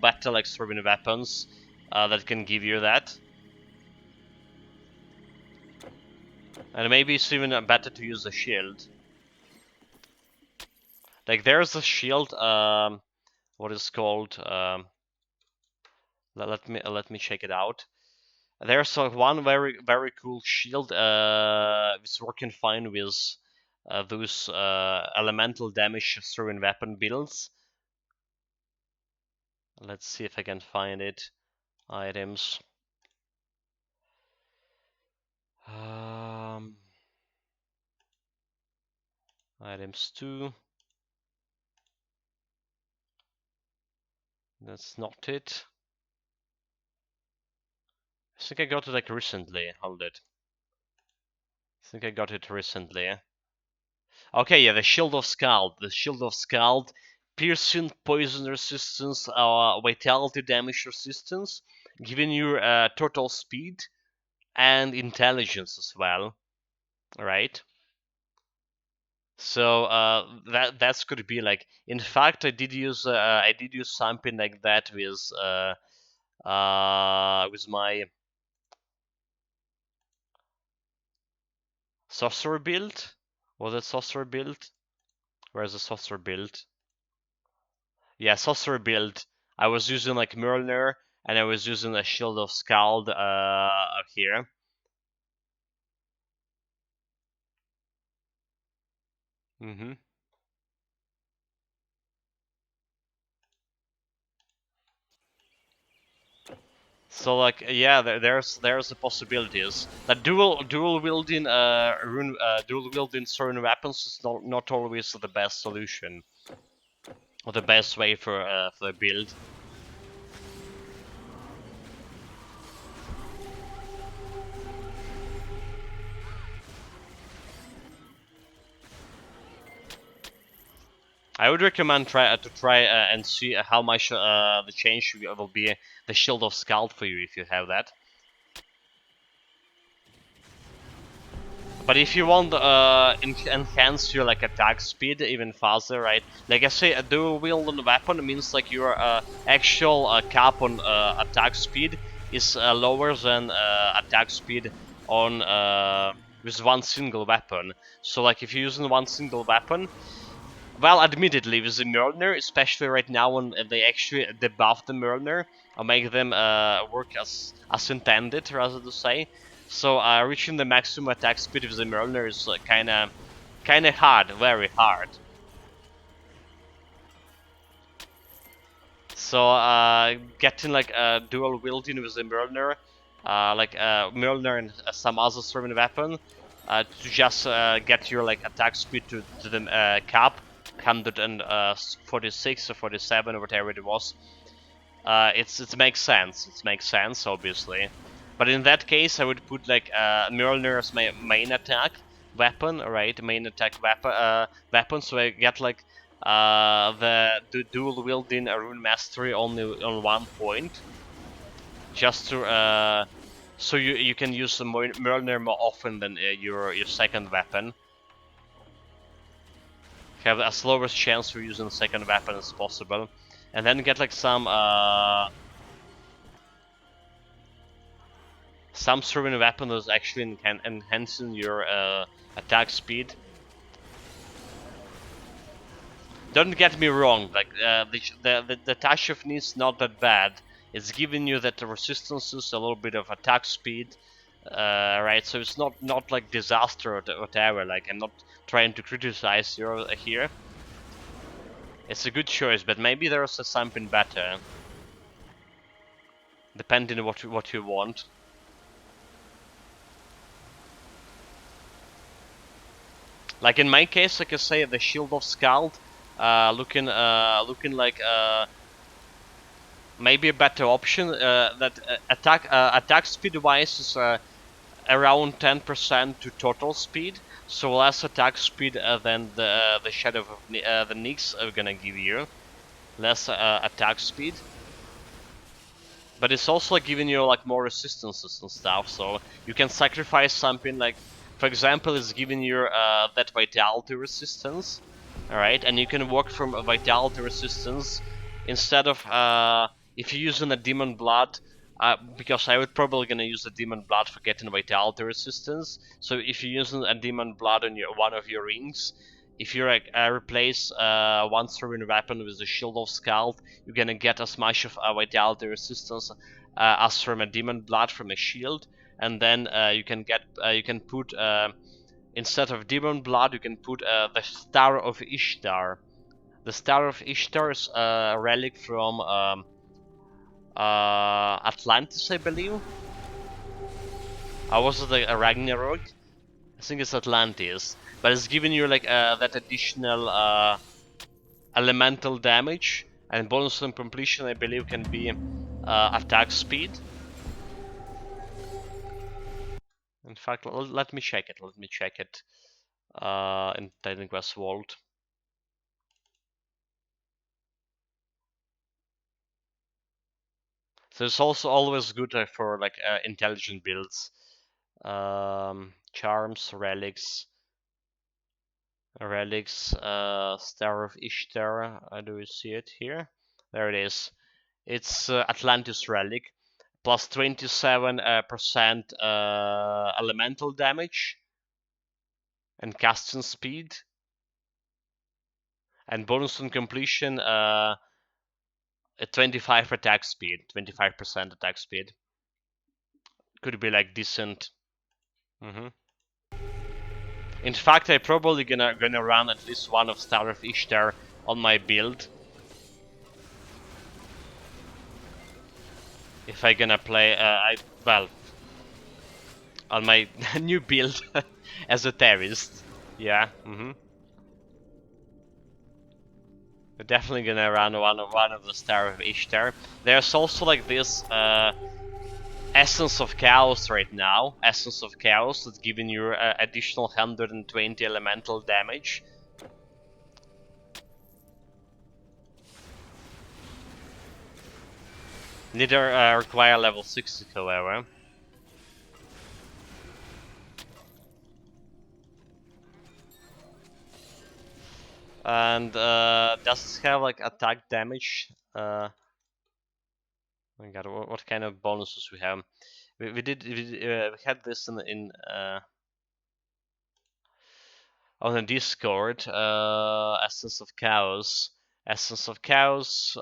better like throwing weapons that can give you that. And maybe it's even better to use a shield. Like there's a shield, what is called? Let me check it out. There's one very cool shield. It's working fine with those elemental damage throwing weapon builds. Let's see if I can find it. Items. Items 2. That's not it. I think I got it like recently. Hold it. I think I got it recently. Okay, yeah, the Shield of Scald. The Shield of Scald, piercing, poison resistance, vitality damage resistance, giving you total speed and intelligence as well. Right. So that's could be like. In fact, I did use something like that with my sorcerer build. Was it sorcerer build? Where's the sorcerer build? Yeah, sorcerer build. I was using like Mjolnir and I was using a Shield of Scald here. So like yeah, there's the possibilities that dual wielding dual wielding certain weapons is not always the best solution or the best way for the build. I would recommend try and see how much the change will be the Shield of Scald for you if you have that. But if you want enhance your like attack speed even faster, right? Like I say, a dual wielded weapon means like your actual cap on attack speed is lower than attack speed on with one single weapon. So like if you're using one single weapon, well, admittedly, with the Mjolnir, especially right now when they actually debuff the Mjolnir, or make them work as intended, rather to say. So reaching the maximum attack speed with the Mjolnir is kinda hard, very hard. So getting like dual wielding with the Mjolnir, Mjolnir and some other throwing weapon, to just get your like attack speed to the cap. 146 or 47 or whatever it was. It makes sense. It makes sense, obviously. But in that case, I would put like Mjolnir as my main attack weapon, right? Main attack weapon. So I get like the dual wielding rune mastery only on 1 point, just to so you can use the Mjolnir more often than your second weapon. Have as lowest chance for using the second weapon as possible. and then get like some certain weapon that's actually enhancing your attack speed. Don't get me wrong, like the Tashifni is not that bad. It's giving you that resistances, a little bit of attack speed, right? So it's not like disaster or whatever. Like, I'm not trying to criticize you here. It's a good choice, but maybe there's something better, depending on what you want. Like in my case, like I say, the Shield of Skald, looking like maybe a better option. That attack speed wise is around 10% to total speed, so less attack speed than the Shadow of the Nyx are gonna give you. Less attack speed, but it's also like giving you like more resistances and stuff. So you can sacrifice something like, for example, it's giving you that vitality resistance. Alright, and you can work from a vitality resistance instead of if you're using a demon blood, because I would probably gonna use the demon blood for getting vitality resistance. So if you're using a demon blood on one of your rings, if you replace one certain weapon with a Shield of Skald, you're gonna get as much of a vitality resistance as from a demon blood from a shield, and then you can put instead of demon blood, you can put the Star of Ishtar. The Star of Ishtar is a relic from Atlantis, I believe. Was it a Ragnarok? I think it's Atlantis, but it's giving you like that additional elemental damage, and bonus on completion, I believe, can be attack speed. In fact, let me check it. Let me check it in Titan Quest Vault. So it's also always good for like intelligent builds. Charms, relics, Star of Ishtar. Do you see it here? There it is. It's Atlantis relic, plus 27% elemental damage and casting speed, and bonus on completion. 25 attack speed, 25% attack speed. Could be like decent. In fact, I probably gonna run at least one of Star of Ishtar on my build. If I gonna play, on my new build as a terrorist. Yeah. We're definitely gonna run one of the Star of Ishtar. There's also like this Essence of Chaos right now. Essence of Chaos that's giving you additional 120 elemental damage. Neither require level 60, however. And does it have like attack damage? Oh my god, what kind of bonuses we have? We had this in on the Discord. Essence of Chaos. Essence of Chaos.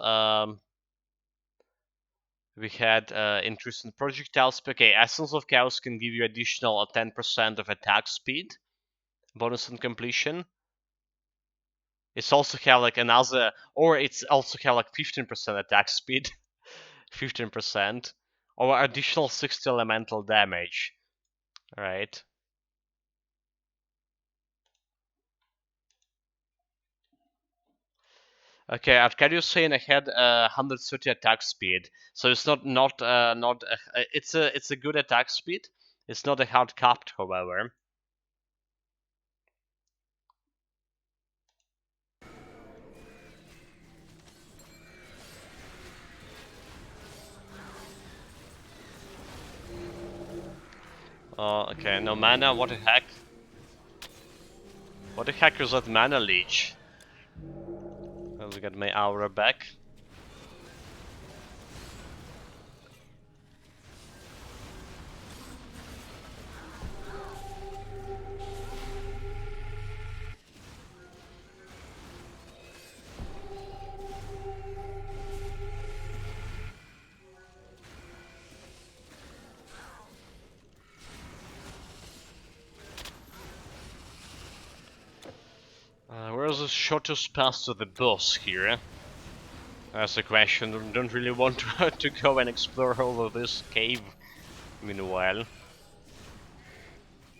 We had interesting projectiles. Okay, Essence of Chaos can give you additional 10% of attack speed, bonus on completion. It's also have like another, or it's also have like 15% attack speed, 15%, or additional 60 elemental damage. All right. Okay, Arkadiusz saying I had 130 attack speed, so it's not it's a good attack speed. It's not a hard capped, however. Okay, no mana. What the heck? What the heck is that mana leech? I'll get my aura back. the shortest path to the boss here? That's a question. Don't really want to go and explore all of this cave. Meanwhile,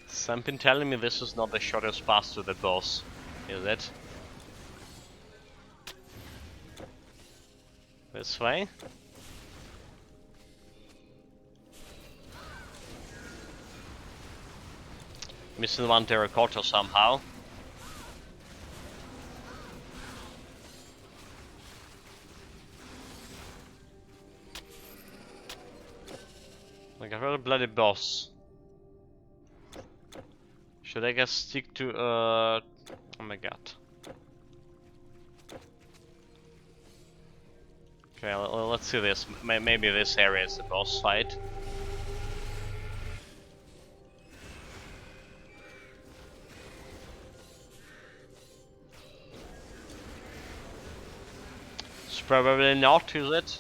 something telling me this is not the shortest path to the boss, is it? This way? Missing one terracotta somehow. Like a real bloody boss. Should I just stick to oh my god. Okay, let's see this. Maybe this area is the boss fight. It's probably not, is it?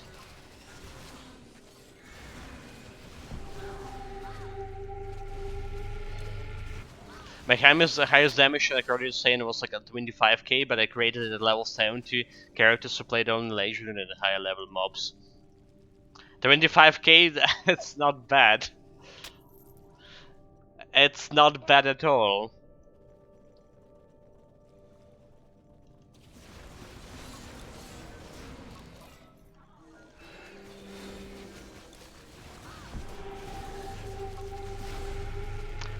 My highest damage, like I already saying, was like a 25k, but I created it at level 70 characters to play only leisure and the higher level mobs. 25k, it's not bad. It's not bad at all.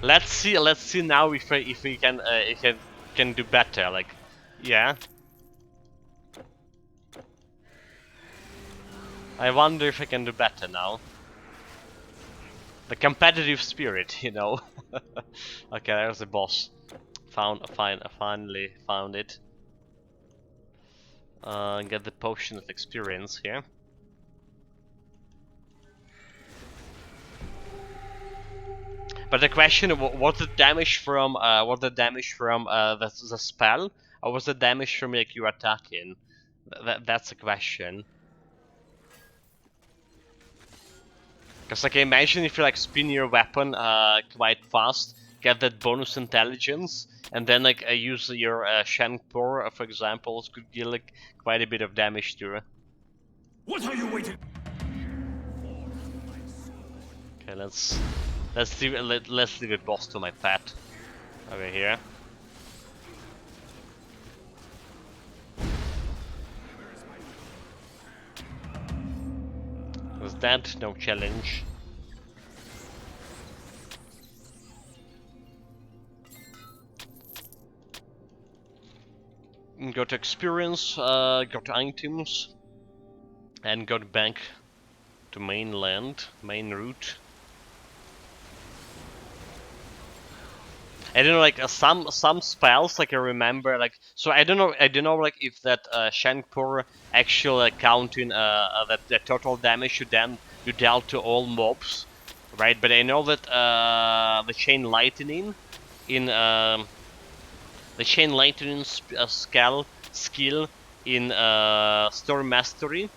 Let's see now if we can do better. Like, yeah. I wonder if I can do better now. The competitive spirit, you know. Okay, there's the boss. Finally found it. Get the potion of experience here. But the question: was the damage from the spell, or was the damage from like you attacking? That's the question. Because like, imagine if you like spin your weapon quite fast, get that bonus intelligence, and then like use your Shankpur, for example, it could deal like quite a bit of damage to her. What are you waiting? Okay, let's leave it boss to my pet over here. Was that no challenge? Got experience, got items, and got back to mainland, main route. I don't know, like some spells, like I remember, like so I don't know like if that Shankpur actually counting the total damage you dealt to all mobs, right? But I know that the chain lightning in the chain lightning skill in Storm Mastery,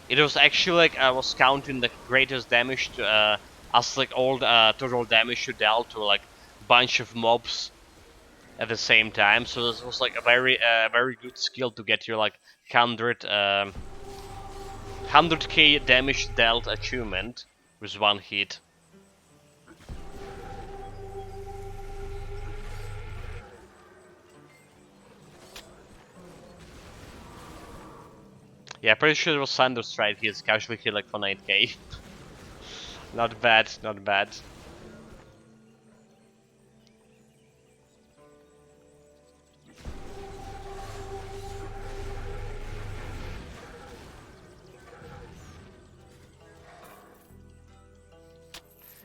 it was actually like I was counting the greatest damage to as like all total damage you dealt to like bunch of mobs at the same time, so this was like a very good skill to get your like 100k damage dealt achievement with one hit. Yeah, pretty sure it was Sanders right here, casually hit like for 9k. Not bad, not bad.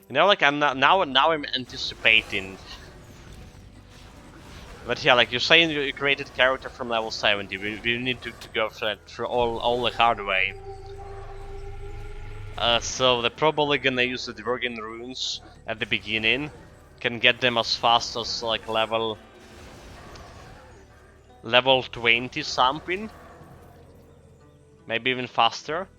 You know, like I'm not now I'm anticipating. But yeah, like you're saying, you created character from level 70. We need to go through all the hard way. So they're probably gonna use the Dworgen runes at the beginning. Can get them as fast as like level 20 something. Maybe even faster.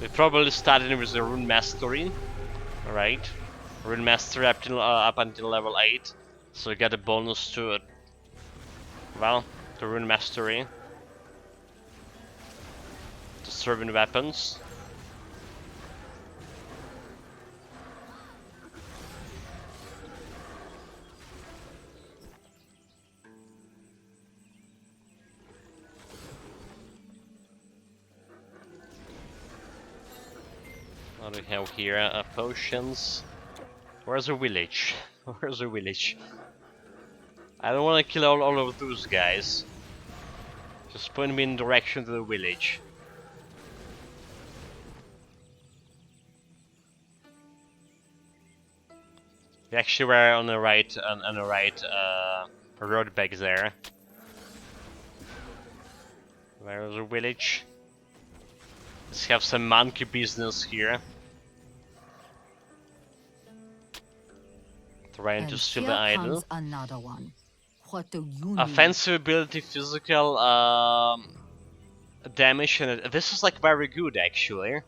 We probably started with the rune mastery Alright. Rune Mastery up until level 8. So you get a bonus to it. Well, to Rune Mastery. To serving weapons. What do we have here? Potions. Where's the village? Where's the village? I don't want to kill all of those guys. Just point me in direction to the village. We actually were on the right road back there. Where is the village? Let's have some monkey business here. Trying to steal the idol. Another one. What do you Offensive ability, physical damage, and this is like very good actually.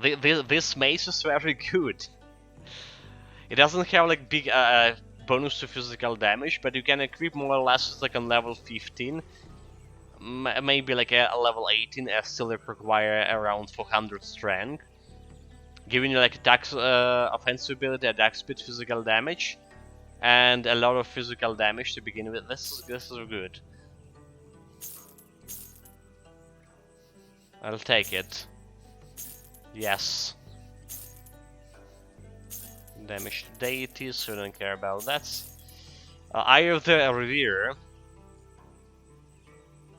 This mace is very good. It doesn't have like big bonus to physical damage, but you can equip more or less like on level 15. Maybe like a level 18, still require around 400 strength. Giving you like attack, offensive ability, attack speed, physical damage, and a lot of physical damage to begin with. This is good. I'll take it. Yes. Damage to deities, so I don't care about that. Eye of the Revere.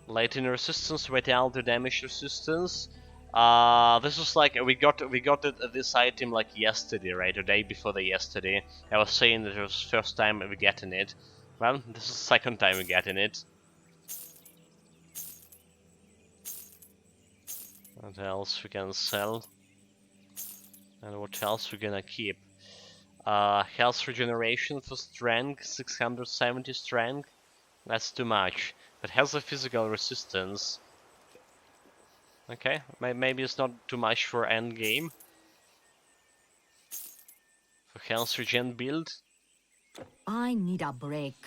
Lightning resistance, vitality, damage resistance. This was like we got this item like yesterday, right? The day before the yesterday. I was saying that it was first time we getting it. Well, this is second time we getting it. What else we can sell? And what else we gonna keep? Health regeneration for strength, 670 strength. That's too much. But has a physical resistance. Okay, maybe it's not too much for end game. For health regen build. I need a break.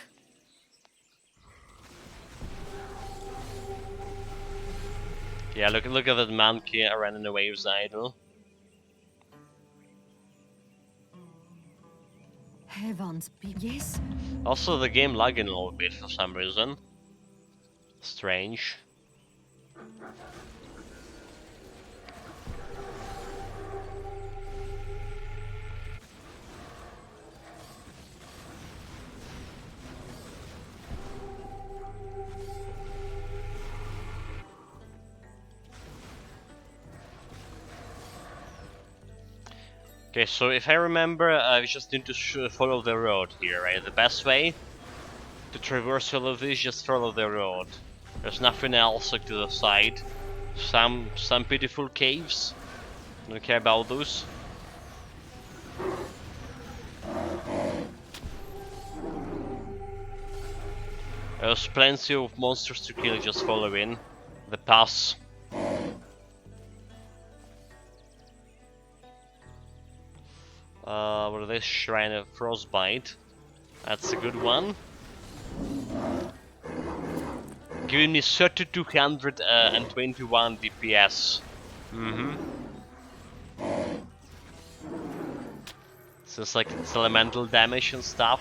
Yeah, look at that monkey running away with the idol. Heavens be yes. Also, the game lagging a little bit for some reason. Strange. Okay, so if I remember, we just need to follow the road here, right? The best way to traverse all of this, just follow the road. There's nothing else like to the side. Some beautiful caves. Don't care about those. There's plenty of monsters to kill, just following the pass. What are this? Shrine of Frostbite. That's a good one. Giving me 3221 DPS. So it's like it's elemental damage and stuff.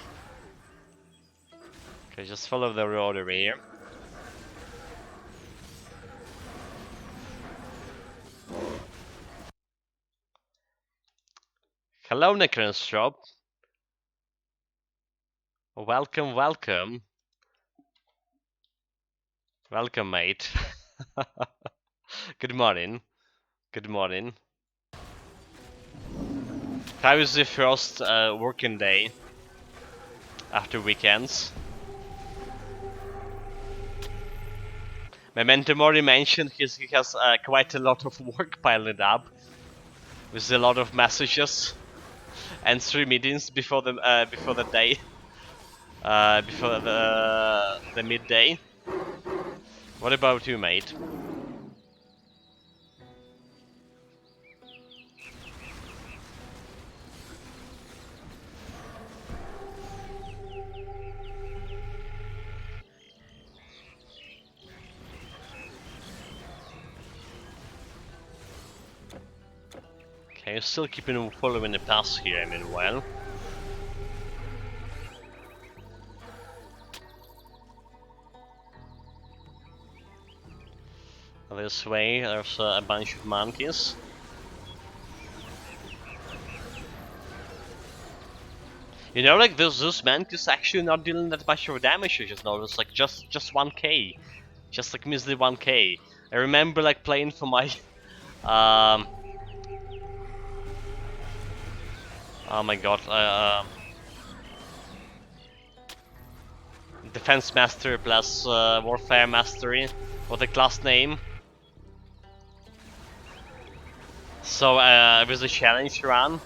Okay, just follow the road over here. Hello, Necronstrop. Welcome, welcome. Welcome, mate. Good morning. Good morning. How is the first working day after weekends? Memento Mori mentioned he has quite a lot of work piled up, with a lot of messages and 3 meetings before the day, before the midday. What about you, mate? Okay, still keeping following the pass here, meanwhile. This way, there's a bunch of monkeys. You know, like those monkeys actually not dealing that much of damage. You just notice, like just 1k, just like measly 1k. I remember like playing for my oh my god, Defense Master plus Warfare Mastery, what the class name. So it was a challenge run.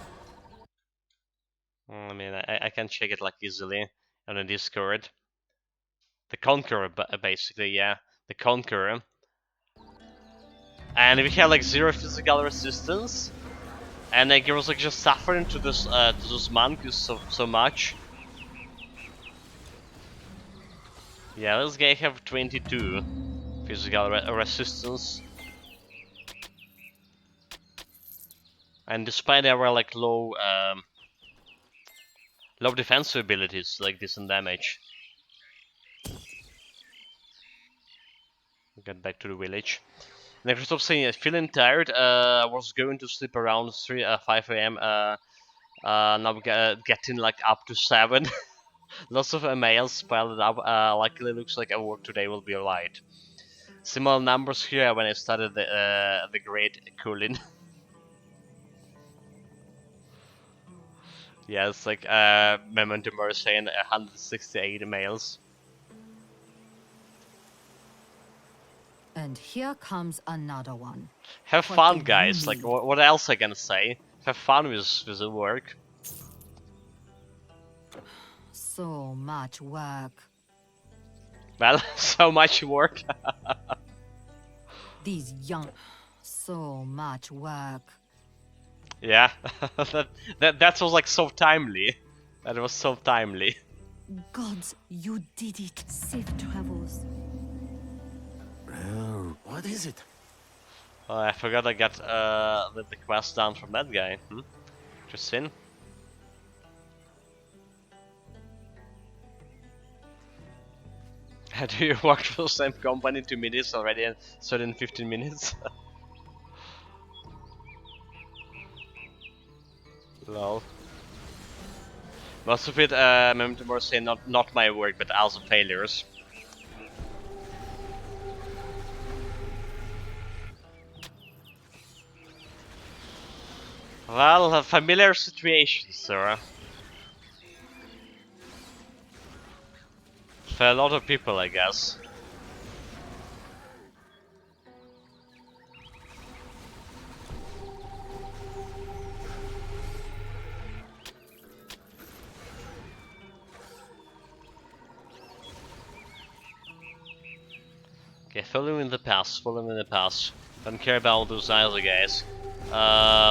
I mean, I can check it like easily on the Discord. The Conqueror, basically, yeah, the Conqueror. And we had like 0 physical resistance, and like, it was like just suffering to those monkeys so much. Yeah, this guy have 22 physical resistance, and despite our like low defensive abilities, like decent damage. Get back to the village. Next up saying, feeling tired. I was going to sleep around 5 a.m. Now getting like up to 7. Lots of emails piled up. Luckily, looks like our work today will be alright. Similar numbers here when I started the great cooling. Yeah, it's like Memento Mori saying 168 emails. And here comes another one. Have fun, guys. Like, what else I can say? Have fun with the work. So much work. Well, so much work. These young... So much work. Yeah, that was like so timely. That was so timely. Gods, you did it. Safe travels. Well, what is it? Oh, I forgot I got the quest down from that guy. Interesting. Do you work for the same company 2 minutes already and started in 15 minutes? Lol. Most of it, Memento Mori say not my work, but also failures. Well, a familiar situation, sir. For a lot of people, I guess. Okay, following the pass, following the pass. Don't care about those other guys.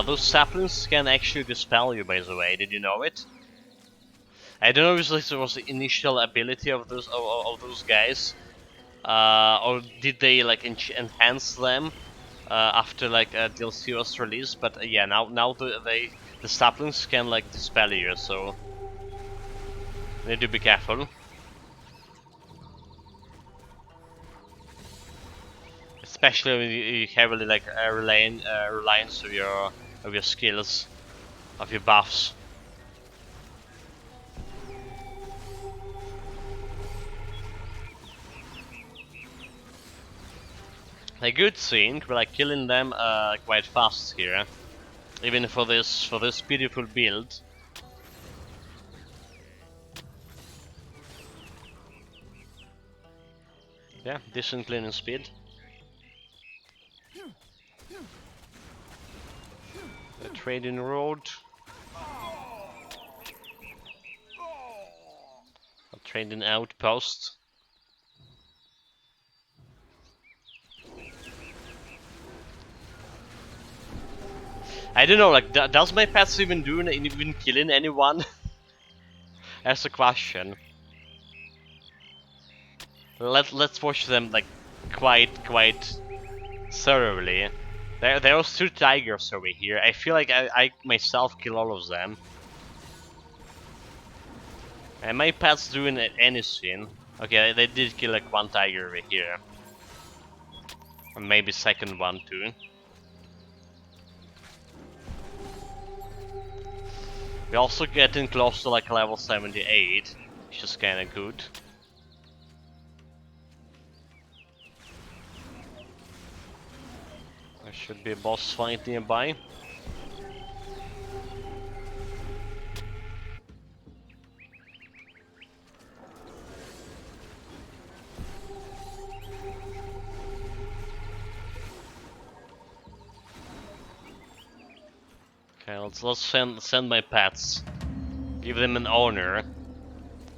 Those saplings can actually dispel you, by the way. Did you know it? I don't know if this was the initial ability of those guys, or did they like enhance them after like DLC was released? But yeah, now the saplings can like dispel you, so you need to be careful. Especially when you heavily like reliance of your skills, of your buffs. A good thing, we're like killing them quite fast here, even for this beautiful build. Yeah, decent cleaning speed. The trading road. A trading outpost. I don't know, like, does my pets even killing anyone? That's a question. Let's watch them like quite thoroughly There was 2 tigers over here. I feel like I myself kill all of them. And my pet's doing anything. Okay, they did kill like 1 tiger over here. And maybe second one too. We're also getting close to like level 78, which is kinda good. There should be a boss fight nearby. Okay, let's send my pets. Give them an honor.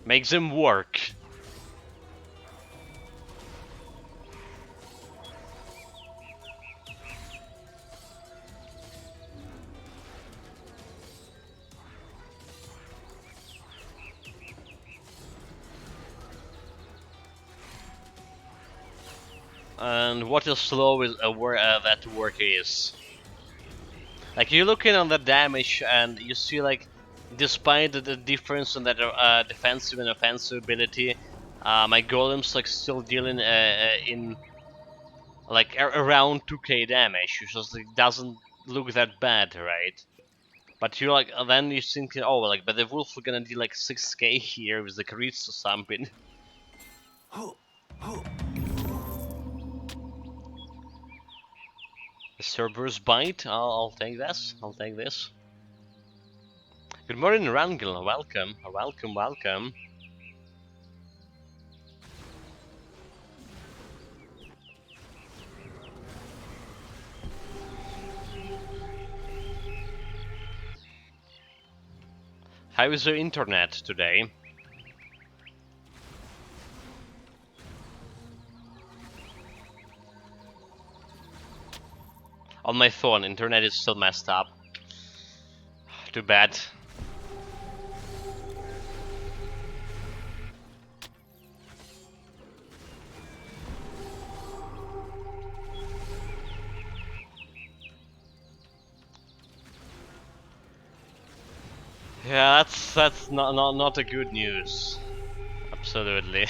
Make them work. And what a slow is that work is. Like you're looking on the damage and you see like, despite the difference in that defensive and offensive ability, my golem's like still dealing in like around 2k damage, which just like, doesn't look that bad, right? But you're like, then you think, oh, like, but the wolf are gonna deal like 6k here with the crits or something. The Cerberus bite. I'll take this. I'll take this. Good morning, Rangel. Welcome, welcome, welcome. How is your internet today? On my phone, internet is still messed up. Too bad. Yeah, that's not a good news. Absolutely.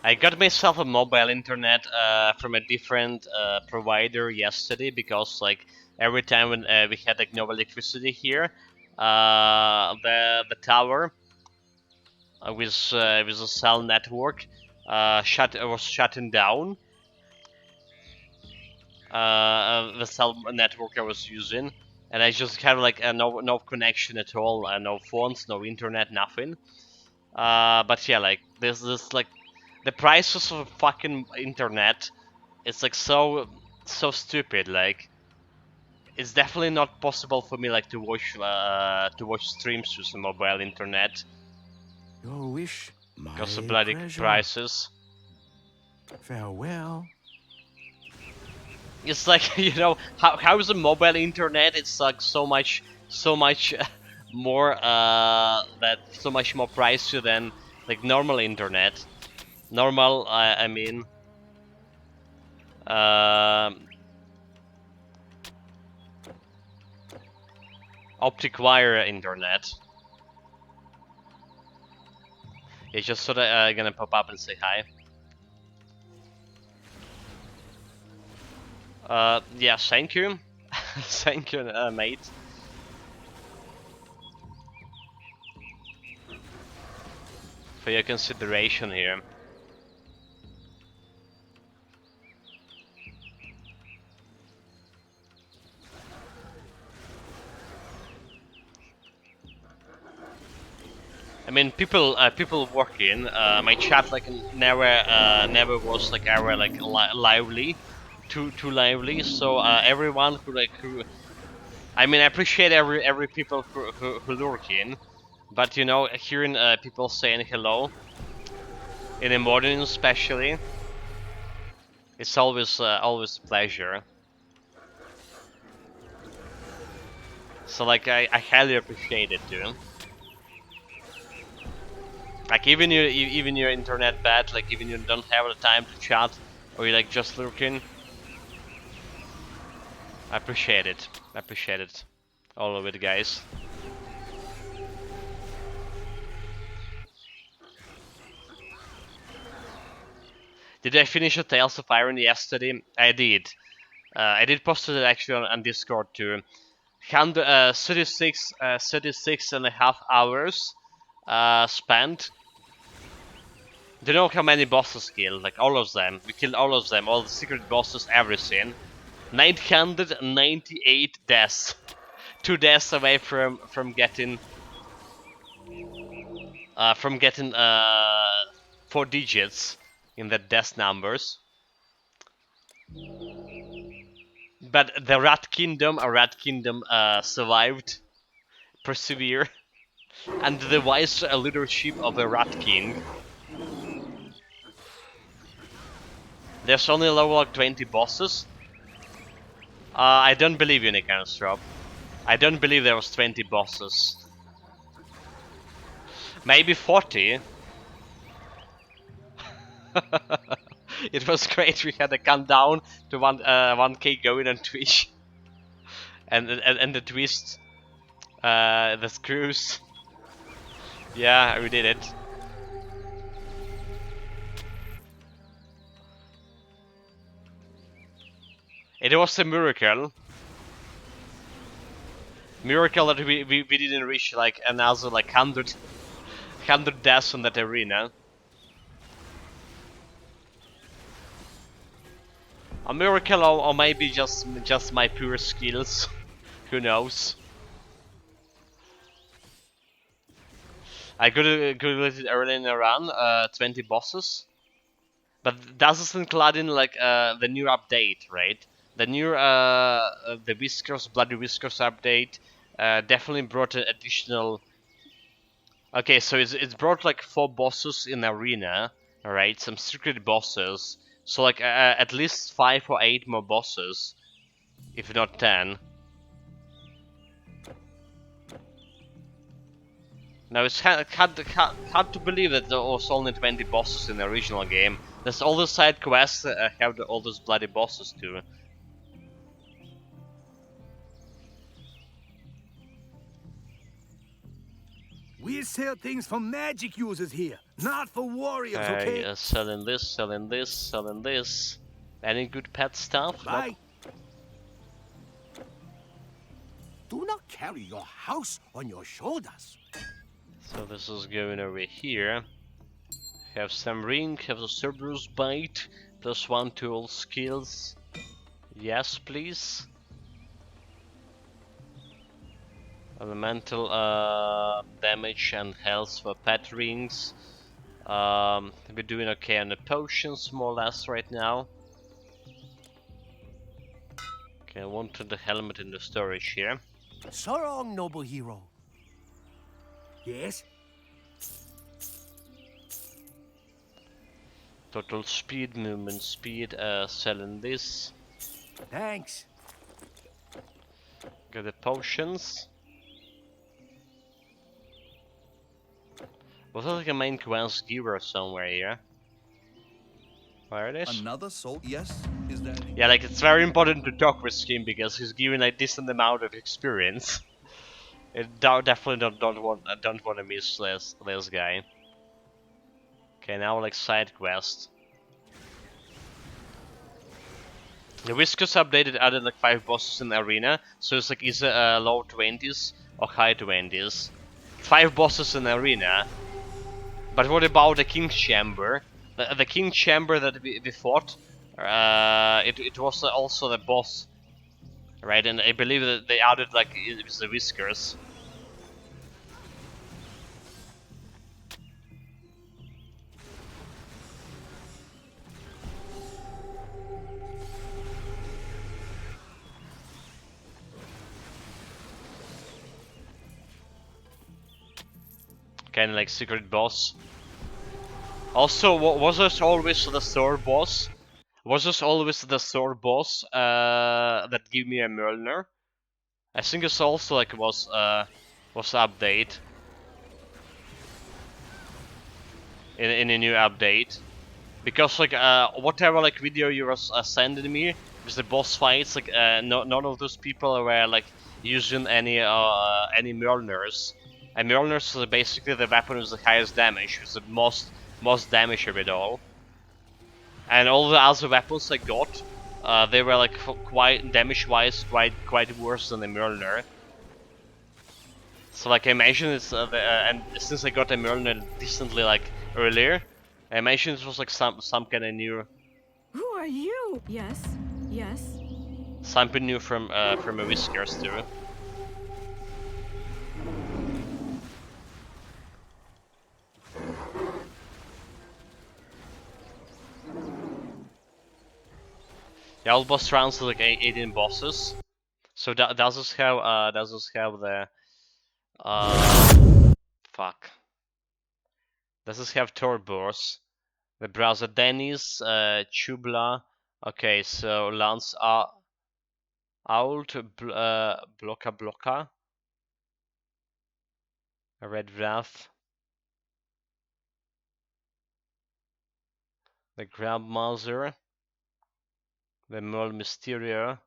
I got myself a mobile internet from a different provider yesterday because like every time when we had like no electricity here, the tower with a cell network was shutting down. The cell network I was using, and I just had like no connection at all, no phones, no internet, nothing. But yeah, like this like the prices of fucking internet, it's like so stupid. Like it's definitely not possible for me like to watch streams with the mobile internet Your wish, my because of bloody pleasure. prices. Farewell. It's like how is a mobile internet? It's like so much more so much more pricey than like normal internet. Normal, I mean, optic wire internet. It's just sort of gonna pop up and say hi. Yeah, thank you, thank you, mate. For your consideration here. I mean, people working. My chat like never was like ever like lively, too lively. So everyone who, I mean, I appreciate every people who lurk in, but you know, hearing people saying hello in the morning especially, it's always always a pleasure. So like I highly appreciate it too. Like even your internet bad, like even you don't have the time to chat, or you're like just lurking. I appreciate it. I appreciate it. All of it, guys. Did I finish a Tales of Iron yesterday? I did. I did post it actually on Discord too. 36 and a half hours spent. Do you know how many bosses killed? Like all of them. We killed all of them, all the secret bosses, everything. 998 deaths. 2 deaths away from getting 4 digits in the death numbers. But the Rat Kingdom survived, persevere, and the wise leadership of the Rat King. There's only level like 20 bosses. I don't believe you, Nicanstrop. I don't believe there was 20 bosses. Maybe 40. It was great. We had a countdown to 1K going on Twitch, and the twist, the screws. Yeah, we did it. It was a miracle. Miracle that we didn't reach like another like 100 deaths in that arena. A miracle, or maybe just my pure skills. Who knows? I could have it early in the run, 20 bosses. But that doesn't include in like the new update, right? The new the Bloody Whiskers update definitely brought an additional. Okay, so it's brought like 4 bosses in arena, right? Some secret bosses. So like at least 5 or 8 more bosses, if not 10. Now it's hard to believe that there was only 20 bosses in the original game. There's all the side quests have all those bloody bosses too. We sell things for magic users here, not for warriors, okay? Selling this, selling this, selling this. Any good pet stuff? Bye. Nope. Do not carry your house on your shoulders. So this is going over here. Have some ring, have the Cerberus bite, +1 to all skills. Yes, please. Elemental damage and health for pet rings. We're doing okay on the potions, more or less, right now. Okay, I wanted the helmet in the storage here. So long, noble hero. Yes? Total speed, movement speed, selling this. Thanks. Got the potions. Was there like a main quest giver somewhere here? Where it is? Another soul? Yes? Is that... Yeah, like it's very important to talk with him because he's giving a decent amount of experience. Definitely don't want to miss this guy. Okay, now like side quest. The Whiskers updated added like 5 bosses in the arena, so it's like either low 20s or high 20s. 5 bosses in the arena. But what about the King's Chamber? The King's Chamber that we fought, it was also the boss, right? And I believe that they added like it was the Whiskers. Kind of like secret boss. Also, was this always the sword boss? Was this always the sword boss that gave me a Mjolnir? I think it's also like was update. in a new update. Because like whatever like video you were sending me with the boss fights, like none of those people were like using any Mjolnirs. And Mjolnirs is basically the weapon with the highest damage, with the most damage of it all. And all the other weapons I got, they were like quite damage-wise quite worse than the Mjolnir. So like I imagine it's and since I got a Mjolnir decently like earlier, I imagine it was like some kind of new. Who are you? Yes. Yes. Something new from a Whiskers too. Yeah, all boss rounds are like 18 bosses. So does this have the fuck? Does this have Torboss? The browser Dennis, Chubla. Okay, so Lance Ault, Blocka, Red Wrath, the Grabmother, the Mole Mysterio,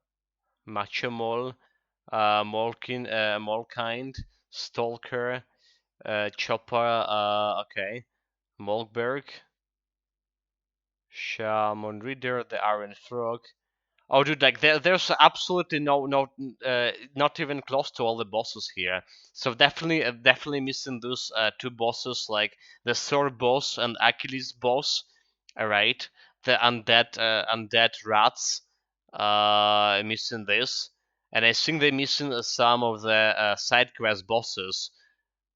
Macho Mole, Molkind, Stalker, Chopper, okay, Molkberg, Shaman Reader, the Iron Frog. Oh, dude, like there's absolutely not even close to all the bosses here. So definitely missing those two bosses, like the third boss and Achilles boss. All right, the undead rats. Missing this, and I think they're missing some of the side quest bosses.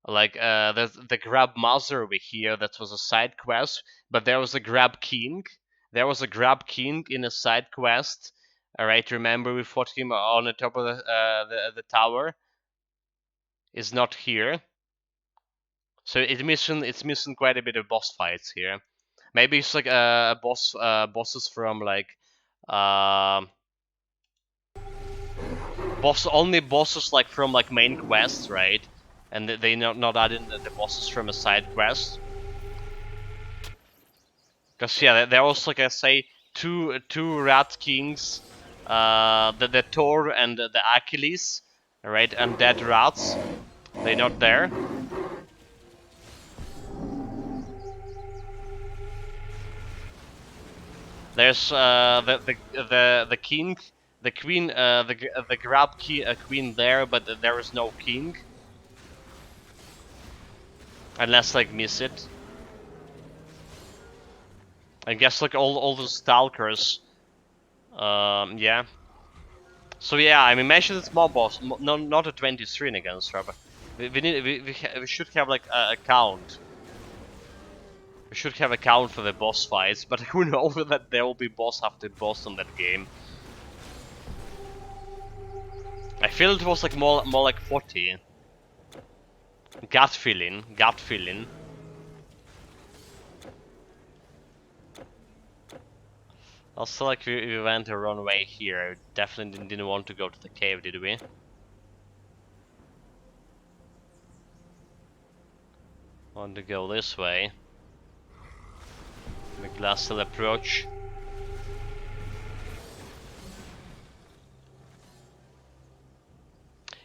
Like the Grab Master over here, that was a side quest, but there was a Grab King. There was a Grab King in a side quest. Alright, remember we fought him on the top of the tower. Is not here. So it's missing quite a bit of boss fights here. Maybe it's like bosses from like only bosses like from like main quests, right? And they not adding the bosses from a side quest. Because yeah, there was like I say two rat kings, the Thor and the Achilles, right? And dead rats, they're not there. There's the king, the queen, the grab queen there, but there is no king, unless like miss it. I guess like all the stalkers. Yeah. So yeah, I mean, mention it's mob boss, not a 23 against her, but we should have like a count. We should have a count for the boss fights, but who knows that there will be boss after boss in that game. I feel it was like more like 40. Gut feeling. Also, like we went the wrong way here. Definitely didn't want to go to the cave, did we? Want to go this way. The glacial approach.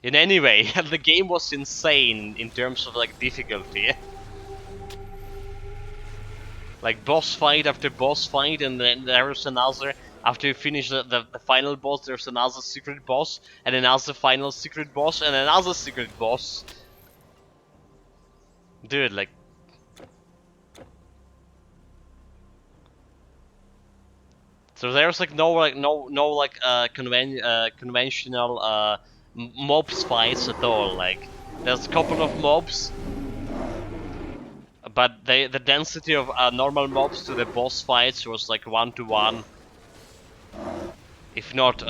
In any way, the game was insane in terms of like difficulty. Like boss fight after boss fight, and then there's another. After you finish the final boss, there's another secret boss, and another final secret boss, and another secret boss. Dude, like. So there's like no conventional mobs fights at all. Like there's a couple of mobs, but the density of normal mobs to the boss fights was like 1-to-1, if not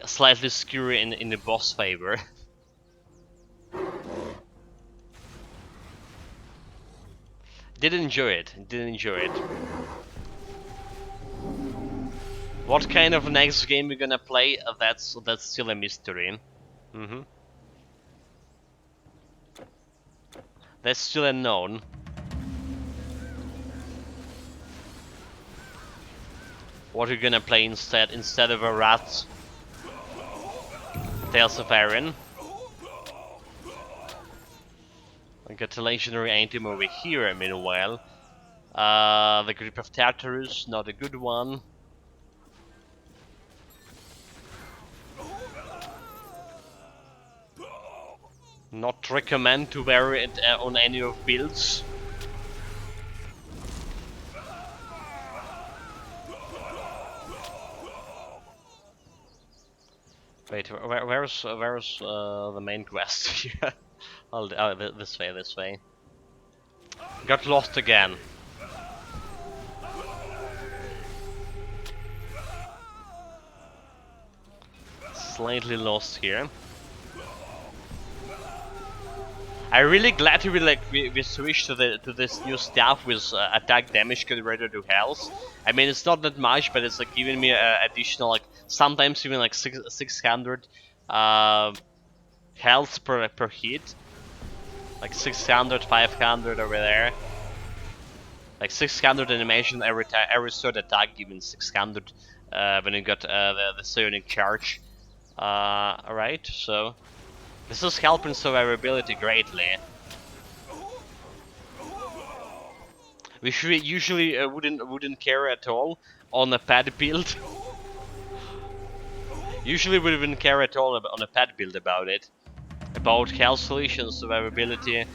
slightly skewy in the boss favor. Didn't enjoy it. What kind of next game we're gonna play? That's still a mystery. That's still unknown. What are you gonna play instead of a rat? Tales of Arion. I got a legendary item over here, meanwhile. The Grip of Tartarus, not a good one. Not recommend to wear it on any of builds. Wait, where's the main quest here? Oh, this way, this way. Got lost again. Slightly lost here. I'm really glad we switched to this new stuff with attack damage converted to health. I mean, it's not that much, but it's like giving me additional, like sometimes even like 600 health per hit, like 600, 500 over there. Like 600 animation every time, every third attack giving 600 when you got the psionic charge. Alright, so this is helping survivability greatly. We should usually wouldn't care at all on a pad build. Usually we wouldn't care at all on a pad build about it. About health leech and survivability,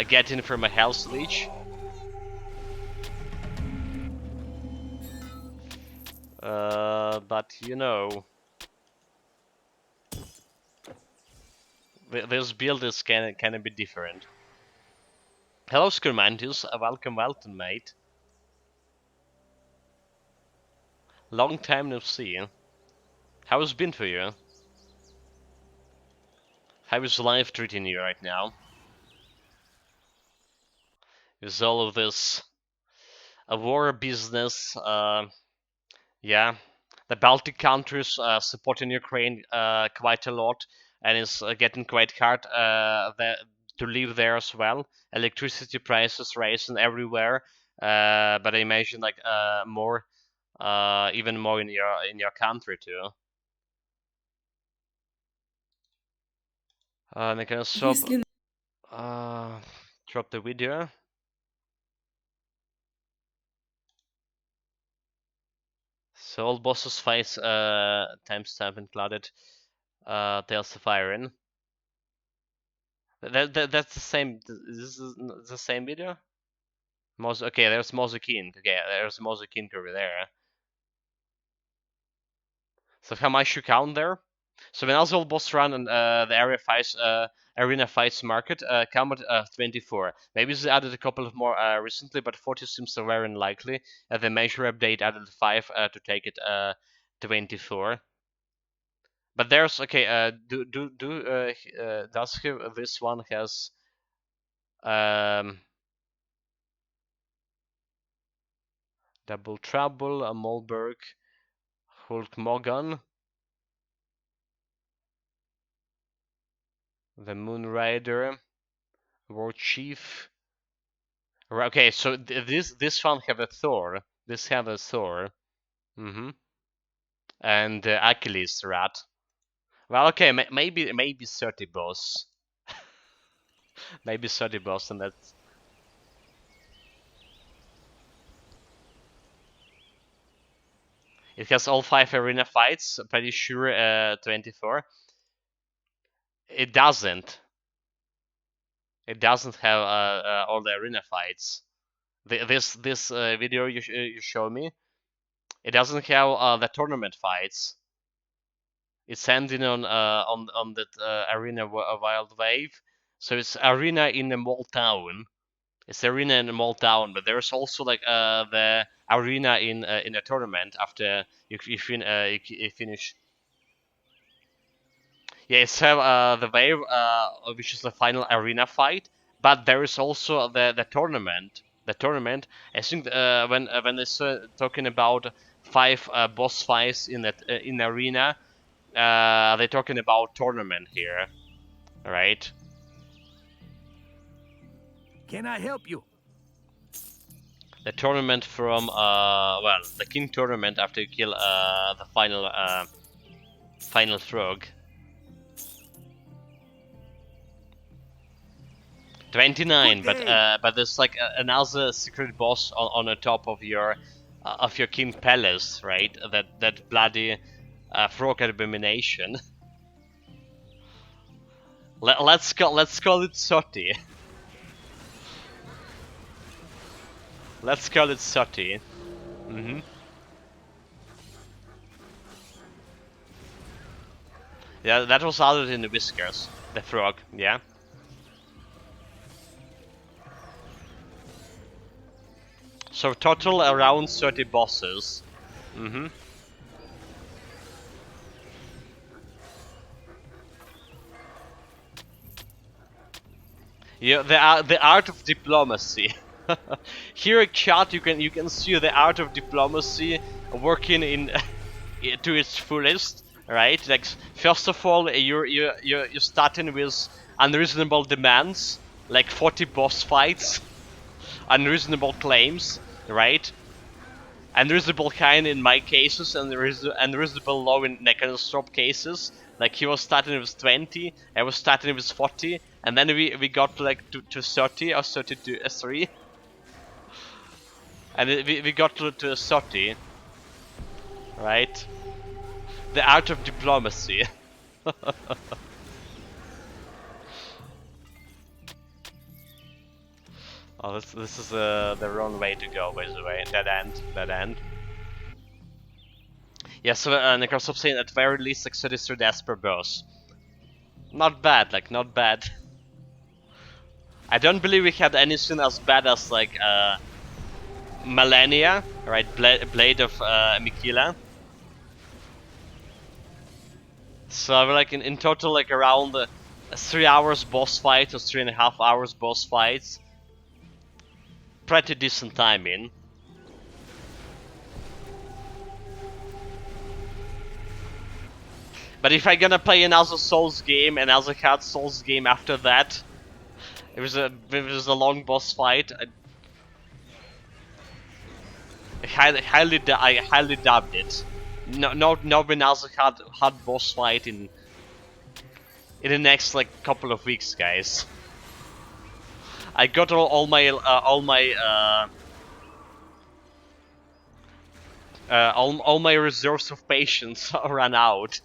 getting from a health leech. But you know, this build is can be different. Hello, Skurmantius. Welcome, mate. Long time no see. How's it been for you? How is life treating you right now? Is all of this a war business? Yeah, the Baltic countries supporting Ukraine quite a lot, and it's getting quite hard to live there as well. Electricity prices rising everywhere, but I imagine like more, even more in your country too. And I can stop. Drop the video. So all bosses fights timestamp included. Tales of Iron. That's the same. This is the same video. Okay, there's Mozukin. Okay, there's Mozukin over there. So how much you count there? So when Oswald boss run and the arena fights market, count 24. Maybe they added a couple of more recently, but 40 seems very unlikely. The major update added 5 to take it 24. But there's okay. Does this one has Double Trouble, a Molberg, Hulk Morgan, the Moon Rider, War Chief. Okay, so this one have a Thor. This have a Thor. And Achilles rat. Well, okay, maybe 30 boss. Maybe 30 boss, and that's. It has all 5 arena fights. Pretty sure 24. It doesn't. It doesn't have all the arena fights. This video you show me, it doesn't have the tournament fights. It's ending on that arena wild wave. So it's arena in a mall town. It's arena in a mall town, but there's also like the arena in a tournament after you finish. Yeah, it's have the wave, which is the final arena fight, but there is also the tournament. The tournament. I think when they start talking about 5 boss fights in that in arena, they're talking about tournament here, right? Can I help you? The tournament from well, the king tournament after you kill the final frog. 29, Good day. but there's like another secret boss on the top of your king palace, right? That bloody frog abomination. Let's call it Soti. Let's call it Soti. Yeah, that was other than the whiskers, the frog. Yeah. So total around 30 bosses. Yeah, the art of diplomacy. Here at chat you can see the art of diplomacy working in to its fullest, right? Like first of all, you're starting with unreasonable demands, like 40 boss fights, unreasonable claims, right? Unreasonable kind in my cases, and unreasonable low in Necrostop cases. Like he was starting with 20, I was starting with 40, and then we got to 30 or 32, 3. And we got to 30, right? The art of diplomacy. Oh, this is the wrong way to go, by the way. Dead end. Yeah, so Necrostop saying at very least like 33 deaths per boss. Not bad, like not bad. I don't believe we had anything as bad as like Millennia, right? Blade of Mikila. So we're like in total like around 3 hours boss fight or 3.5 hours boss fights. Pretty decent timing. But if I'm gonna play another Souls game, another hard Souls game after that, it was a long boss fight. I highly doubt it. No another hard boss fight in the next like couple of weeks, guys. I got all my reserves of patience ran out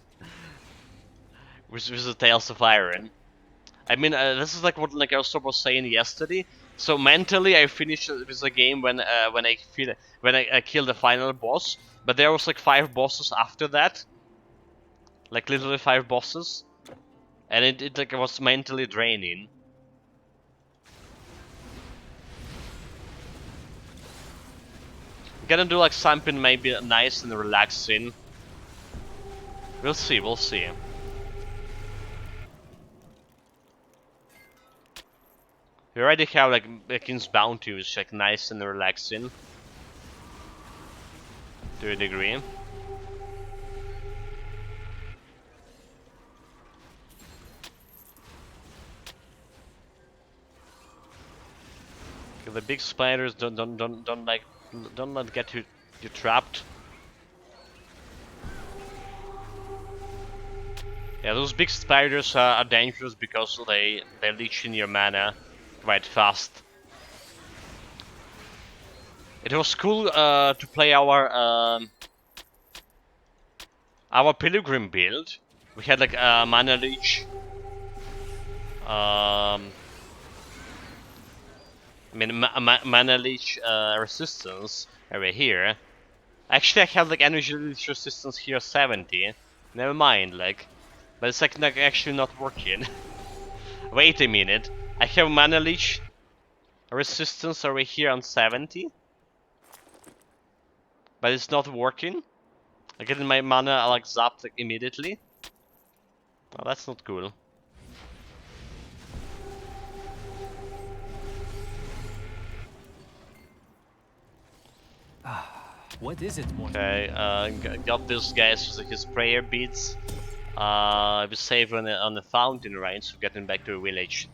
with the Tales of Iron. I mean, this is like what like I was saying yesterday. So mentally, I finished with the game when I killed the final boss. But there was like 5 bosses after that, like literally 5 bosses, and it like was mentally draining. Gonna do like something maybe nice and relaxing. We'll see. We already have like King's Bounty, which is like nice and relaxing to a degree. Okay, the big spiders don't let get you trapped. Yeah, those big spiders are dangerous because they leech in your mana quite fast. It was cool to play our pilgrim build. We had like a mana leech. I mean mana leech resistance over here. Actually, I have like energy leech resistance here 70. Never mind, like, but it's like actually not working. Wait a minute, I have mana leech resistance over here on 70, but it's not working. I get my mana like zapped like immediately. Oh, that's not cool. What is it, Morty? Okay, got this guys with his prayer beads. We save on the fountain, right? So getting back to the village.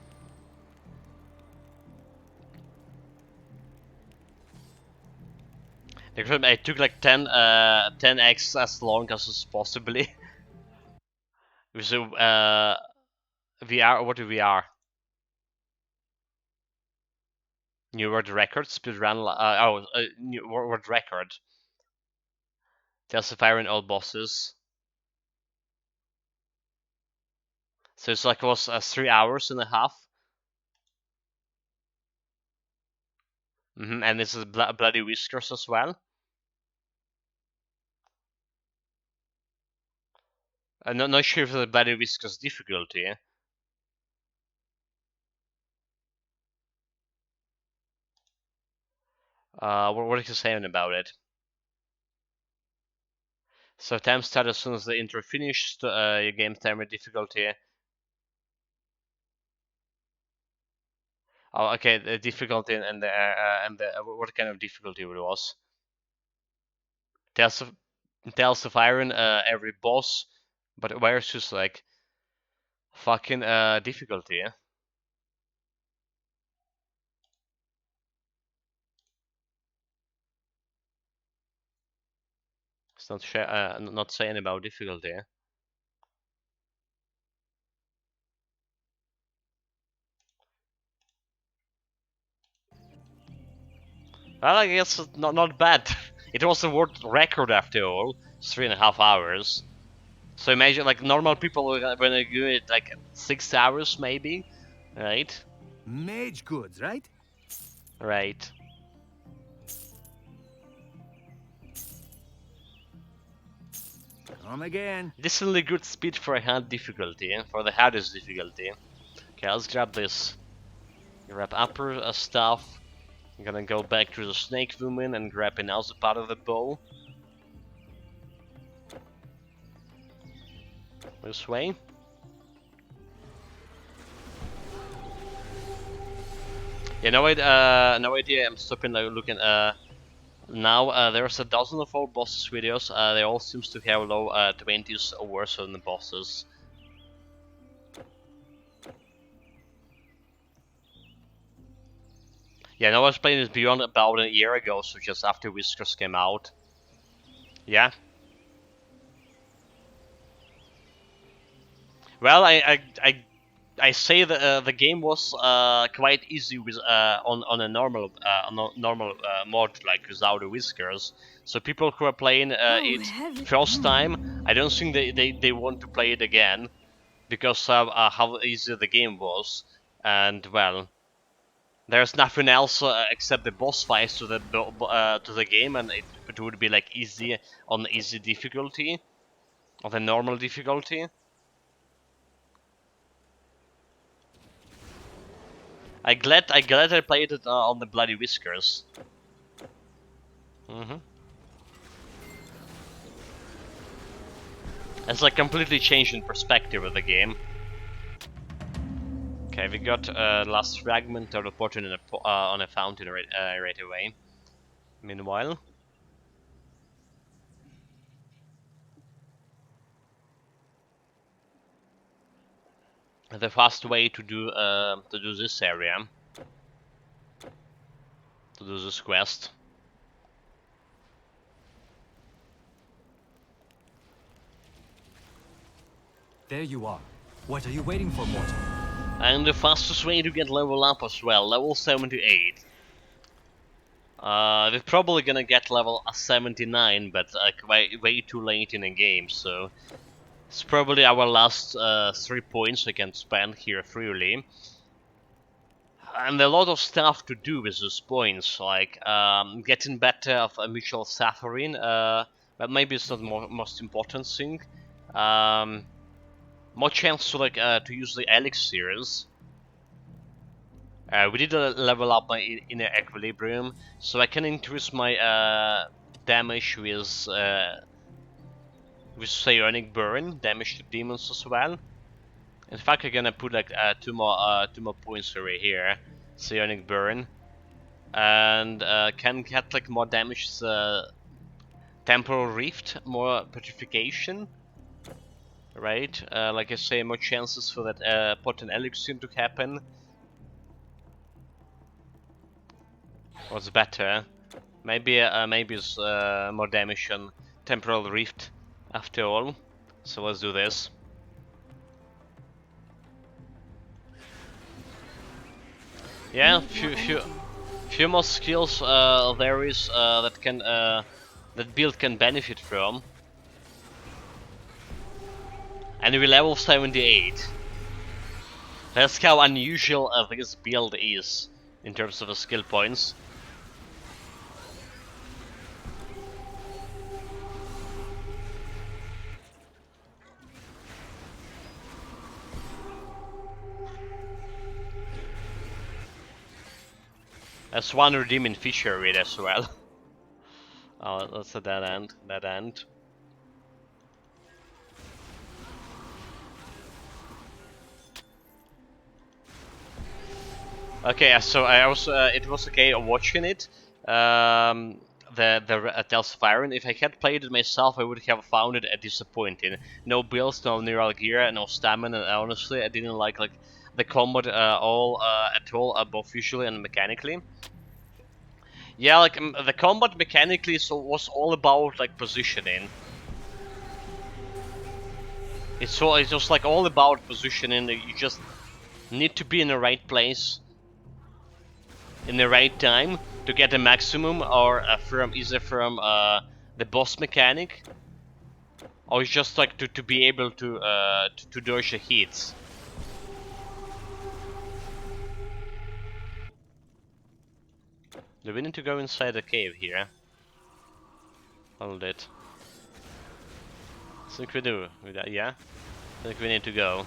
It took like 10x as long as possibly. With VR, what do VR? New world record, speedrun, new world record. There's a fire in all bosses. So it's like it was 3 hours and a half. And this is Bloody Whiskers as well. I'm not sure if the Bloody Whiskers difficulty. What is he saying about it? So time start as soon as the intro finished. Your game timer difficulty. Oh, okay. The difficulty and the what kind of difficulty it was? Tales of Iron. Every boss, but where's just like fucking difficulty? It's not saying about difficulty. Well, I guess not bad. It was a world record after all. 3.5 hours. So imagine like normal people when they do it like 6 hours maybe, right? Mage goods, right? Right. Come again. Decently good speed for a hard difficulty, for the hardest difficulty. Okay, let's grab this. Grab upper stuff. I'm gonna go back to the snake woman and grab another part of the bow. This way. Yeah, no idea. I'm stopping looking. Now there's a dozen of all bosses videos. They all seems to have low 20s or worse than the bosses. Yeah, no, I was playing this Beyond about a year ago, so just after Whiskers came out. Yeah. Well, I say that the game was quite easy with on a normal mod, like without the Whiskers. So people who are playing it first time, I don't think they want to play it again because how easy the game was, and well. There's nothing else except the boss fights to the game, and it would be like easy on easy difficulty, on the normal difficulty. I glad I played it on the Bloody Whiskers. It's like completely changing perspective of the game. Okay, we got last fragment teleported in on a fountain right away. Meanwhile. The fast way to do this area, to do this quest. There you are. What are you waiting for, mortal? And the fastest way to get level up as well, level 78. We're probably gonna get level 79, but like way too late in the game, so it's probably our last 3 points we can spend here freely. And a lot of stuff to do with those points, like getting better of a mutual suffering, but maybe it's not the most important thing. More chance to to use the elixirs. We did level up my inner equilibrium, so I can increase my damage with psionic burn, damage to demons as well. In fact, I'm gonna put like two more points over here, psionic burn, and can get like more damage. Temporal rift, more petrification. Right, like I say, more chances for that potent elixir to happen. What's better? Maybe it's more damage on Temporal Rift after all. So let's do this. Yeah, few more skills there is that build can benefit from. And we're level 78. That's how unusual this build is in terms of the skill points. That's one redeeming feature with as well. Oh, that's a dead end. Dead end. Okay, so I also it was okay watching it. The Tales of Iron. If I had played it myself, I would have found it disappointing. No builds, no neural gear, no stamina. And honestly, I didn't like the combat all at all, both visually and mechanically. Yeah, like the combat mechanically was all about like positioning. It's just like all about positioning. You just need to be in the right place in the right time to get the maximum, or from either from the boss mechanic, or it's just like to be able to dodge the hits. Do we need to go inside the cave here? Hold it. I think we do. Yeah? I think we need to go.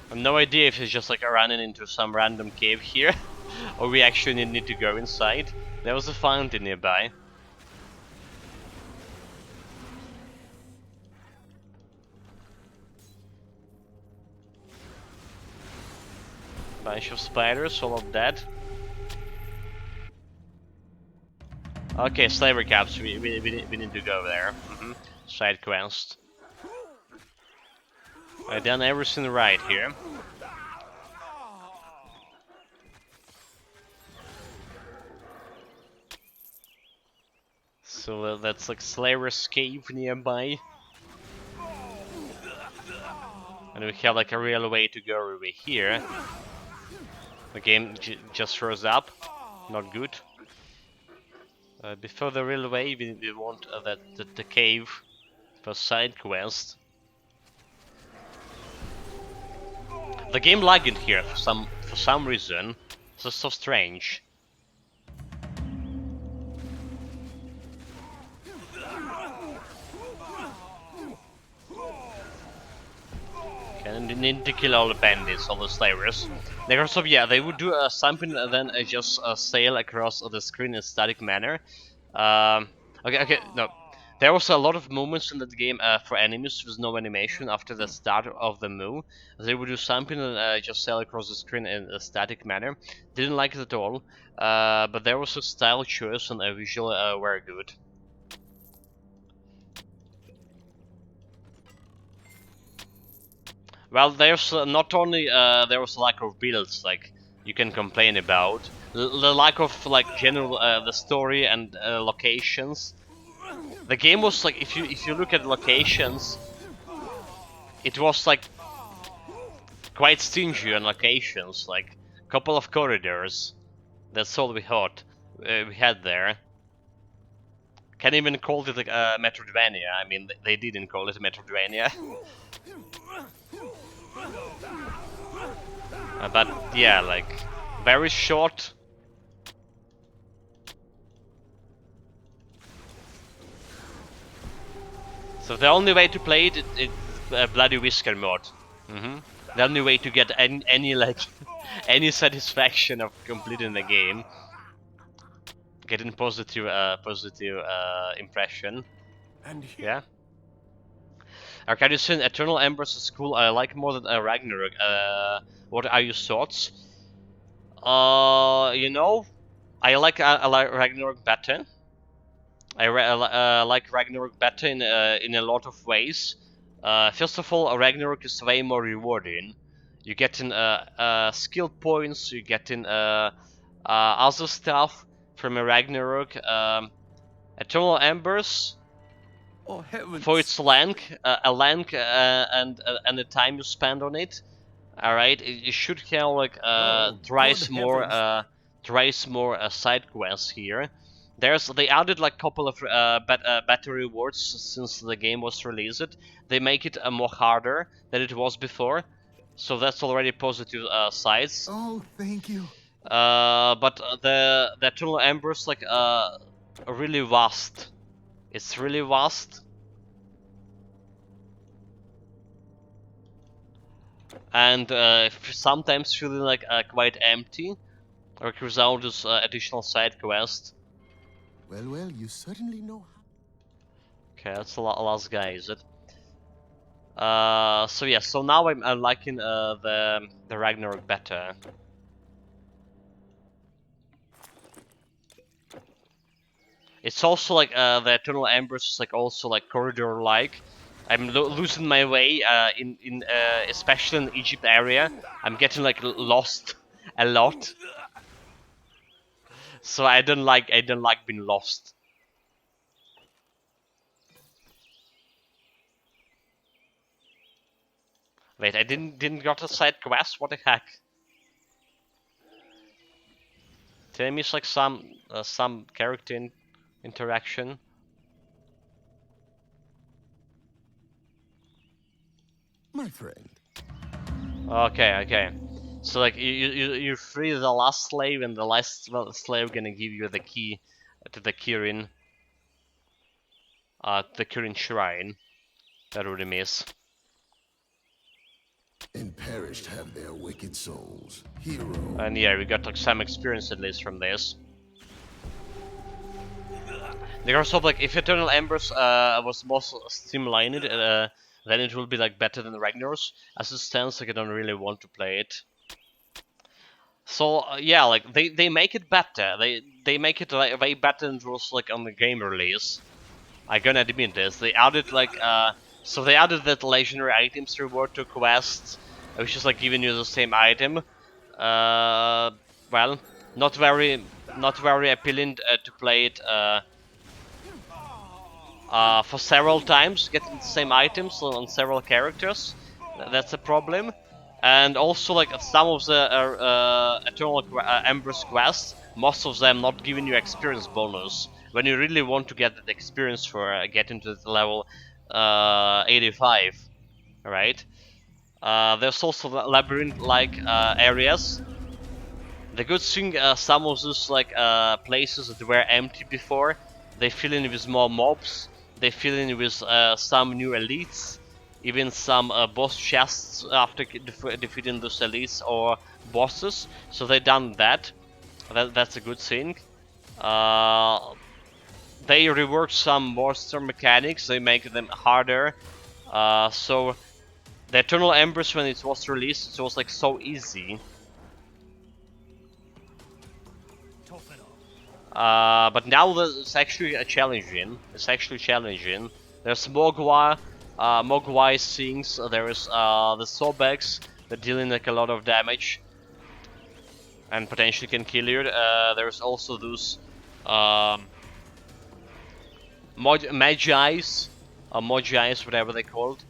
I have no idea if it's just like running into some random cave here, or we actually need to go inside. There was a fountain nearby. Bunch of spiders, all of that. Okay, slavery caps, we need to go there. Side quest. I've done everything right here. So that's like Slaver's Cave nearby. And we have like a real way to go over here. The game just froze up. Not good. Before the real way, we want the cave for side quest. The game lagged here for some reason. It's so strange. And they need to kill all the bandits, all the slavers. They also, yeah, they would do something and then just sail across the screen in a static manner. Okay, no. There was a lot of movements in that game for enemies with no animation after the start of the move. They would do something and just sail across the screen in a static manner. Didn't like it at all, but there was a style choice and a visual very good. Well, there's not only there was a lack of builds like you can complain about, the lack of like general the story and locations. The game was like if you look at locations, it was like quite stingy on locations, like a couple of corridors. That's all we had there. Can't even call it like Metroidvania. I mean, they didn't call it Metroidvania. But yeah, like very short. So the only way to play it is Bloody Whisker mod. The only way to get any like any satisfaction of completing the game, getting positive impression. And yeah. Arcadius Eternal Embers is cool. I like more than Ragnarok. What are your thoughts? You know, I like Ragnarok better. I like Ragnarok better in a lot of ways. First of all, Ragnarok is way more rewarding. You get in skill points, you get in other stuff from a Ragnarok. Eternal Embers Oh, heavens. for its length, and the time you spend on it. All right, it should have like Oh, twice good more heavens. side quests here. They added like couple of better rewards since the game was released. They make it more harder than it was before, so that's already positive sides. Oh, thank you. But the Eternal Embers like really vast. It's really vast. And sometimes feeling like quite empty, like without this additional side quest. Well, you certainly know how. Okay, that's the last guy, is it? So yeah, so now I'm liking the Ragnarok better. It's also like the Eternal Embers is like also like corridor-like. I'm losing my way in especially in the Egypt area. I'm getting like lost a lot. So I don't like being lost. Wait, I didn't got a side quest. What the heck? Did I miss like some character interaction? My friend. Okay. So like you free the last slave, and the last slave gonna give you the key to the Kirin shrine. That would miss. And perished have their wicked souls. Hero. And yeah, we got like some experience at least from this. Because of like if Eternal Embers was more streamlined, then it will be like better than Ragnar's. As it stands, like I don't really want to play it. So yeah, like they make it better. They make it like way better than it was like on the game release. I gonna admit this. They added like so they added that legendary items reward to quests, which is like giving you the same item. Well, not very appealing to play it for several times, getting the same items on several characters. That's a problem. And also, like some of the Eternal Embers quests, most of them not giving you experience bonus. When you really want to get that experience for getting to the level 85, right? There's also labyrinth-like areas. The good thing, some of those like places that were empty before, they fill in with more mobs. They fill in with some new elites, even some boss chests after defeating those elites or bosses. So they done that. That's a good thing. They rework some monster mechanics. They make them harder. So the Eternal Embers, when it was released, it was like so easy. But now it's actually challenging. There's Mogwai things. There is the Sobex that dealing like a lot of damage and potentially can kill you. There's also those Magi's, Mogi's, whatever they're called.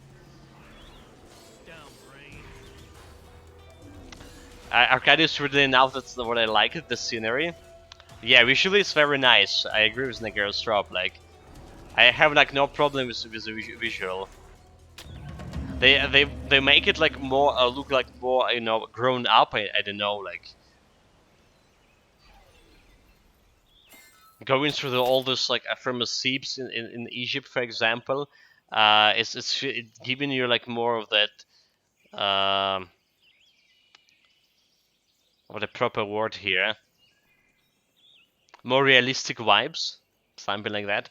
Arcadia is really enough. That's what I like it. The scenery. Yeah, visually it's very nice. I agree with Nigar's drop. Like, I have like no problem with the visual. They make it like more look like more grown up. I don't know, like going through all this like famous seeps in Egypt, for example. It's giving you like more of that. What a proper word here. More realistic vibes, something like that.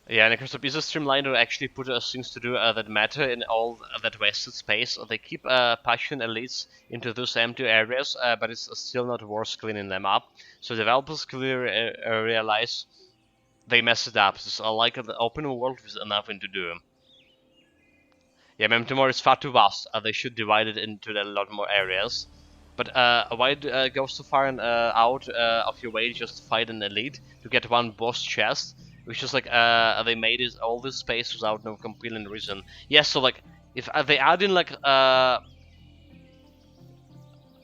Yeah, and Microsoft is a streamliner actually put things to do that matter in all that wasted space. They keep pushing elites into those empty areas, but it's still not worth cleaning them up. So developers clearly realize they messed it up. It's like the open world with nothing to do. Yeah, Memtimore is far too vast. They should divide it into a lot more areas. But why go so far and out of your way just to fight an elite to get one boss chest? Which is like they made it all this space without no compelling reason. Yes, so like if they add in like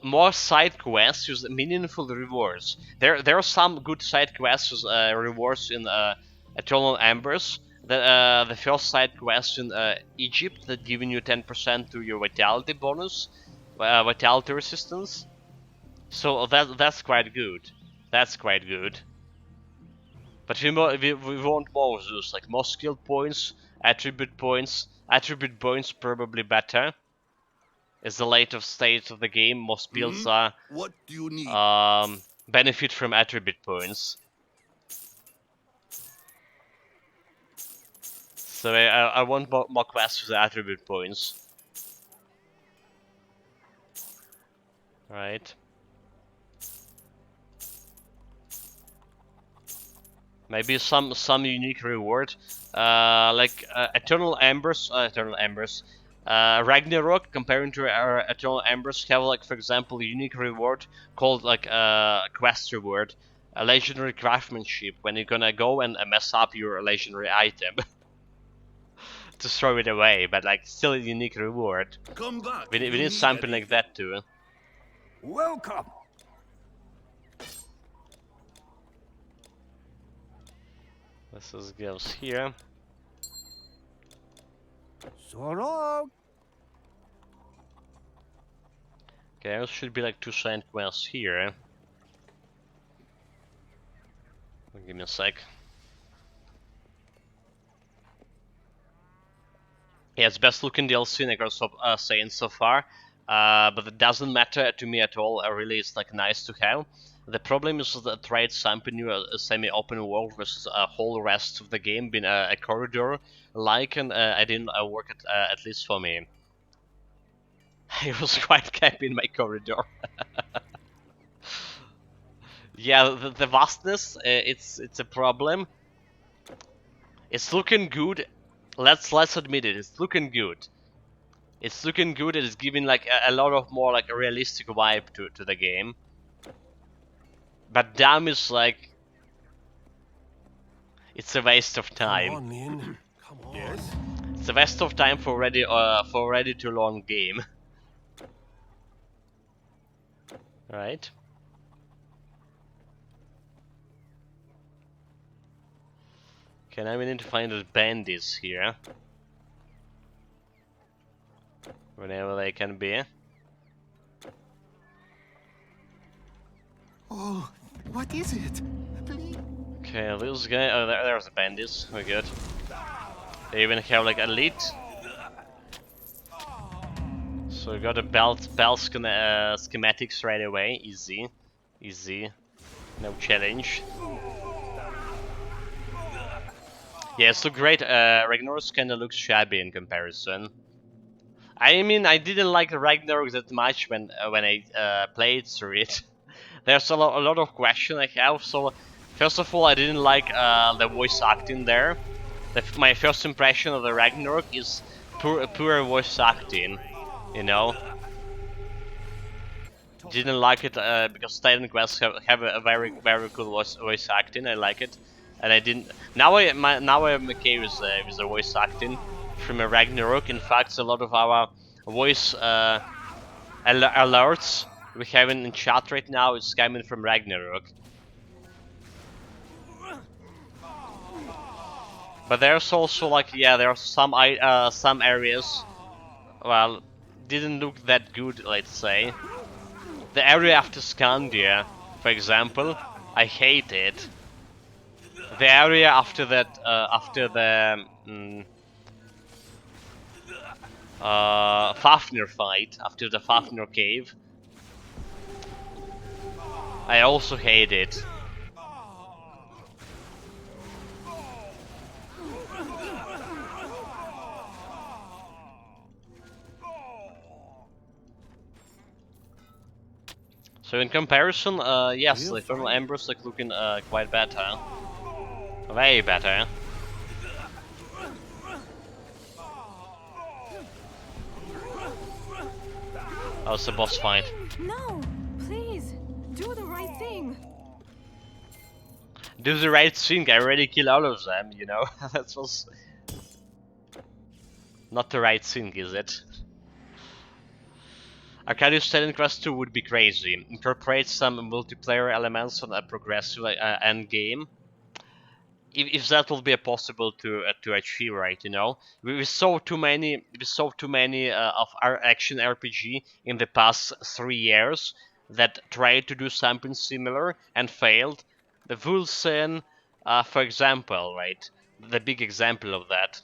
more side quests with meaningful rewards. There are some good side quests with rewards in Eternal Embers. The first side quest in Egypt that giving you 10% to your vitality bonus, vitality resistance. So that's quite good. That's quite good. But we want more of those, like more skill points, attribute points. Attribute points probably better. It's the later stage of the game. Most builds are What do you need? benefit from attribute points. So I want more quests with attribute points. Right. Maybe some unique reward, like Eternal Embers. Ragnarok, comparing to our Eternal Embers, have like, for example, a unique reward called like quest reward, a legendary craftsmanship. When you're gonna go and mess up your legendary item to throw it away, but like still a unique reward. Come back. We need something like that too. Welcome. This is goes here. So long. Okay, there should be like 2 side quests here. Give me a sec. Yeah, it's best looking DLC Necros saying so far, but it doesn't matter to me at all. Really, it's like nice to have. The problem is that I tried something new, a semi-open world versus a whole rest of the game being a corridor like, and I didn't work at least for me. I was quite happy in my corridor. Yeah, the vastness, it's a problem. It's looking good. Let's admit it. It's looking good. It's looking good. It's giving like a lot of more like a realistic vibe to the game. But damn, is like it's a waste of time. Come on, Nin. Come on. Yes. It's a waste of time for already too long game. Right. Okay, now we need to find those bandits here. Whenever they can be. Oh, what is it? Please. Okay, this guy. Oh, there's the bandits. We're good. They even have like elite. So we got a belt schematics right away. Easy, easy. No challenge. Yeah, it's so great. Ragnarok kinda looks shabby in comparison. I mean, I didn't like Ragnarok that much when I played through it. There's a lot of questions I have. So, first of all, I didn't like the voice acting there. My first impression of the Ragnarok is poor voice acting. You know, didn't like it because Titan Quest have a very cool voice acting. I like it, and I didn't. Now I'm okay with the voice acting from a Ragnarok. In fact, a lot of our voice alerts we have in chat right now is coming from Ragnarok. But there's also like, yeah, there are some areas, well, didn't look that good, let's say. The area after Scandia, for example, I hate it. The area after that, after the Fafnir fight, after the Fafnir cave, I also hate it. So in comparison, yes, the Eternal Embers like looking quite better. Way better. Oh, it's a boss fight. No, please, do the right thing. Do the right thing. I already killed all of them. You know, that was not the right thing, is it? Arcadius Stalin Quest 2 would be crazy. Incorporate some multiplayer elements on a progressive end game. If that will be possible to achieve, right? You know, we saw too many of our action RPG in the past 3 years that tried to do something similar and failed. The Vulsen, for example, right? The big example of that.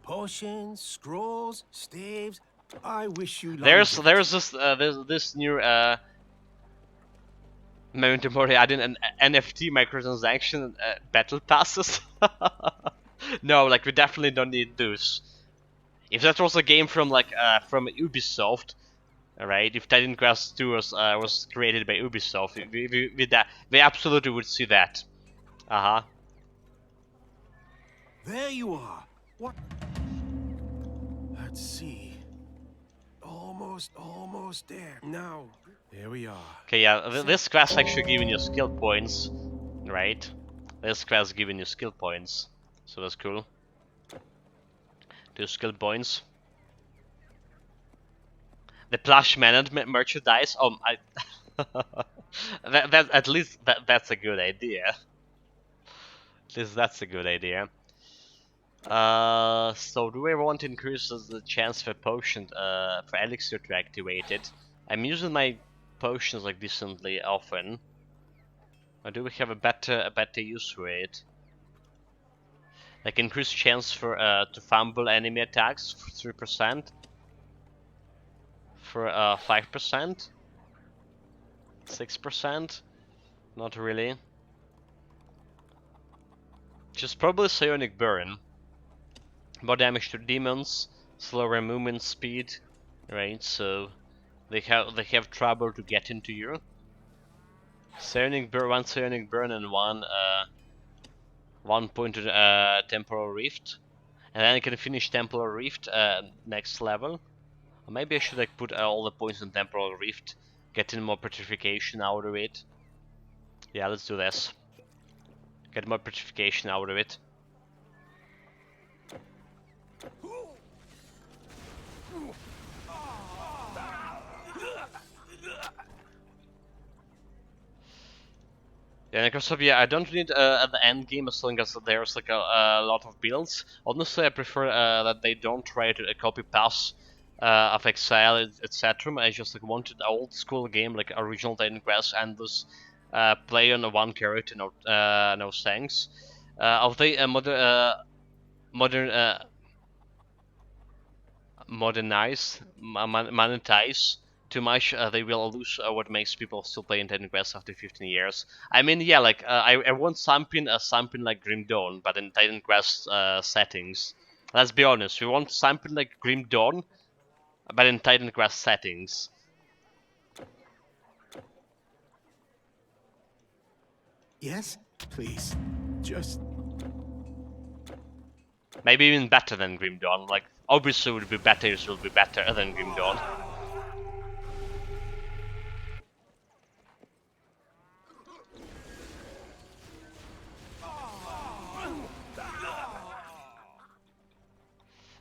Potions, scrolls, staves. I wish you There's longevity. there's this new Memento Mori adding an NFT microtransaction battle passes. No, like we definitely don't need those. If that was a game from from Ubisoft, right? If Titan Quest 2 was created by Ubisoft, we absolutely would see that. Uh huh. There you are. What? Let's see. Almost there. Now, there we are. Okay, yeah. This quest actually giving you skill points, right? This quest giving you skill points, so that's cool. 2 skill points. The plush management merchandise. I. that at least that's a good idea. At least that's a good idea. So do we want to increase the chance for potion, for elixir to activate it? I'm using my potions like decently often. Or do we have a better use for it? Like increase chance for to fumble enemy attacks for 3%, for 5%, 6%. Not really. Just probably psionic burn. More damage to demons, slower movement speed, right? So they have trouble to get into you. One psionic burn and one pointed temporal rift, and then I can finish temporal rift next level. Or maybe I should like put all the points in temporal rift, getting more petrification out of it. Yeah, let's do this. Get more petrification out of it. Yeah, Necrosopia, I don't need at the end game as long as there's like a lot of builds. Honestly, I prefer that they don't try to copy pass of Exile, etc. I just like wanted an old school game like original Titan Quest and this play on one character, no thanks. Of the modern monetize too much, they will lose what makes people still play in Titan Quest after 15 years. I mean, yeah, like I want something like Grim Dawn, but in Titan Quest settings. Let's be honest, we want something like Grim Dawn, but in Titan Quest settings. Yes, please. Just Maybe even better than Grim Dawn. Like obviously, would be better. It will be better than Grim Dawn.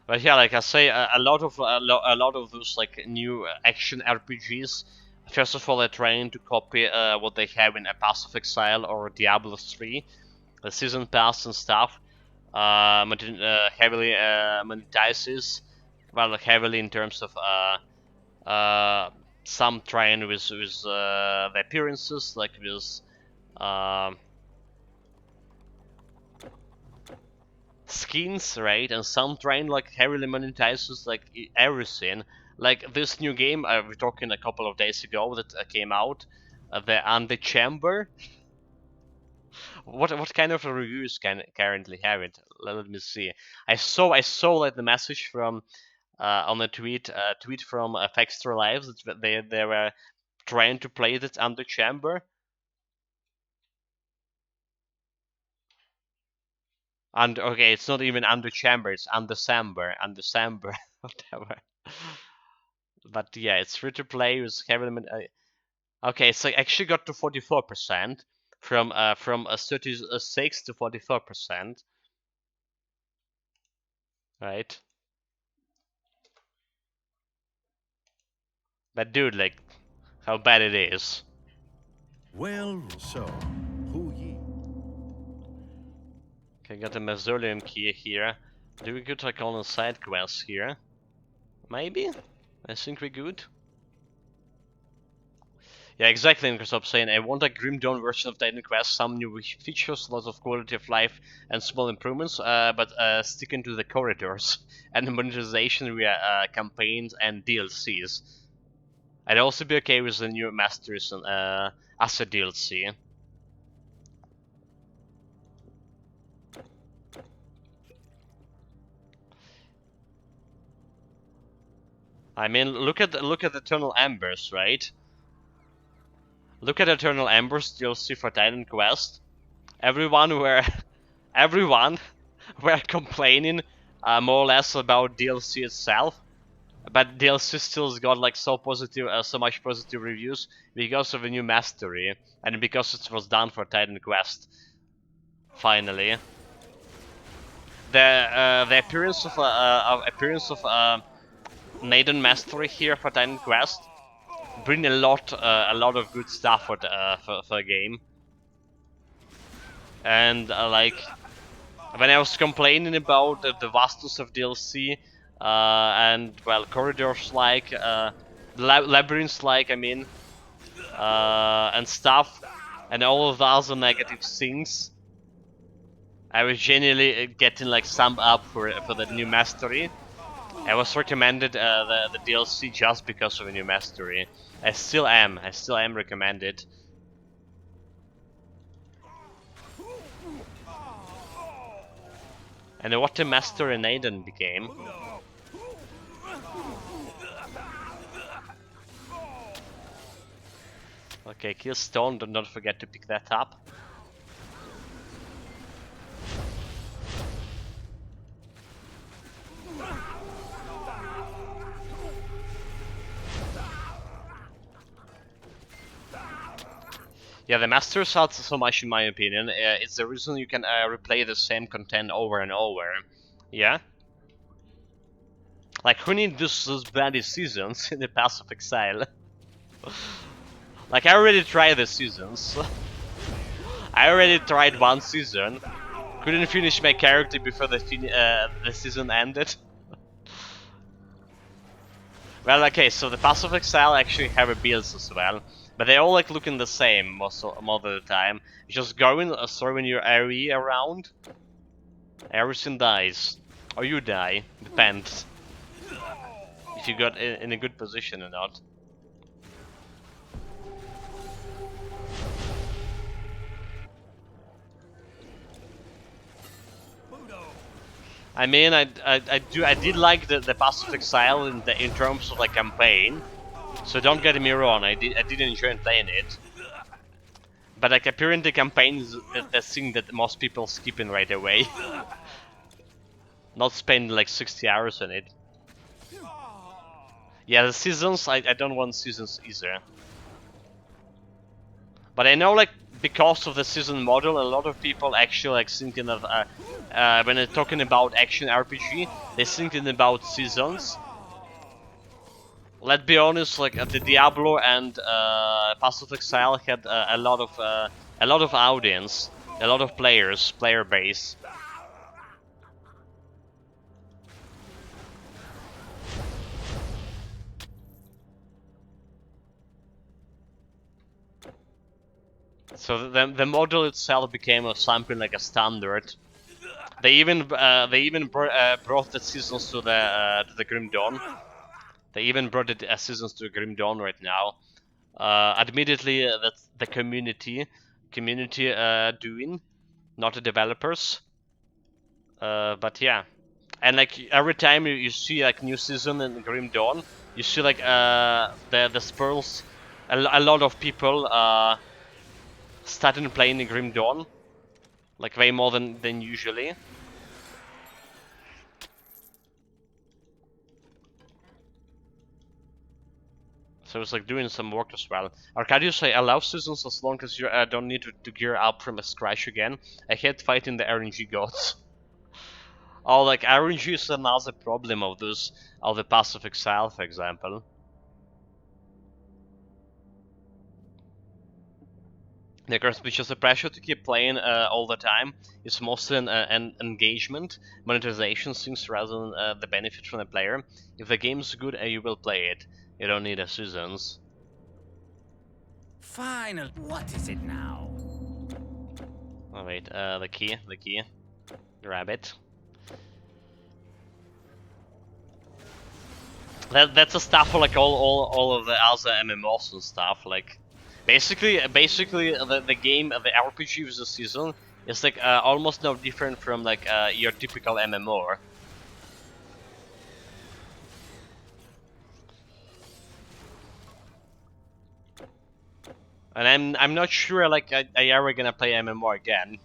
But yeah, like I say, a lot of those like new action RPGs. First of all, they're trying to copy what they have in A Path of Exile or Diablo 3, the season pass and stuff. Heavily monetizes, well, like heavily in terms of some trying with the appearances, like with skins, right? And some trying like heavily monetizes like everything. Like this new game we were talking a couple of days ago that came out, the Chamber. What kind of reviews can currently have it? Let me see. I saw like the message from on a tweet from Extra Lives that they were trying to play it under Chamber. And okay, it's not even under Chamber, it's under Samber, whatever. But yeah, it's free to play. It was heavily. Okay, so I actually got to 44% from 36 to 44%. Right? But dude, like, how bad it is. Well, so, who ye? Okay, got the mausoleum key here. Do we good like on the side quests here? Maybe? I think we good. Yeah, exactly, because I'm saying I want a Grim Dawn version of Titan Quest, some new features, lots of quality of life and small improvements, but sticking to the corridors and the monetization via campaigns and DLCs. I'd also be okay with the new Masters and as a DLC. I mean, look at Eternal Embers, right? Look at Eternal Embers DLC for Titan Quest. Everyone were everyone were complaining more or less about DLC itself, but DLC still got like so much positive reviews because of a new mastery and because it was done for Titan Quest. Finally, the appearance of Neidan mastery here for Titan Quest bring a lot of good stuff for the game. And like when I was complaining about the vastness of DLC and well corridors like labyrinths like I mean and stuff and all of the other negative things, I was genuinely getting like summed up for the new mastery. I was recommended the DLC just because of a new mastery. I still am recommended. And what the master Neidan became. Okay, kill stone, do not forget to pick that up. Yeah, the Masters helps so much in my opinion. It's the reason you can replay the same content over and over. Yeah? Like, who needs those bloody seasons in the Pass of Exile? Like, I already tried the seasons. I already tried one season. Couldn't finish my character before the season ended. Well, okay, so the Pass of Exile actually have a builds as well, but they all like looking the same most of the time. You just go in, throwing your AoE around, everything dies, or you die. Depends if you got in a good position or not. I mean, I did like the Pass of Exile in terms of like campaign. So don't get me wrong, I did enjoy playing it. But like apparently campaign is the thing that most people skipping right away. Not spend like 60 hours on it. Yeah, the seasons, I don't want seasons either. But I know like because of the season model, a lot of people actually like thinking of when they're talking about action RPG, they're thinking about seasons. Let's be honest, like the Diablo and Pass of Exile had a lot of audience, a lot of player base. So the model itself became something like a standard. They even brought the seasons to the Grim Dawn. They even brought the seasons to Grim Dawn right now. Admittedly, that's the community doing, not the developers. But yeah, and like every time you see like new season in Grim Dawn, you see like the spurls, a lot of people starting playing in Grim Dawn, like way more than usually. So it's like doing some work as well. Arcadius, I allow seasons as long as you don't need to gear up from a scratch again. I hate fighting the RNG gods. Oh, like RNG is another problem of this, of the Pass of Exile, for example. Because the pressure to keep playing all the time is mostly an engagement, monetization things rather than the benefit from the player. If the game's good, you will play it. You don't need a seasons. Final. What is it now? Oh wait, the key. Grab it. That's the stuff for like all of the other MMOs and stuff. Like basically the game, the RPG with the season is like almost no different from like your typical MMO. And I'm not sure like I ever gonna play MMO again.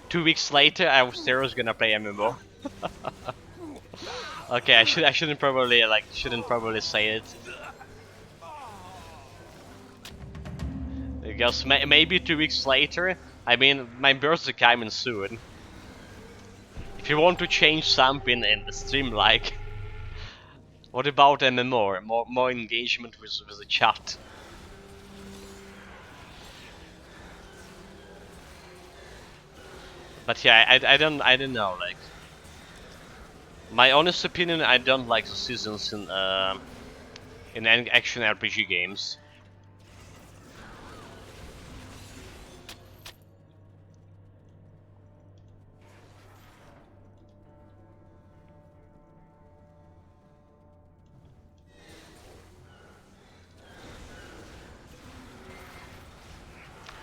2 weeks later, I was gonna play MMO. Okay, I shouldn't probably say it. Because maybe 2 weeks later, I mean, my birthday coming soon. If you want to change something in the stream, like, what about MMO? More engagement with the chat. But yeah, I don't know. Like, my honest opinion, I don't like the seasons in action RPG games.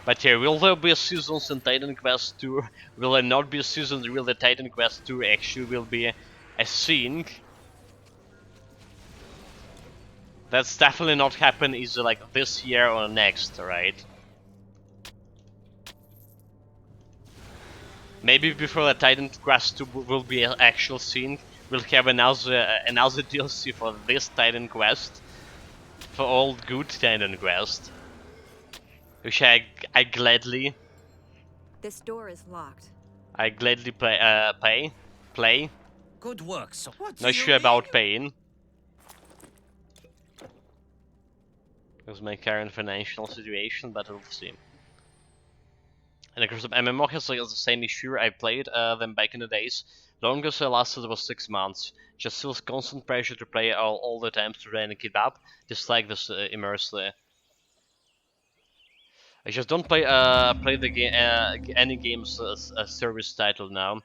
But yeah, will there be seasons in Titan Quest 2? Will there not be seasons? Will the Titan Quest 2 actually will be a thing? That's definitely not happen either like this year or next, right? Maybe before the Titan Quest 2 will be an actual thing, we'll have another DLC for this Titan Quest. For all good Titan Quest. Which I gladly... This door is locked. I gladly play. Good work. So what? Not sure about paying. Because my current financial situation, but we'll see. And of course, MMO has like the same issue. I played them back in the days. Longest I lasted was 6 months. Just feels constant pressure to play all the time to try and keep up. Just like this immersely. I just don't play the game any games as a service title now.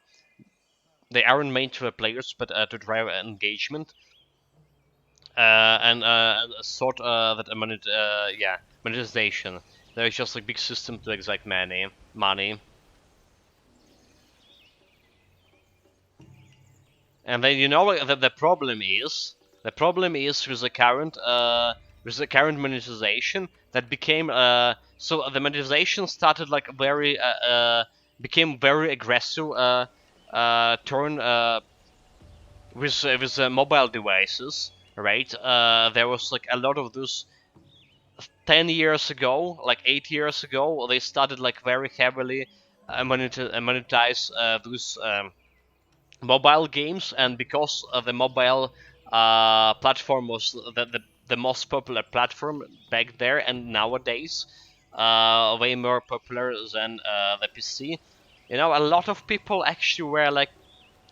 They aren't made for players, but to drive engagement. And sort that monetization. There's just like big system to extract money. And then you know that the problem is with the current monetization that became so the monetization started like very became very aggressive turn with mobile devices, right? There was like a lot of those 10 years ago, like 8 years ago, they started like very heavily monetize those mobile games, and because the mobile platform was the most popular platform back there and nowadays, way more popular than the PC. You know, a lot of people actually were like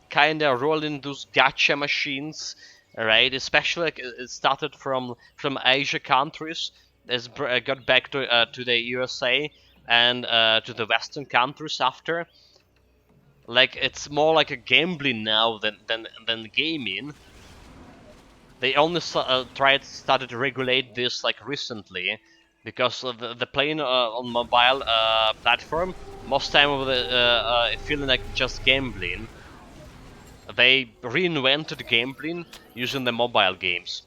kind of rolling those gacha machines, right? Especially like, it started from Asia countries. It's got back to the USA and to the Western countries after. Like it's more like a gambling now than gaming. They only started to regulate this like recently, because of the playing on mobile platform most time of the feeling like just gambling. They reinvented gambling using the mobile games.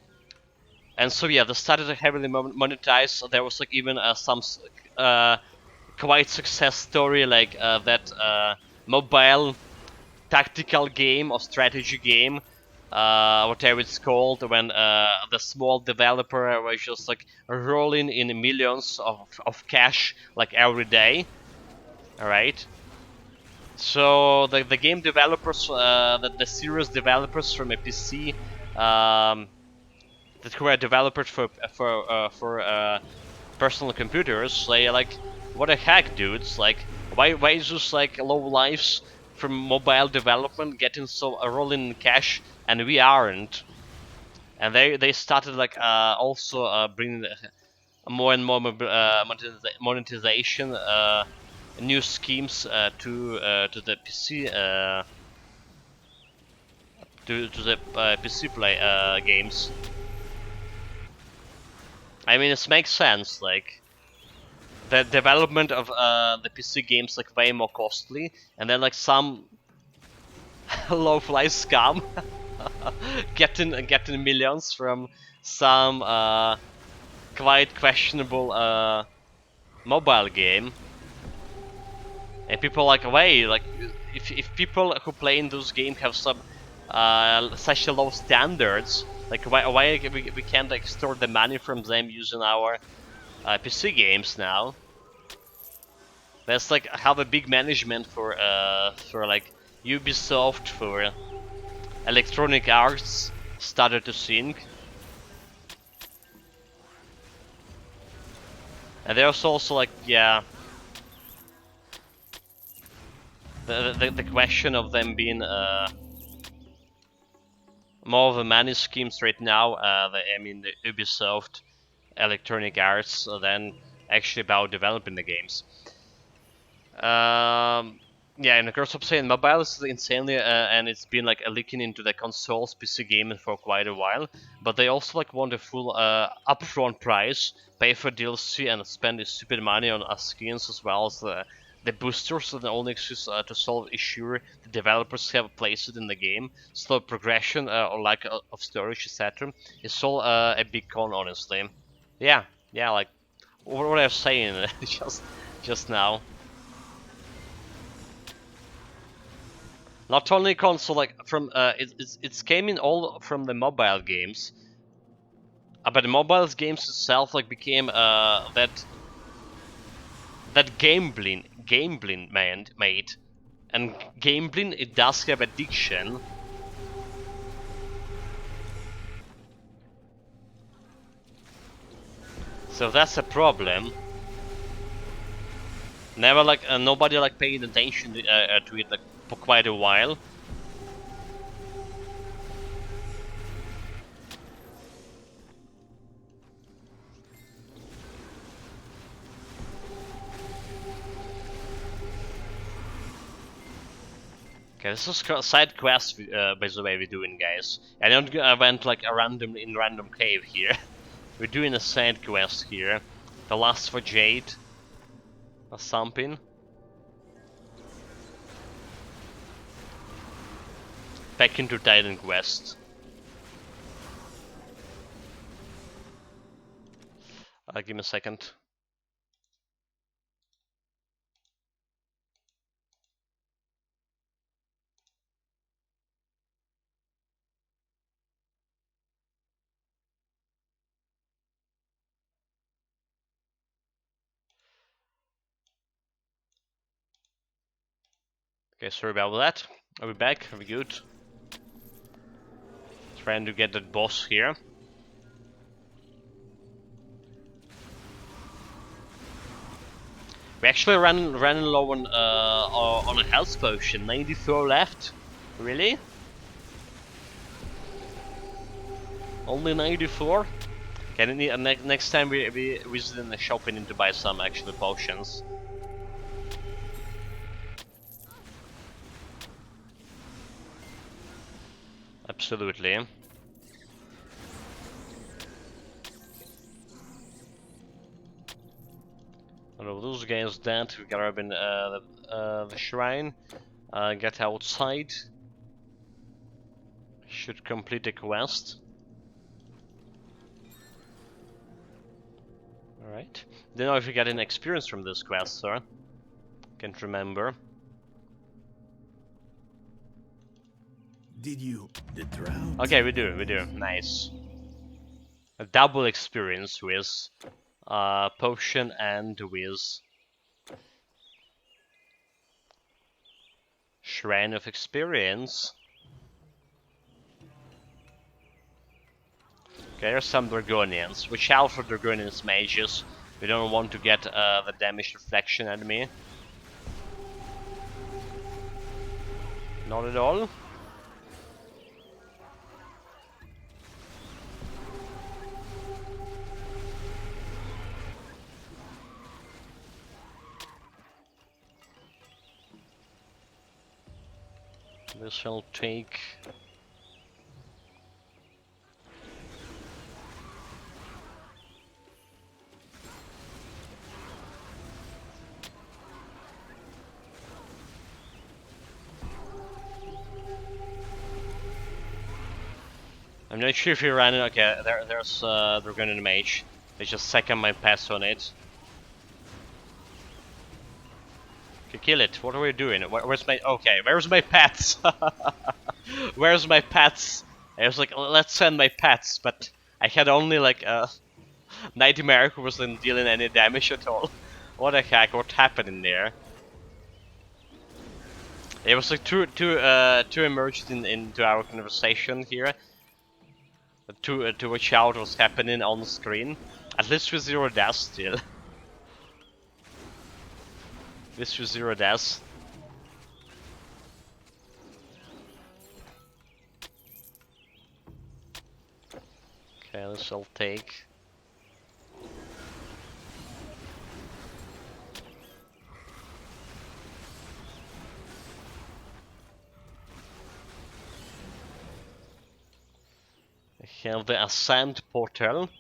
And so yeah, they started to heavily monetize. There was like even some quite success story like that mobile tactical game or strategy game whatever it's called, when the small developer was just like rolling in millions of cash like every day. All right. So the game developers, the serious developers from a PC, that were developers for personal computers, they like, what the heck, dudes? Like, why is just like low lives from mobile development getting so rolling in cash and we aren't? And they started like also bringing more and more monetization, new schemes to the PC to the PC play games. I mean, it makes sense. Like, the development of the PC games like way more costly, and then like some low-fly scum getting millions from some quite questionable mobile game, and people like, wait, like, if people who play in those games have some such a low standards, like why we can't extort the money from them using our PC games now? That's like how the big management for like Ubisoft, for Electronic Arts started to think. And there's also like, yeah, the question of them being more of a money schemes right now. I mean, the Ubisoft, Electronic Arts, than actually about developing the games. Yeah, and of course, I'm saying mobile is insanely, and it's been like leaking into the consoles, PC gaming for quite a while. But they also like want a full upfront price, pay for DLC, and spend this stupid money on skins, as well as the boosters. So the only excuse to solve issue the developers have placed in the game, slow progression or lack of storage, etc. It's all a big con, honestly. Yeah, yeah, like what I was saying just now. Not only console, like from it's came in all from the mobile games, but the mobile games itself like became that gambling man made, and gambling, it does have addiction. So that's a problem. Never like nobody like paying attention to it like for quite a while. Okay, this is a side quest, by the way, we're doing, guys. I went like a random cave here. We're doing a side quest here. The last for Jade or something. Back into Titan quest. Give me a second. Okay, sorry about that. Are we back? Are we good? Trying to get that boss here. We actually ran low on a health potion. 94 left. Really? Only 94? Okay, next time we visit the shop, we need to buy some actually potions. Absolutely. One of those guys dead. We gotta open the shrine. Get outside. Should complete the quest. Alright. Don't know if you got any experience from this quest, sir. Can't remember. Did you? The drought? Okay, we do. Nice. A double experience with potion and with shrine of experience. Okay, there's some Dragonians. Watch out for Dragonians mages. We don't want to get the damage reflection enemy. Not at all. This shall take... I'm not sure if he ran it. Okay, there's Dragonian mage. They just second my pass on it. Okay, kill it. What are we doing? Where's my... Okay, where's my pets? Where's my pets? I was like, let's send my pets, but I had only like a Nightmare who wasn't dealing any damage at all. What the heck? What happened in there? It was like two emerged into our conversation here. To watch out what's happening on the screen. At least with 0 deaths still. This was 0 deaths. Okay, this I'll take. I have the Ascent Portal,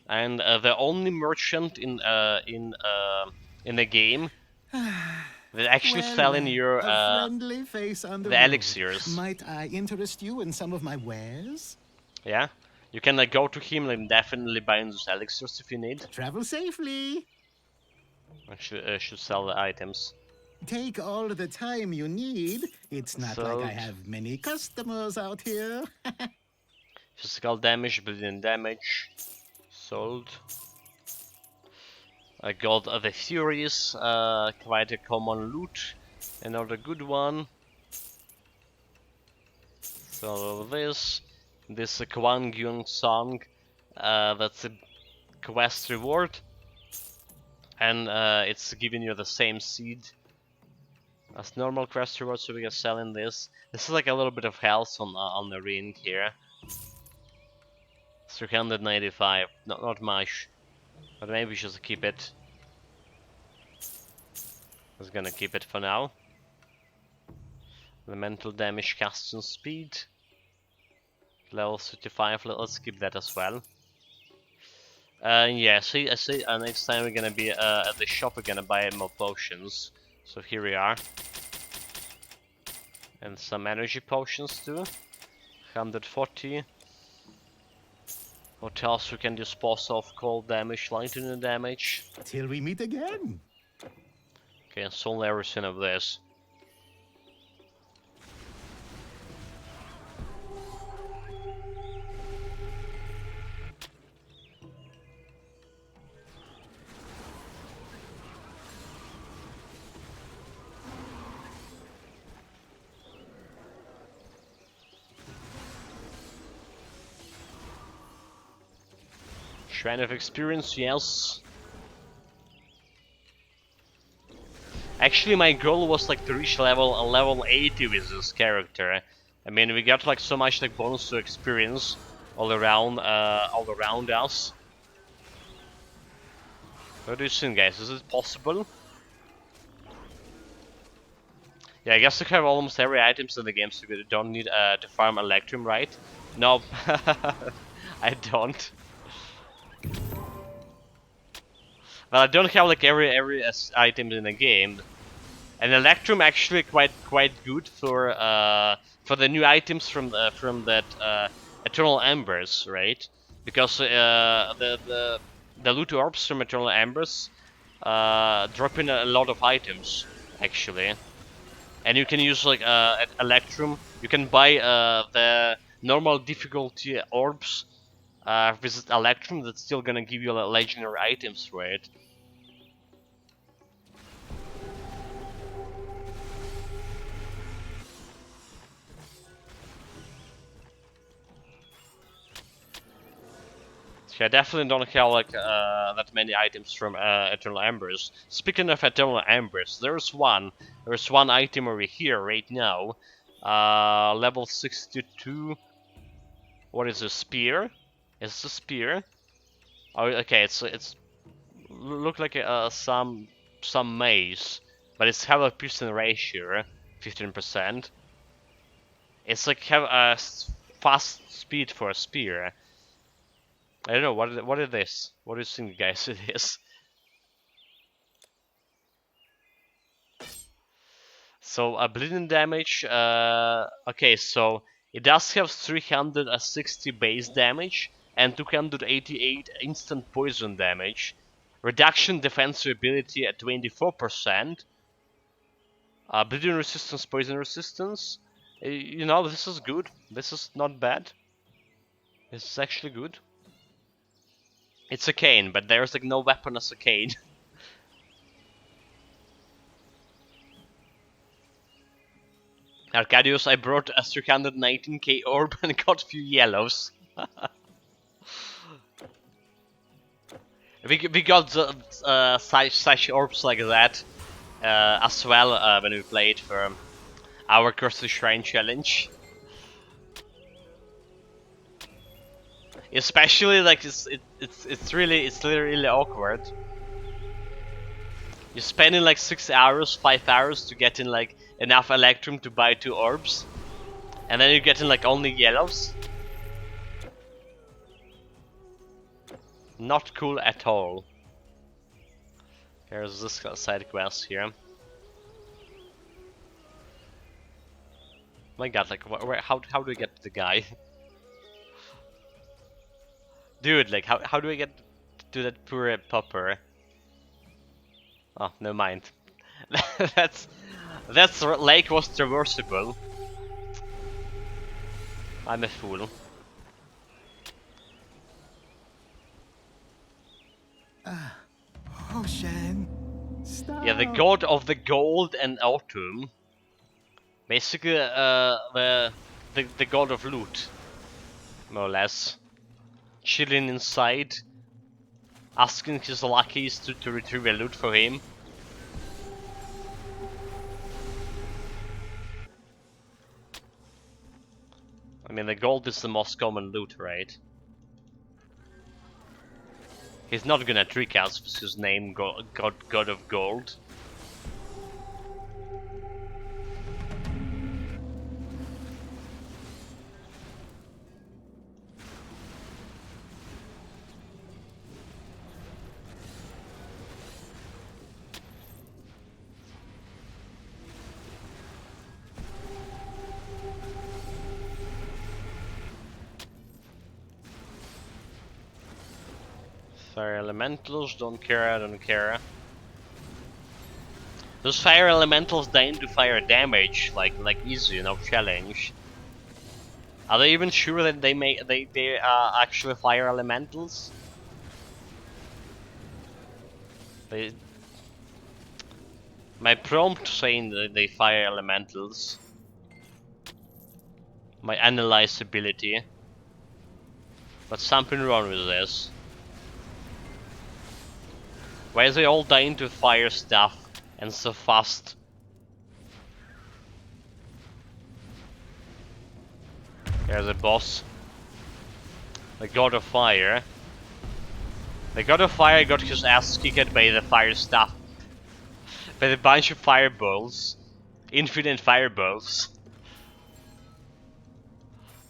and the only merchant in the game that actually selling your friendly face on the road. elixirs. Might I interest you in some of my wares? Yeah, you can like go to him and definitely buy those elixirs if you need. Travel safely. I should sell the items. Take all the time you need. It's not like I have many customers out here. Physical damage, bleeding damage. Sold. I got the Furies, quite a common loot. Another good one. So this Kwang Yung Song, that's a quest reward. And it's giving you the same seed as normal quest reward, so we can sell in this. This is like a little bit of health on the ring here. 395, not much, but maybe we should keep it. I was gonna keep it for now. The mental damage casting speed, level 35. Let's keep that as well. Yeah, I see. Next time we're gonna be at the shop. We're gonna buy more potions. So here we are, and some energy potions too. 140. What else we can dispose of? Cold damage, lightning damage. Till we meet again. Okay, and sold everything of this. Shrine of Experience, yes. Actually, my goal was like to reach level 80 with this character. I mean, we got like so much like bonus to experience all around us. What do you think, guys? Is it possible? Yeah, I guess you have almost every items in the game, so you don't need to farm Electrum, right? No, I don't. Well, I don't have like every item in the game, and Electrum actually quite good for the new items from that Eternal Embers, right? Because the loot orbs from Eternal Embers drop in a lot of items actually. and you can use like at Electrum. You can buy the normal difficulty orbs with Electrum. That's still gonna give you legendary items for it. So I definitely don't have like that many items from Eternal Embers. Speaking of Eternal Embers, there's one item over here right now. Level 62. What is a spear? Is a spear? Oh, okay. It's look like some maze, but it's have a piercing ratio, 15%. It's like have a fast speed for a spear. I don't know what is this. What do you think, guys? It is. So bleeding damage. Okay, so it does have 360 base damage and 288 instant poison damage. Reduction defensive ability at 24%. Bleeding resistance, poison resistance. You know, this is good. This is not bad. This is actually good. It's a cane, but there's like no weapon as a cane. Arcadius, I brought a 319k orb and got a few yellows. we got such orbs like that as well when we played for our Cursed Shrine challenge. Especially like it's really awkward. You're spending like 6 hours, 5 hours to get in like enough Electrum to buy 2 orbs, and then you're getting like only yellows. Not cool at all. Here's this side quest here. My god, like how do I get the guy? Dude, like how do I get to that poor popper? Oh, no mind. that's lake was traversable. I'm a fool. Ocean. Stop. Yeah, the god of the gold and autumn. Basically, the god of loot, more or less. Chilling inside, asking his lackeys to retrieve a loot for him. I mean, the gold is the most common loot, right? He's not gonna trick us with his name, God of Gold. Fire elementals, don't care. Those fire elementals dying to fire damage, like easy, no challenge. Are they even sure that they are actually fire elementals? My prompt saying that they fire elementals. My analyze ability. But something wrong with this. Why is they all dying to fire stuff and so fast? There's a boss. The God of Fire. The God of Fire got his ass kicked by the fire stuff. By a bunch of fireballs. Infinite fireballs.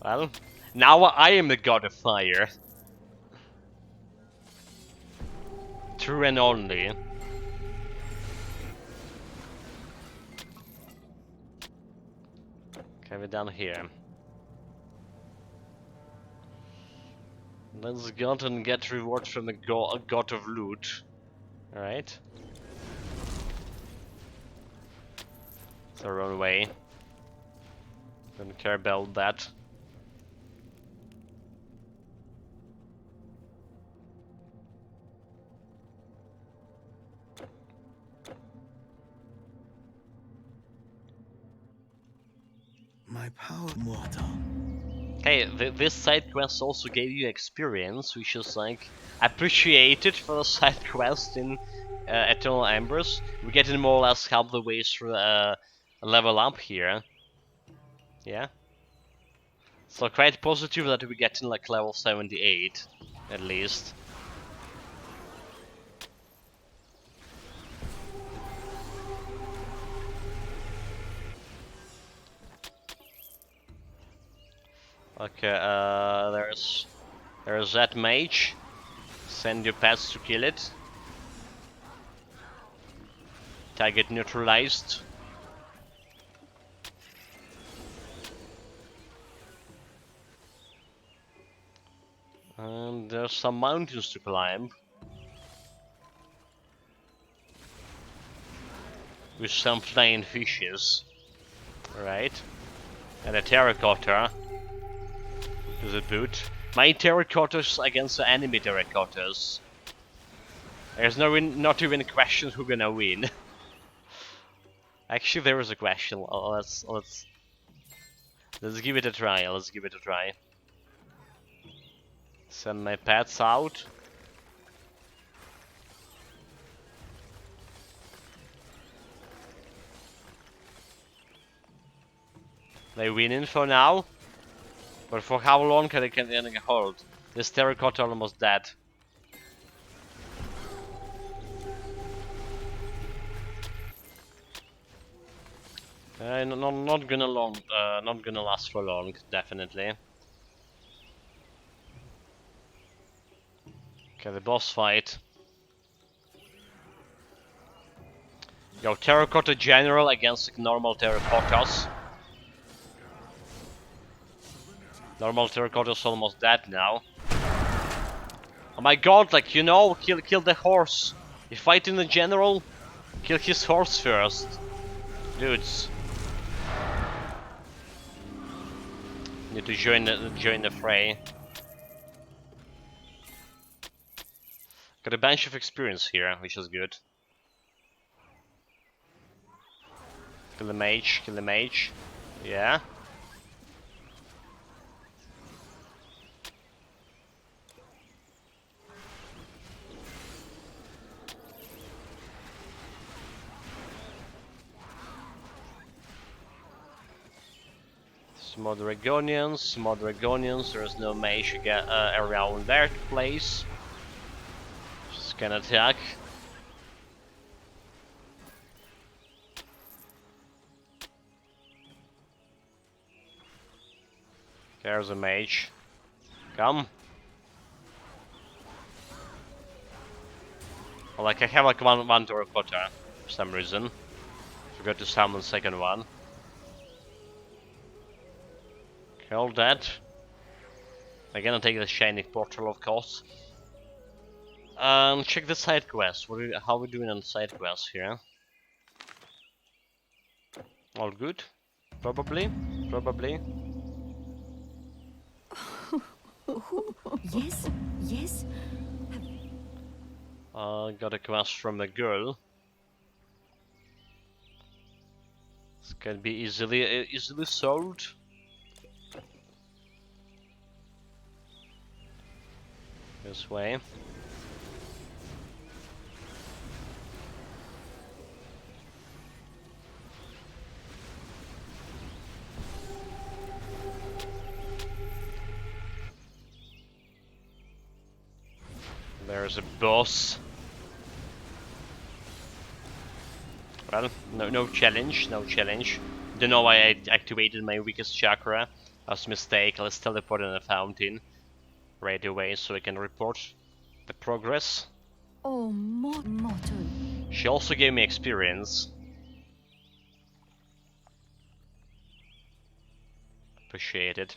Well, now I am the God of Fire. True and only. Okay, we're down here. Let's go and get rewards from the God of Loot. Alright. Their own way. Don't care about that. My power, mortal. Hey, this side quest also gave you experience, which is like appreciated for a side quest in Eternal Embers. We're getting more or less half the way through a level up here. Yeah. So quite positive that we're getting like level 78, at least. Okay, there's that mage. Send your pets to kill it. Target neutralized. And there's some mountains to climb. With some flying fishes. Right. And a terracotta. To the boot. My terracottas against the enemy terracottas. There's not even a question who's gonna win. Actually, there is a question. Let's give it a try. Let's give it a try. Send my pets out. They winning for now. But for how long can they hold? This terracotta almost dead. Not gonna last for long, definitely. Okay, the boss fight. Yo, terracotta general against normal terracottas. Normal terracotta's almost dead now. Oh my god, like, you know, kill the horse. You're fighting the general, kill his horse first. Dudes. Need to join the fray. Got a bunch of experience here, which is good. Kill the mage, kill the mage. Yeah. More Dragonians, there's no mage around that place. Just can attack. There's a mage. Come. Well, like I have like one terracotta for some reason. Forgot to summon the second one. Kill that. I'm gonna take the shiny portal, of course. Check the side quest. How are we doing on side quests here? All good? Probably. Yes, yes. Got a quest from a girl. This can be easily solved. This way. There's a boss. Well, no challenge. Don't know why I activated my weakest chakra. That was a mistake. Let's teleport in the fountain right away so we can report the progress. Oh, mortal. She also gave me experience. Appreciate it.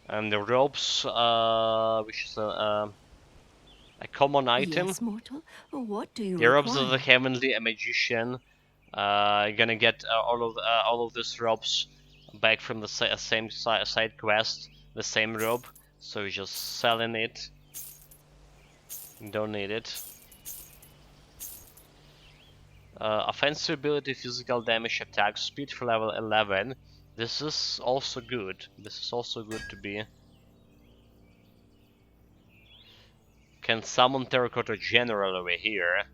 And the ropes, which is a common item. Yes, mortal. What do you The robes require? of the heavenly, a magician, Gonna get all of these robes back from the same side quest, the same robe. So we're just selling it. Don't need it. Offensive ability, physical damage, attack speed for level 11. This is also good. This is also good to be. Can summon Terracotta General over here.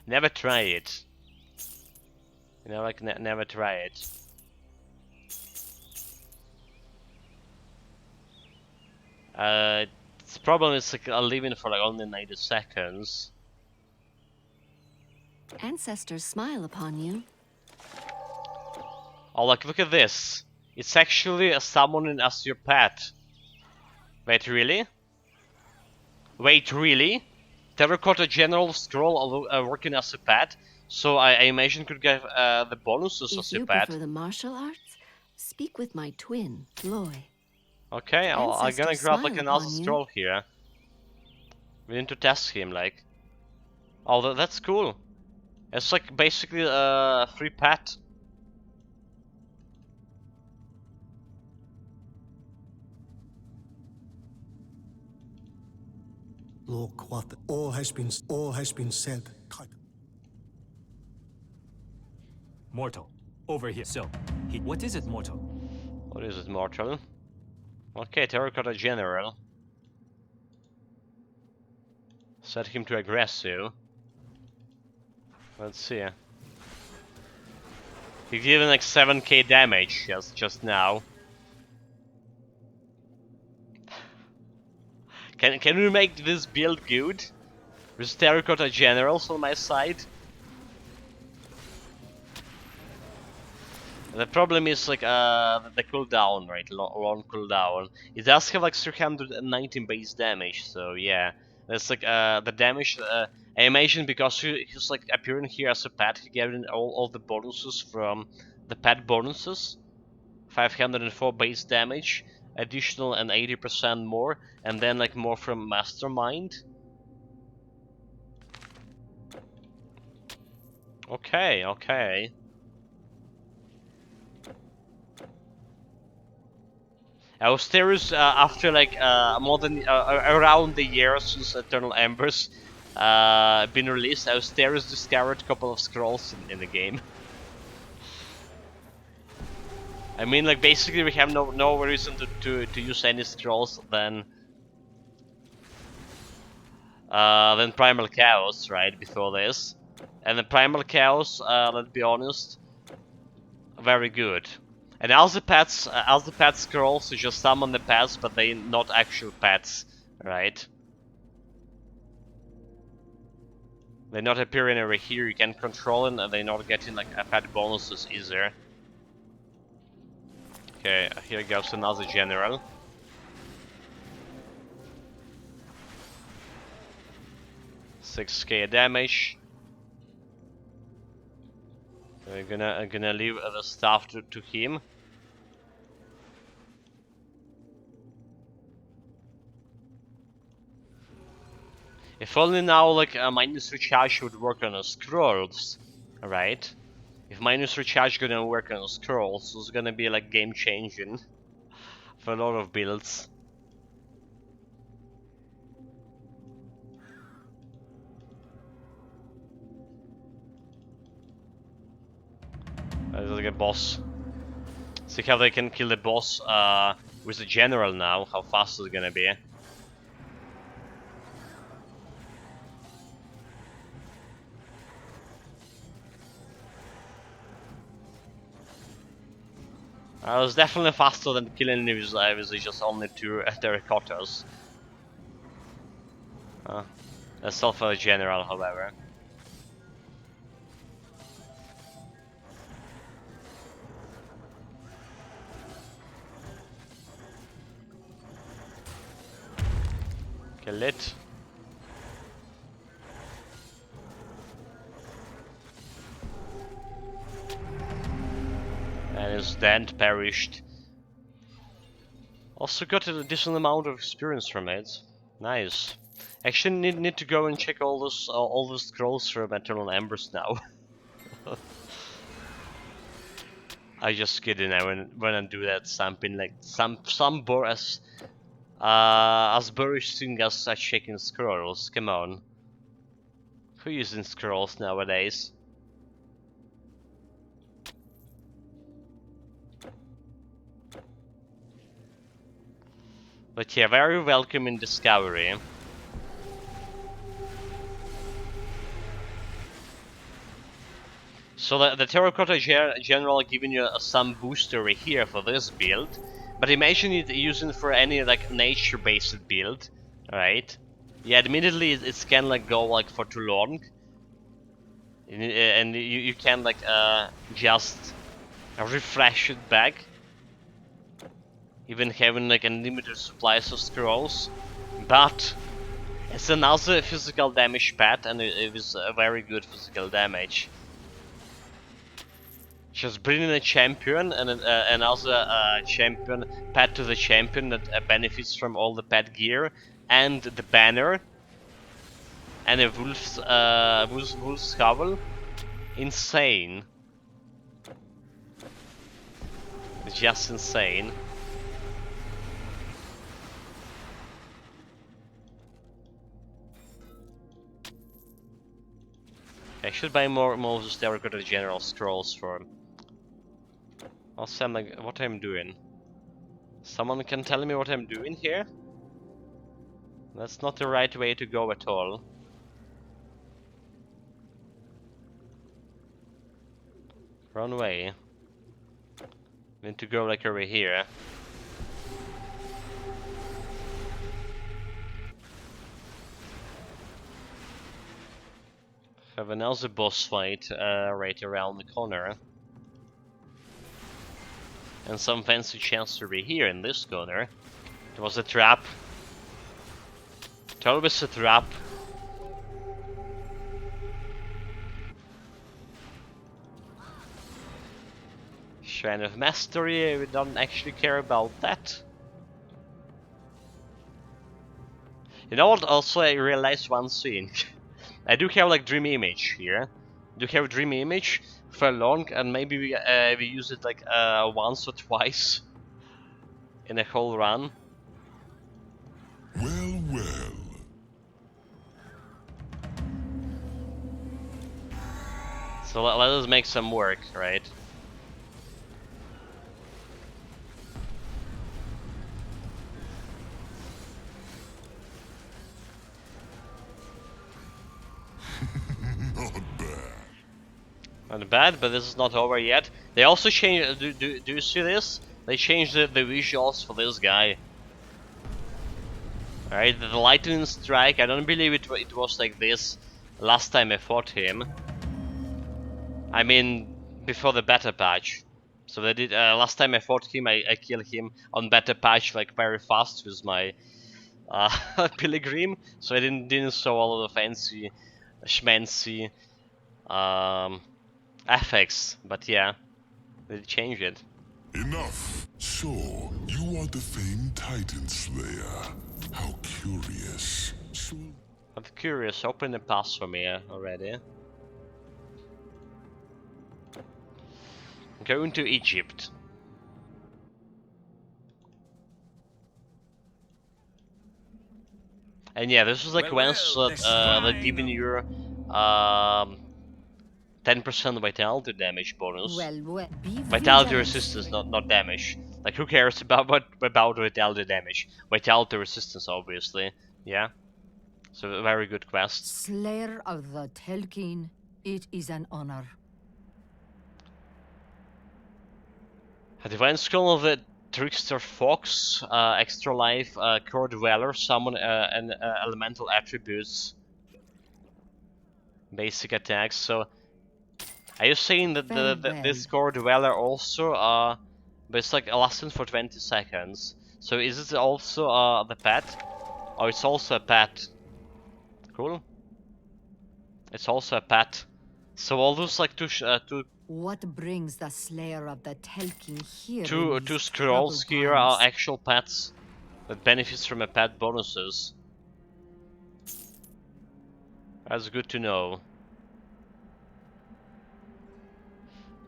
Never try it. You know, like never try it. Its problem is like I'll leave it for like only 90 seconds. Ancestors smile upon you. Oh, like look at this. It's actually a summoning as your pet. Wait, really? Wait, really? Terracotta General Scroll working as a pet, so I imagine could get the bonuses If as a you pet. prefer the martial arts, speak with my twin, Loy. Okay, I'm gonna Ancestors grab like smile another upon you. scroll here. We need to test him, like. Oh, that's cool. It's like basically a free pet. Look what all has been said. Mortal. Over here. So, what is it, Mortal? What is it, mortal? Okay, Terracotta General. Set him to aggressive. Let's see. He's given like 7k damage just now. Can we make this build good? With Terracotta Generals on my side? The problem is like the cooldown, right? Long cooldown. It does have like 319 base damage, so yeah. That's like the damage. I imagine because he's like appearing here as a pet, he getting all the bonuses from the pet bonuses. 504 base damage, additional and 80% more, and then like more from Mastermind. Okay, okay. Austerus, after like more than around the year since Eternal Embers been released, Austerus discovered a couple of scrolls in the game. I mean, like basically we have no reason to use any scrolls than Primal Chaos, right? Before this, and the Primal Chaos, let's be honest, very good. And as the pet scrolls, you just summon the pets, but they're not actual pets, right? They're not appearing over here. You can control them, and they're not getting like pet bonuses either. Okay, here goes another general. $6k damage. We're gonna leave the stuff to him. If only now like minus recharge would work on the scrolls, right? If minus recharge gonna work on the scrolls, it's gonna be like game changing for a lot of builds. There's like a boss. See how they can kill the boss with the general now, how fast it's gonna be. It was definitely faster than killing him with just only 2 terracottas. That's all for the general, however. Kill it. And his dent perished. Also got a decent amount of experience from it. Nice. Actually, need to go and check all those scrolls from Eternal Embers now. I just kidding. I when I do that something like some as boorish thing as checking scrolls. Come on, who using scrolls nowadays? But yeah, very welcome in Discovery. So the Terracotta General giving you some booster here for this build, but imagine it using for any like nature-based build, right? Yeah, admittedly it's can like go like for too long, and you can like just refresh it back, even having like unlimited supplies of scrolls, but it's another physical damage pad, and it is a very good physical damage. Just bringing a champion and another champion pet to the champion that benefits from all the pet gear and the banner and a wolf's cowl. Insane. It's just insane. I should buy more of those Terracotta General scrolls for. Also, I'm like, what I'm doing. Someone can tell me what I'm doing here? That's not the right way to go at all. Wrong way. Need to go like over here. Have another boss fight right around the corner. And some fancy chance to be here in this corner. It was a trap. It always a trap. Shrine of Mastery, we don't actually care about that. You know what, also I realized one thing. I do have like Dream Image here. I do have Dream Image for long, and maybe we use it like once or twice in a whole run. Well, well. So let us make some work, right? Not bad, but this is not over yet. They also changed. Do you see this? They changed the visuals for this guy. Alright, the lightning strike. I don't believe it was like this last time I fought him. I mean, before the beta patch. So they did. Last time I fought him, I killed him on beta patch like very fast with my pilgrim. So I didn't saw all of the fancy, schmancy effects, but yeah, they changed it. Enough. So, you are the famed Titan Slayer. How curious. So... I'm curious, open the pass for me already. Going to Egypt. And yeah, this is like once that giving you 10% vitality damage bonus. Vitality resistance, not damage. Like who cares about vitality damage? Vitality resistance, obviously. Yeah. So a very good quest. Slayer of the Telkin, it is an honor. A divine skull of the trickster fox, extra life, core dweller, summon and elemental attributes. Basic attacks. So are you saying that this core dweller also but it's like lasting for 20 seconds. So is it also the pet? Oh, it's also a pet. Cool. It's also a pet. So all those like two what brings the Slayer of the Telkin here? Two scrolls here are actual pets that benefits from a pet bonuses. That's good to know.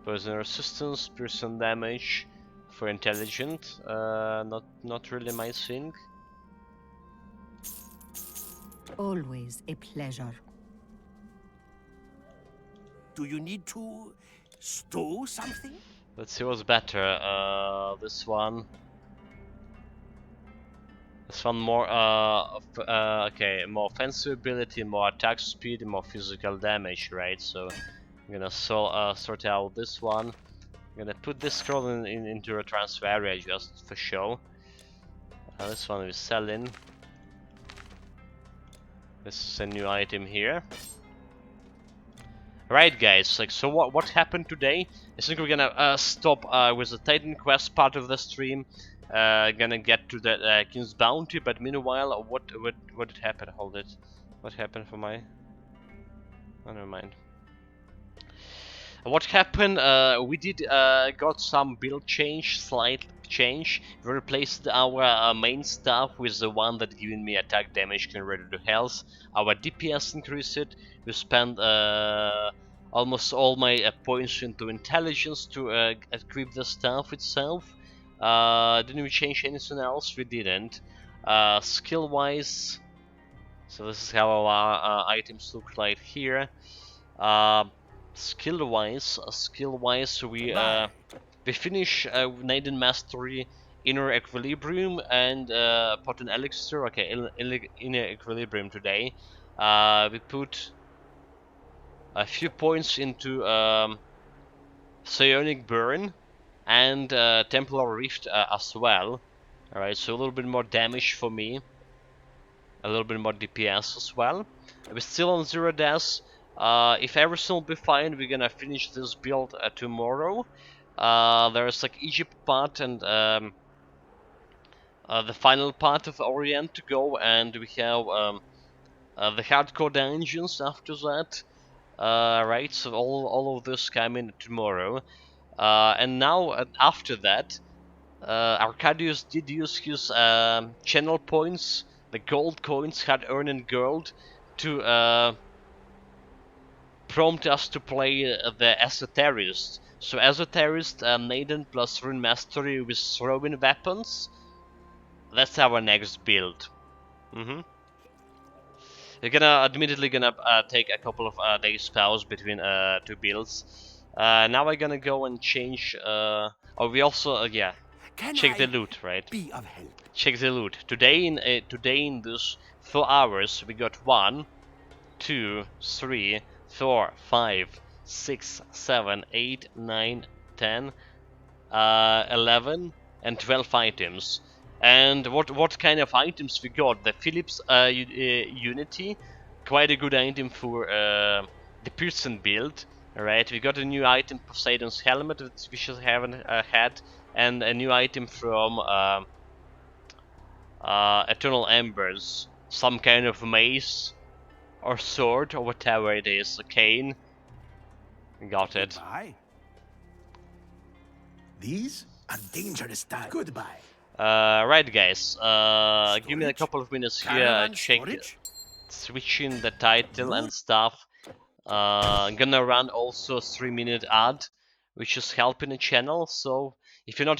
Poison resistance, piercing damage for intelligent. Not really my thing. Always a pleasure. Do you need to stow something? Let's see what's better. This one. This one more. Okay, more offensive ability, more attack speed, more physical damage, right? So I'm gonna sort out this one. I'm gonna put this scroll into a transfer area just for show. This one is selling. This is a new item here. Right, guys. Like, so what happened today? I think we're gonna stop with the Titan quest part of the stream. Gonna get to the King's Bounty, but meanwhile, what did happen? Hold it. What happened for my? Oh, never mind. What happened? We did got some build change, slight change. We replaced our main staff with the one that giving me attack damage converted to health. Our DPS increased. We spent almost all my points into intelligence to equip the staff itself. Didn't we change anything else? We didn't. Skill wise, so this is how our items look like here. Skill wise, we finish Neidan Mastery, Inner Equilibrium, and Potent Elixir. Okay, Inner Equilibrium today. We put a few points into Psionic Burn and Templar Rift as well. Alright, so a little bit more damage for me. A little bit more DPS as well. We're still on 0 deaths. If everything will be fine, we're gonna finish this build tomorrow. There's like Egypt part and the final part of Orient to go, and we have the hardcore dungeons after that. Right, so all of this coming tomorrow. And now after that, Arcadius did use his channel points, the gold coins, hard-earned gold, to prompt us to play the Esoterist. So Esoterist, Neidan plus Rune Mastery with throwing weapons. That's our next build. We're admittedly gonna take a couple of days pause between two builds. Now I'm gonna go and change. Oh, we also yeah. Check the loot, right? Be of help. Check the loot. Today in this 4 hours we got 1, 2, 3, 4, 5, 6, 7, 8, 9, 10, 11, and 12 items. And what kind of items we got? The Philips Unity, quite a good item for the Pearson build. Alright, we got a new item, Poseidon's Helmet, which we should haven't had, and a new item from Eternal Embers, some kind of mace or sword or whatever it is, a cane. Got it. Goodbye. These are dangerous times. Goodbye. Right, guys. Give me a couple of minutes here. Caravan Check storage? switching the title and stuff. Gonna run also a 3-minute ad, which is helping the channel. So if you're not